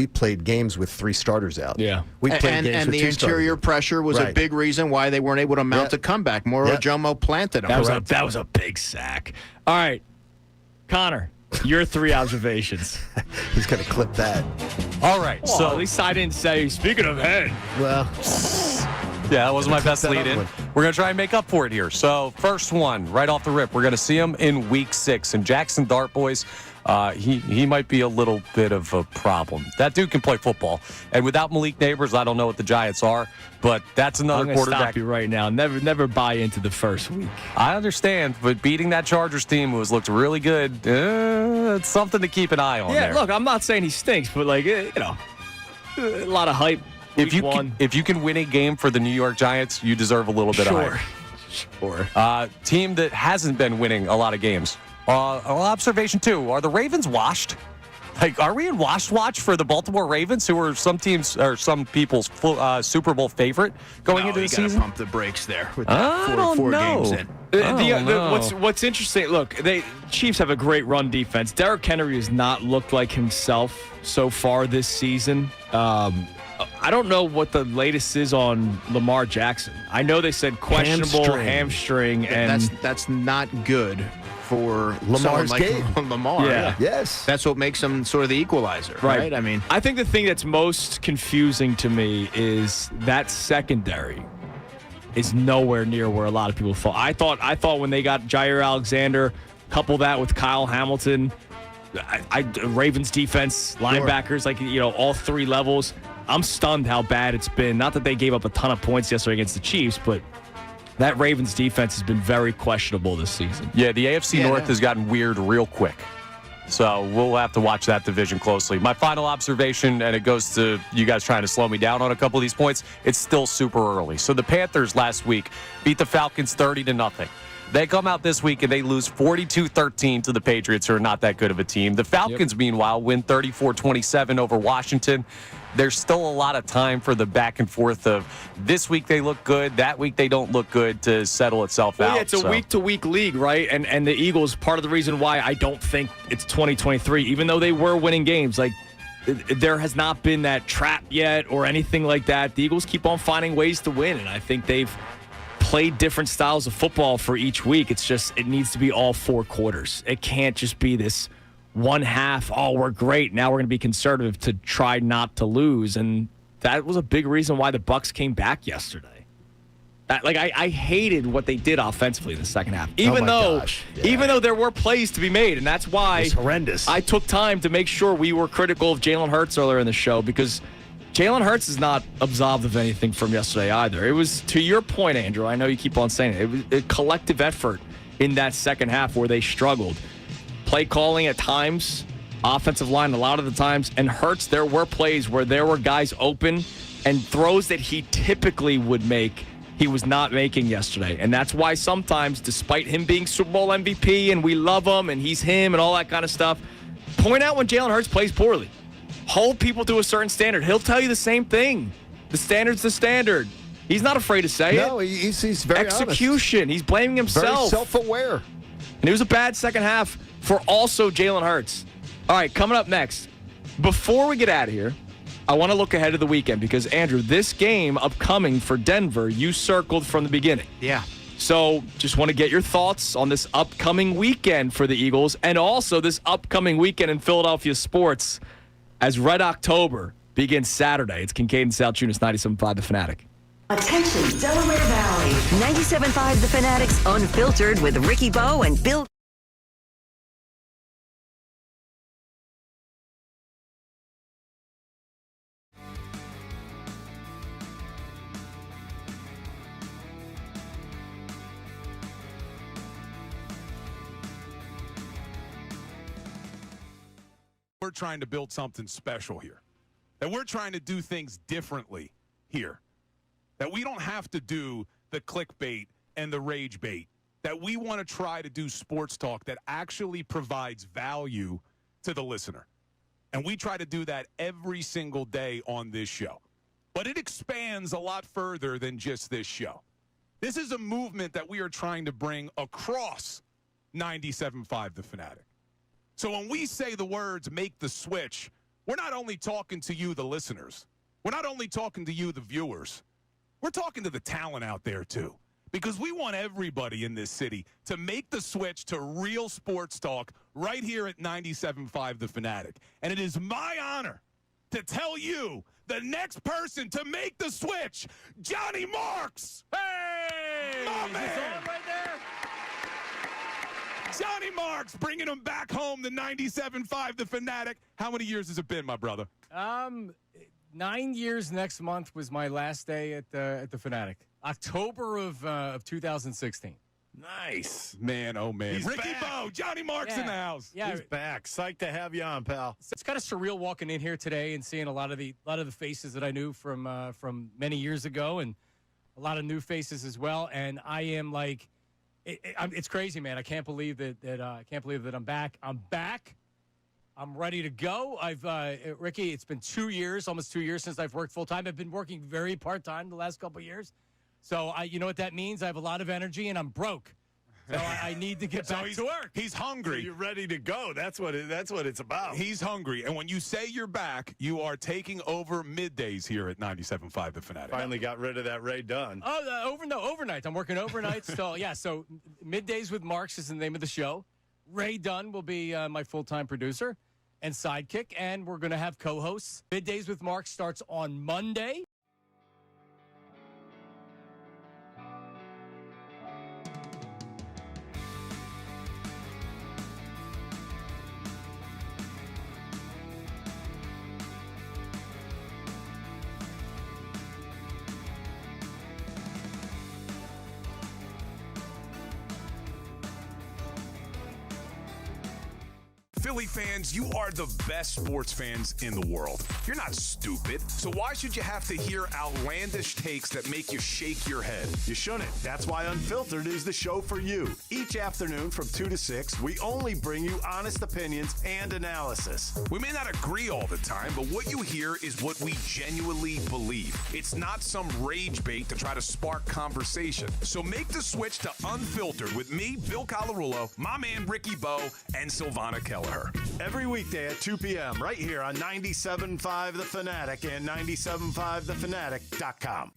played games with 3 starters out. Yeah, we played games and with the 2 interior starters. pressure was a big reason why they weren't able to mount a comeback. Moro Jomo planted them. That was a big sack. All right, Connor. Your 3 observations. He's going to clip that. All right. Well, so at least I didn't say, speaking of head. Well, yeah, that wasn't my best lead in. We're going to try and make up for it here. So, first one, right off the rip, we're going to see him in week 6. And Jackson Dart, boys, he might be a little bit of a problem. That dude can play football. And without Malik Neighbors, I don't know what the Giants are, but that's another I'm quarterback. Stop you right now. Never buy into the first week. I understand, but beating that Chargers team who has looked really good, it's something to keep an eye on there. Look, I'm not saying he stinks, but a lot of hype. If you can win a game for the New York Giants, you deserve a little bit of hype. Sure. Team that hasn't been winning a lot of games. Observation 2, are the Ravens washed? Like, are we in washed watch for the Baltimore Ravens, who are some people's Super Bowl favorite going into the season? Pump the brakes there with that four games in. What's interesting, look, Chiefs have a great run defense. Derrick Henry has not looked like himself so far this season. I don't know what the latest is on Lamar Jackson. I know they said questionable hamstring and that's not good for Lamar's like game. Lamar. Yeah. Yes. That's what makes him sort of the equalizer, right? I mean, I think the thing that's most confusing to me is that secondary is nowhere near where a lot of people thought. I thought when they got Jair Alexander, couple that with Kyle Hamilton, Ravens defense, linebackers, all 3 levels. I'm stunned how bad it's been. Not that they gave up a ton of points yesterday against the Chiefs, but that Ravens defense has been very questionable this season. Yeah, the AFC North has gotten weird real quick. So we'll have to watch that division closely. My final observation, and it goes to you guys trying to slow me down on a couple of these points, it's still super early. So the Panthers last week beat the Falcons 30-0. They come out this week and they lose 42-13 to the Patriots, who are not that good of a team. The Falcons, meanwhile, win 34-27 over Washington. There's still a lot of time for the back and forth of this week they look good, that week they don't look good to settle itself out. Yeah, it's a week-to-week league, right? And the Eagles, part of the reason why I don't think it's 2023, even though they were winning games, there has not been that trap yet or anything like that. The Eagles keep on finding ways to win, and I think they've played different styles of football for each week. It's just it needs to be all 4 quarters. It can't just be this one half, oh, we're great, now we're going to be conservative to try not to lose. And that was a big reason why the Bucs came back yesterday. I hated what they did offensively in the second half, even though there were plays to be made, and that's why it's horrendous. I took time to make sure we were critical of Jalen Hurts earlier in the show, because Jalen Hurts is not absolved of anything from yesterday either. It was, to your point, Andrew, I know you keep on saying it was a collective effort in that second half where they struggled. Play calling at times, offensive line a lot of the times, and Hurts, there were plays where there were guys open and throws that he typically would make, he was not making yesterday. And that's why sometimes, despite him being Super Bowl MVP and we love him and he's him and all that kind of stuff, point out when Jalen Hurts plays poorly. Hold people to a certain standard. He'll tell you the same thing. The standard's the standard. He's not afraid to say it. No, he's very execution. honest. He's blaming himself. Very self-aware. And it was a bad second half for also Jalen Hurts. All right, coming up next. Before we get out of here, I want to look ahead to the weekend because, Andrew, this game upcoming for Denver, you circled from the beginning. Yeah. So just want to get your thoughts on this upcoming weekend for the Eagles and also this upcoming weekend in Philadelphia sports as Red October begins Saturday. It's Kincade and Salciunas, 97.5 The Fanatic. Attention, Delaware Valley. 97.5 The Fanatics Unfiltered with Ricky Bowe and Bill. We're trying to build something special here. That we're trying to do things differently here. That we don't have to do the clickbait and the rage bait. That we want to try to do sports talk that actually provides value to the listener. And we try to do that every single day on this show. But it expands a lot further than just this show. This is a movement that we are trying to bring across 97.5 The Fanatic. So when we say the words make the switch, we're not only talking to you, the listeners. We're not only talking to you, the viewers. We're talking to the talent out there, too. Because we want everybody in this city to make the switch to real sports talk right here at 97.5 The Fanatic. And it is my honor to tell you the next person to make the switch, Johnny Marks. Hey! My man! Right there? Johnny Marks bringing him back home to 97.5 The Fanatic. How many years has it been, my brother? 9 years next month was my last day at the Fanatic. October of 2016. Nice. Man, oh, man. He's Ricky back. Bowe, Johnny Marks in the house. Yeah, He's back. Psyched to have you on, pal. It's kind of surreal walking in here today and seeing a lot of the faces that I knew from many years ago, and a lot of new faces as well. And I am like, it's crazy, man. I can't believe that I'm back. I'm back. I'm ready to go. Ricky, it's been 2 years, almost 2 years since I've worked full time. I've been working very part time the last couple of years. So you know what that means? I have a lot of energy and I'm broke. So I need to get back to work. He's hungry. So you're ready to go. That's what it's about. He's hungry. And when you say you're back, you are taking over middays here at 97.5 The Fanatic. Finally got rid of that Ray Dunn. Oh, overnight. I'm working overnight. So Middays with Marks is the name of the show. Ray Dunn will be my full-time producer and sidekick, and we're going to have co-hosts. Middays with Marks starts on Monday. Philly fans, you are the best sports fans in the world. You're not stupid. So why should you have to hear outlandish takes that make you shake your head? You shouldn't. That's why Unfiltered is the show for you. Each afternoon from 2 to 6, we only bring you honest opinions and analysis. We may not agree all the time, but what you hear is what we genuinely believe. It's not some rage bait to try to spark conversation. So make the switch to Unfiltered with me, Bill Colarulo, my man Ricky Bo, and Silvana Kelleher. Every weekday at 2 p.m. right here on 97.5 The Fanatic and 97.5thefanatic.com.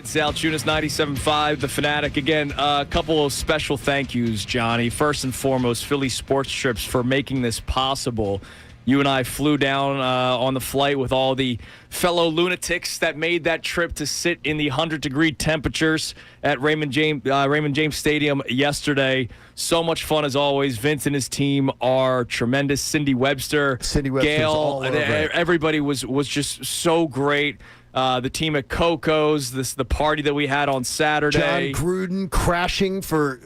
Salciunas, 97.5, The Fanatic. Again, a couple of special thank yous, Johnny. First and foremost, Philly Sports Trips for making this possible. You and I flew down on the flight with all the fellow lunatics that made that trip to sit in the 100-degree temperatures at Raymond James Stadium yesterday. So much fun as always. Vince and his team are tremendous. Cindy Webster's Gail, all over it. Everybody was just so great. The team at Coco's, the party that we had on Saturday. John Gruden crashing for,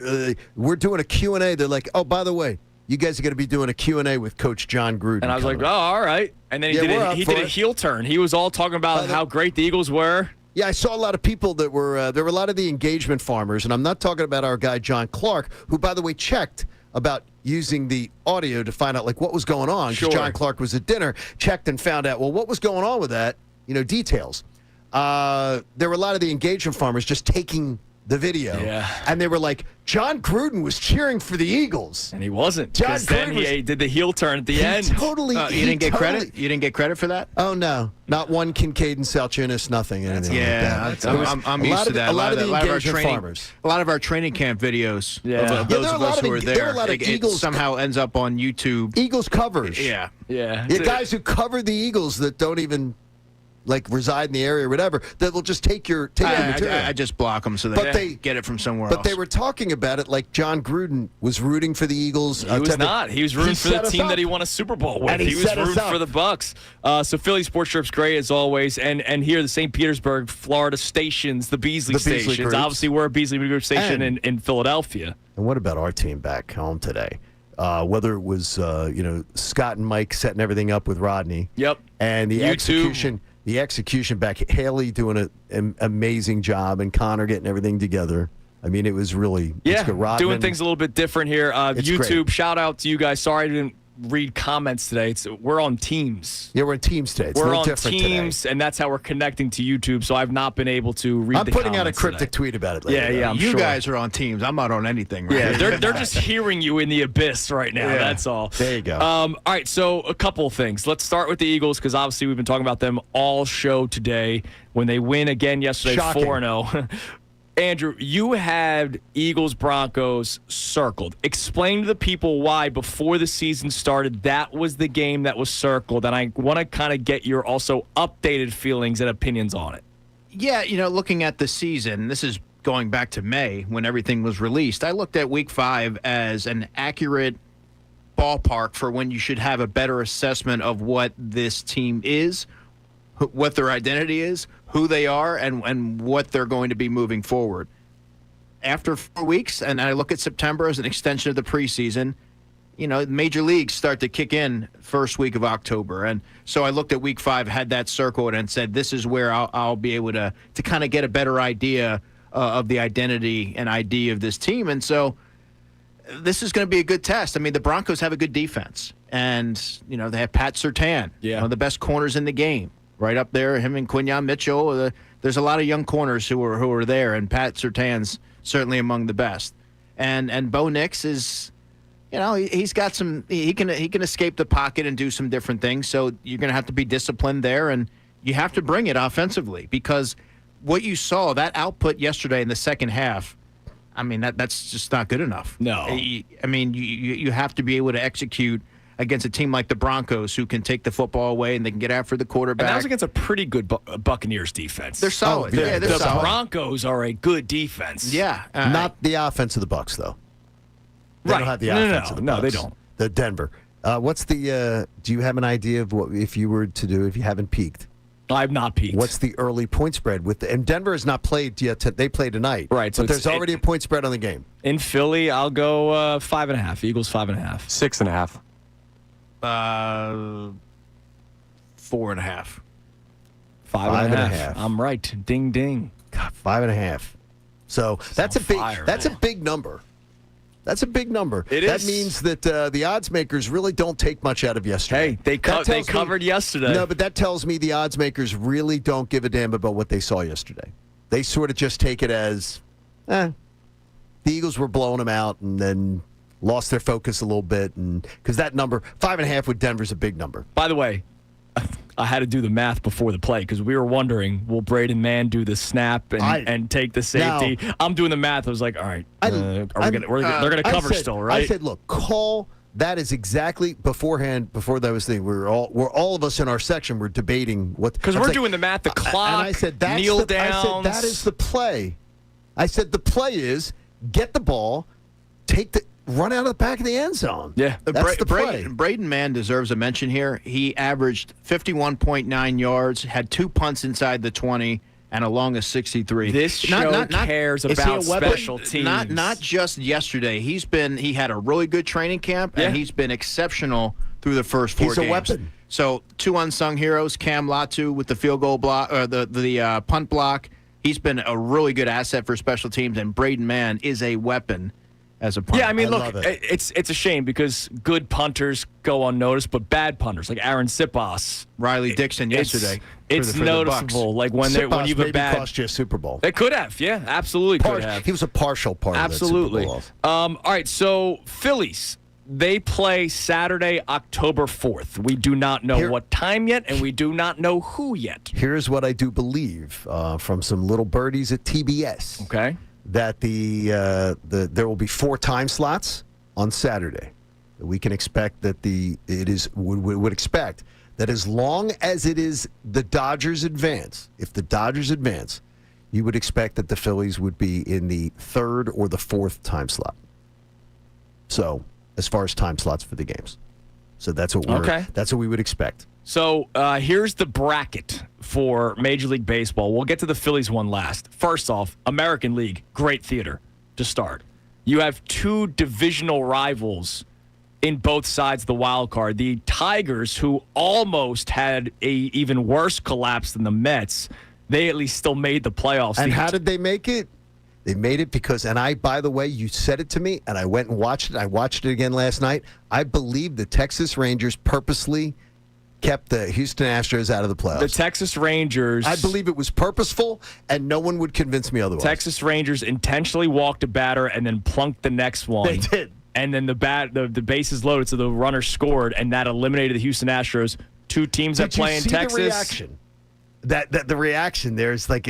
we're doing a Q&A. They're like, oh, by the way, you guys are going to be doing a Q&A with Coach John Gruden. And I was like, oh, all right. And then he did a heel turn. He was all talking about how great the Eagles were. Yeah, I saw a lot of people that were, there were a lot of the engagement farmers, and I'm not talking about our guy John Clark, who, by the way, checked about using the audio to find out, like, what was going on. Sure. John Clark was at dinner, checked and found out, well, what was going on with that? Details. There were a lot of the engagement farmers just taking the video. Yeah. And they were like, John Gruden was cheering for the Eagles. And he wasn't. John Because then he did the heel turn at the end. Totally. You didn't get credit? You didn't get credit for that? Oh, no. Not one Kincade Salciunas, nothing. Anything like that. I'm used to that. A lot of the our engagement training, farmers. a lot of our training camp videos of there those are a of lot us of who were there there. are a lot of it Eagles somehow ends up on YouTube. Eagles covers. Yeah. Yeah. The guys who cover the Eagles that don't even reside in the area or whatever, that will just take your material. I just block them so they get it from somewhere else. But they were talking about it like John Gruden was rooting for the Eagles. He was not. He was rooting for the team that he won a Super Bowl with. And he was rooting for the Bucs. So Philly Sports Trip's great as always. And here, the St. Petersburg, Florida stations, the Beasley stations. Groups. Obviously, we're a Beasley Group station in Philadelphia. And what about our team back home today? Whether it was Scott and Mike setting everything up with Rodney. Yep. And the execution back, Haley doing an amazing job, and Connor getting everything together. I mean, it was really it's good. Rodman, doing things a little bit different here. YouTube, great. Shout out to you guys. Sorry I didn't read comments today. We're on Teams. Yeah, we're on Teams today. It's we're no on Teams, today. And that's how we're connecting to YouTube. So I've not been able to read. I'm putting out a cryptic today. tweet about it later. Yeah, you guys are on Teams. I'm not on anything. Right? Yeah, they're just hearing you in the abyss right now. Yeah. That's all. There you go. All right, so a couple of things. Let's start with the Eagles because obviously we've been talking about them all show today. When they win again yesterday, 4-0. Andrew, you had Eagles-Broncos circled. Explain to the people why, before the season started, that was the game that was circled. And I want to kind of get your also updated feelings and opinions on it. Yeah, looking at the season, this is going back to May when everything was released. I looked at Week 5 as an accurate ballpark for when you should have a better assessment of what this team is, what their identity is, who they are, and what they're going to be moving forward. After 4 weeks, and I look at September as an extension of the preseason, major leagues start to kick in first week of October. And so I looked at Week 5, had that circled, and said, this is where I'll be able to kind of get a better idea of the identity and ID of this team. And so this is going to be a good test. I mean, the Broncos have a good defense. And, they have Pat Surtain, one of the best corners in the game. Right up there, him and Quinyon Mitchell. There's a lot of young corners who are there, and Pat Surtain's certainly among the best. And Bo Nix is he's got some. He can escape the pocket and do some different things. So you're going to have to be disciplined there, and you have to bring it offensively because what you saw, that output yesterday in the second half, I mean that's just not good enough. No, I mean you have to be able to execute against a team like the Broncos who can take the football away and they can get after the quarterback. And that was against a pretty good Buccaneers defense. They're solid. The they're solid. Broncos are a good defense. Yeah. Not the offense of the Bucs, though. They don't have the offense of the Bucs. No, they don't. The Denver. What's the do you have an idea of what if you were to do if you haven't peaked? I've not peaked. What's the early point spread with and Denver has not played yet. They play tonight. Right. So there's already a point spread on the game. In Philly, I'll go 5.5. Eagles 5.5. 6.5. 4.5. 5.5. I'm right. Ding ding. God, 5.5. So that's a big number. That's a big number. It that is. means that the odds makers really don't take much out of yesterday. Hey, they covered yesterday. No, but that tells me the odds makers really don't give a damn about what they saw yesterday. They sort of just take it as, the Eagles were blowing them out and then lost their focus a little bit. And because that number, 5.5 with Denver's a big number. By the way, I had to do the math before the play because we were wondering, will Braden Mann do the snap and take the safety? Now, I'm doing the math. I was like, all right, they're going to cover still, right? I said, look, call. That is exactly beforehand. Before that was the thing, we're all of us in our section were debating what because we're doing the math, the clock. And I said, kneel down. I said that is the play. I said the play is get the ball, run out of the back of the end zone. Yeah. That's the play. Braden Mann deserves a mention here. He averaged 51.9 yards, had 2 punts inside the 20, and a long of 63. This show cares about special teams. Not just yesterday. He had a really good training camp, and he's been exceptional through the first 4 games. He's a weapon. So 2 unsung heroes, Cam Latu with the field goal block, or the punt block. He's been a really good asset for special teams, and Braden Mann is a weapon. As a punter. Yeah, I mean, look, it's a shame because good punters go unnoticed, but bad punters like Aaron Siposs, Riley Dixon yesterday, it's noticeable. Like when you've been bad, cost you a Super Bowl. It could have, yeah, absolutely could have. He was a partial part. Absolutely. Of that Super Bowl. All right, so Phillies. They play Saturday, October 4th. We do not know what time yet, and we do not know who yet. Here's what I do believe from some little birdies at TBS. Okay. That there will be 4 time slots on Saturday. We can expect that would expect that as long as it is the Dodgers advance, if the Dodgers advance, you would expect that the Phillies would be in the 3rd or the 4th time slot. So as far as time slots for the games, so that's what we would expect. So here's the bracket for Major League Baseball. We'll get to the Phillies one last. First off, American League, great theater to start. You have 2 divisional rivals in both sides of the wild card. The Tigers, who almost had a even worse collapse than the Mets, they at least still made the playoffs. And how did they make it? They made it because, by the way, you said it to me, and I went and watched it. I watched it again last night. I believe the Texas Rangers purposely kept the Houston Astros out of the playoffs. The Texas Rangers. I believe it was purposeful, and no one would convince me otherwise. Texas Rangers intentionally walked a batter and then plunked the next one. They did. And then the bases loaded, so the runner scored, and that eliminated the Houston Astros. 2 teams that play in Texas. The reaction? The reaction there is like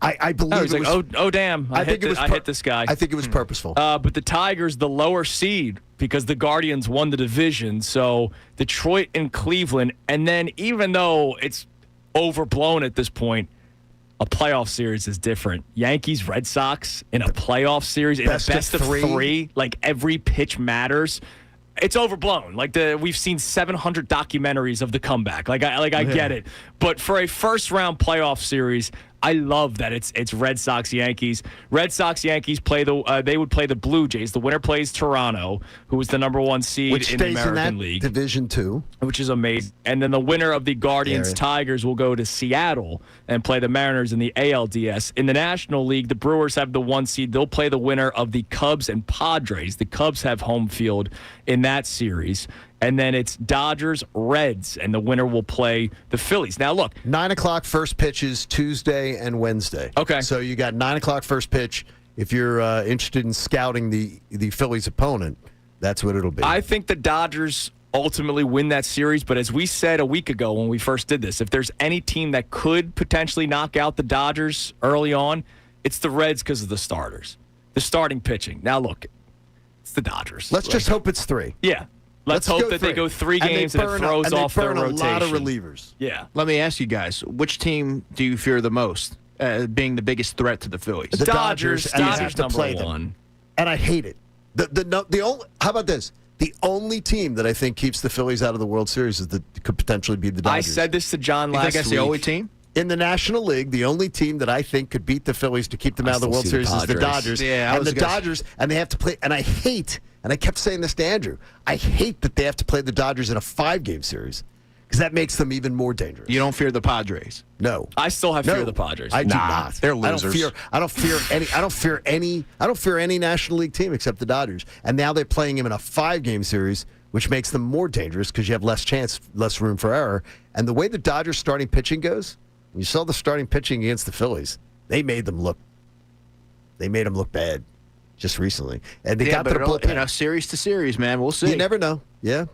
I believe it was oh damn! I hit this guy. I think it was purposeful. But the Tigers, the lower seed, because the Guardians won the division. So Detroit and Cleveland, and then even though it's overblown at this point, a playoff series is different. Yankees, Red Sox in a playoff series in a best of three, like every pitch matters. It's overblown. Like we've seen 700 documentaries of the comeback. I get it. But for a first round playoff series, I love that it's Red Sox Yankees. Red Sox Yankees play they would play the Blue Jays. The winner plays Toronto, who was the number 1 seed in the American League, Division 2, which is amazing. And then the winner of the Guardians Tigers will go to Seattle and play the Mariners in the ALDS. In the National League, the Brewers have the 1 seed. They'll play the winner of the Cubs and Padres. The Cubs have home field in that series. And then it's Dodgers, Reds, and the winner will play the Phillies. Now, look. 9 o'clock first pitches Tuesday and Wednesday. Okay. So you got 9 o'clock first pitch if you're interested in scouting the Phillies opponent. That's what it'll be. I think the Dodgers ultimately win that series, but as we said a week ago when we first did this, if there's any team that could potentially knock out the Dodgers early on, it's the Reds because of the starters, the starting pitching. Now, look, it's the Dodgers. Let's just hope it's 3. Yeah. Let's hope that they go 3 games and it throws off their rotation. A lot of relievers. Yeah. Let me ask you guys, which team do you fear the most being the biggest threat to the Phillies? The Dodgers Dodgers to play number 1. them. And I hate it. The only, how about this? The only team that I think keeps the Phillies out of the World Series could potentially be the Dodgers. I said this to John last week. You think that's the only team? In the National League, the only team that I think could beat the Phillies to keep them out of the World Series is the Dodgers. Yeah, and the Dodgers, and they have to play. And I hate, and I kept saying this to Andrew, I hate that they have to play the Dodgers in a 5-game series because that makes them even more dangerous. You don't fear the Padres? No, I still have fear of the Padres. I do not. They're losers. I don't fear any National League team except the Dodgers. And now they're playing them in a 5-game series, which makes them more dangerous because you have less room for error. And the way the Dodgers starting pitching goes. You saw the starting pitching against the Phillies. They made them look bad just recently. And they got their bullpen. Series to series, man. We'll see. You never know. Yeah.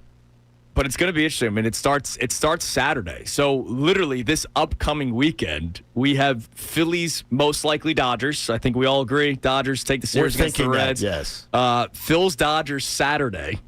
But it's going to be interesting. I mean, it starts Saturday. So literally this upcoming weekend, we have Phillies, most likely Dodgers. I think we all agree. Dodgers take the series against the Reds. Yes. Phil's Dodgers Saturday.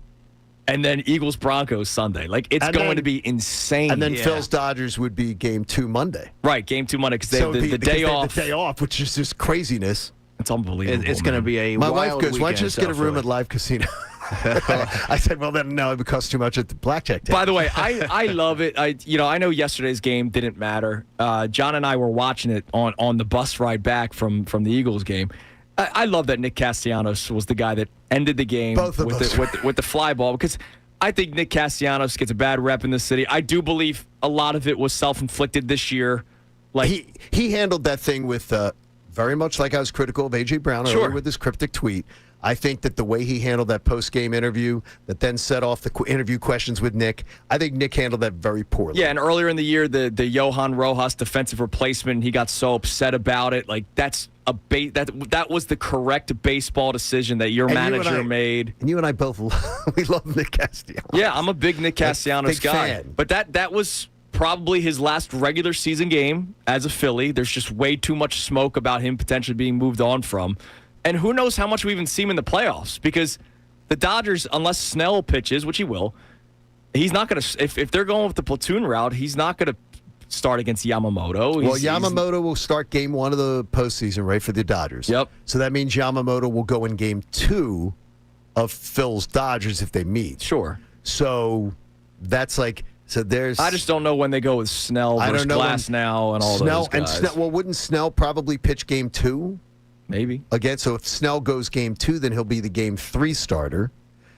And then Eagles Broncos Sunday. Like, it's going to be insane. And then Phil's Dodgers would be game 2 Monday. Right, game 2 Monday because they have the day off. The day off, which is just craziness. It's unbelievable. It's going to be a My wild wife goes, why don't you just get a room at Live Casino? I said, well, then no, it would cost too much at the blackjack table. By the way, I love it. I know yesterday's game didn't matter. John and I were watching it on the bus ride back from the Eagles game. I love that Nick Castellanos was the guy that ended the game with the fly ball because I think Nick Castellanos gets a bad rep in the city. I do believe a lot of it was self-inflicted this year. Like he handled that thing with very much like I was critical of A.J. Brown earlier with his cryptic tweet. I think that the way he handled that post-game interview that then set off the interview questions with Nick, I think Nick handled that very poorly. Yeah, and earlier in the year, the Johan Rojas defensive replacement, he got so upset about it. Like, that's that was the correct baseball decision that your manager made. And you and I both we love Nick Castellanos. Yeah, I'm a big Nick Castellanos guy. Fan. But that was probably his last regular season game as a Philly. There's just way too much smoke about him potentially being moved on from. And who knows how much we even see him in the playoffs because the Dodgers, unless Snell pitches, which he will, he's not going to – if they're going with the platoon route, he's not going to start against Yamamoto. Yamamoto will start game 1 of the postseason, right, for the Dodgers. Yep. So that means Yamamoto will go in game 2 of Phil's Dodgers if they meet. Sure. So that's like – So there's. I just don't know when they go with Snell versus Glasnow and all those guys. Wouldn't Snell probably pitch game 2? Maybe. Again, so if Snell goes game 2, then he'll be the game 3 starter.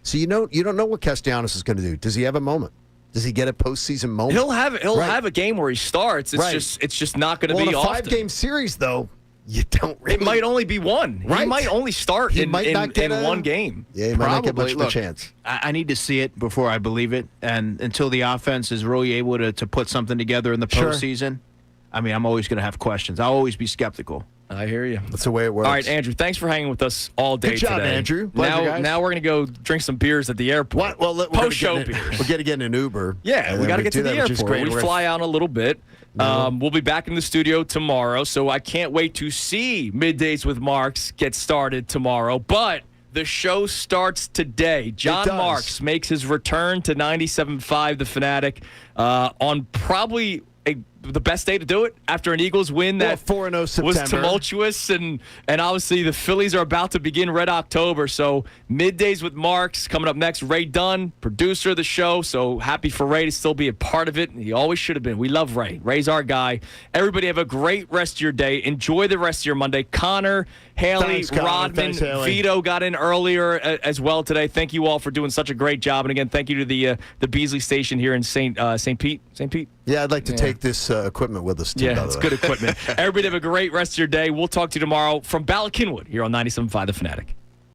So you don't know what Castellanos is going to do. Does he have a moment? Does he get a postseason moment? He'll have a game where he starts. It's just not going to be often. In a 5-game series, though, you don't really. It might only be one. Right. He might only start in one game. Yeah, he might not get much of a chance. I need to see it before I believe it. And until the offense is really able to put something together in the postseason, I mean, I'm always going to have questions. I'll always be skeptical. I hear you. That's the way it works. All right, Andrew, thanks for hanging with us all day today. Good job, Andrew. Pleasure, guys. Now we're going to go drink some beers at the airport. Well, post-show beers. We're going to get in an Uber. Yeah, we got to get to the airport. We fly out a little bit. We'll be back in the studio tomorrow, so I can't wait to see Middays with Marks get started tomorrow. But the show starts today. John Marks makes his return to 97.5 The Fanatic on probably the best day to do it after an Eagles win that 4-0 September. Was tumultuous, and obviously the Phillies are about to begin Red October. So Middays with Marks coming up next. Ray Dunn, producer of the show. So happy for Ray to still be a part of it. He always should have been. We love Ray. Ray's our guy. Everybody have a great rest of your day. Enjoy the rest of your Monday. Connor, Haley, Rodman, Vito got in earlier as well today. Thank you all for doing such a great job. And again, thank you to the Beasley station here in St. Pete. St. Pete? Yeah, I'd like to take this equipment with us, too. Yeah, it's good equipment. Everybody have a great rest of your day. We'll talk to you tomorrow from Ballackinwood here on 97.5 The Fanatic.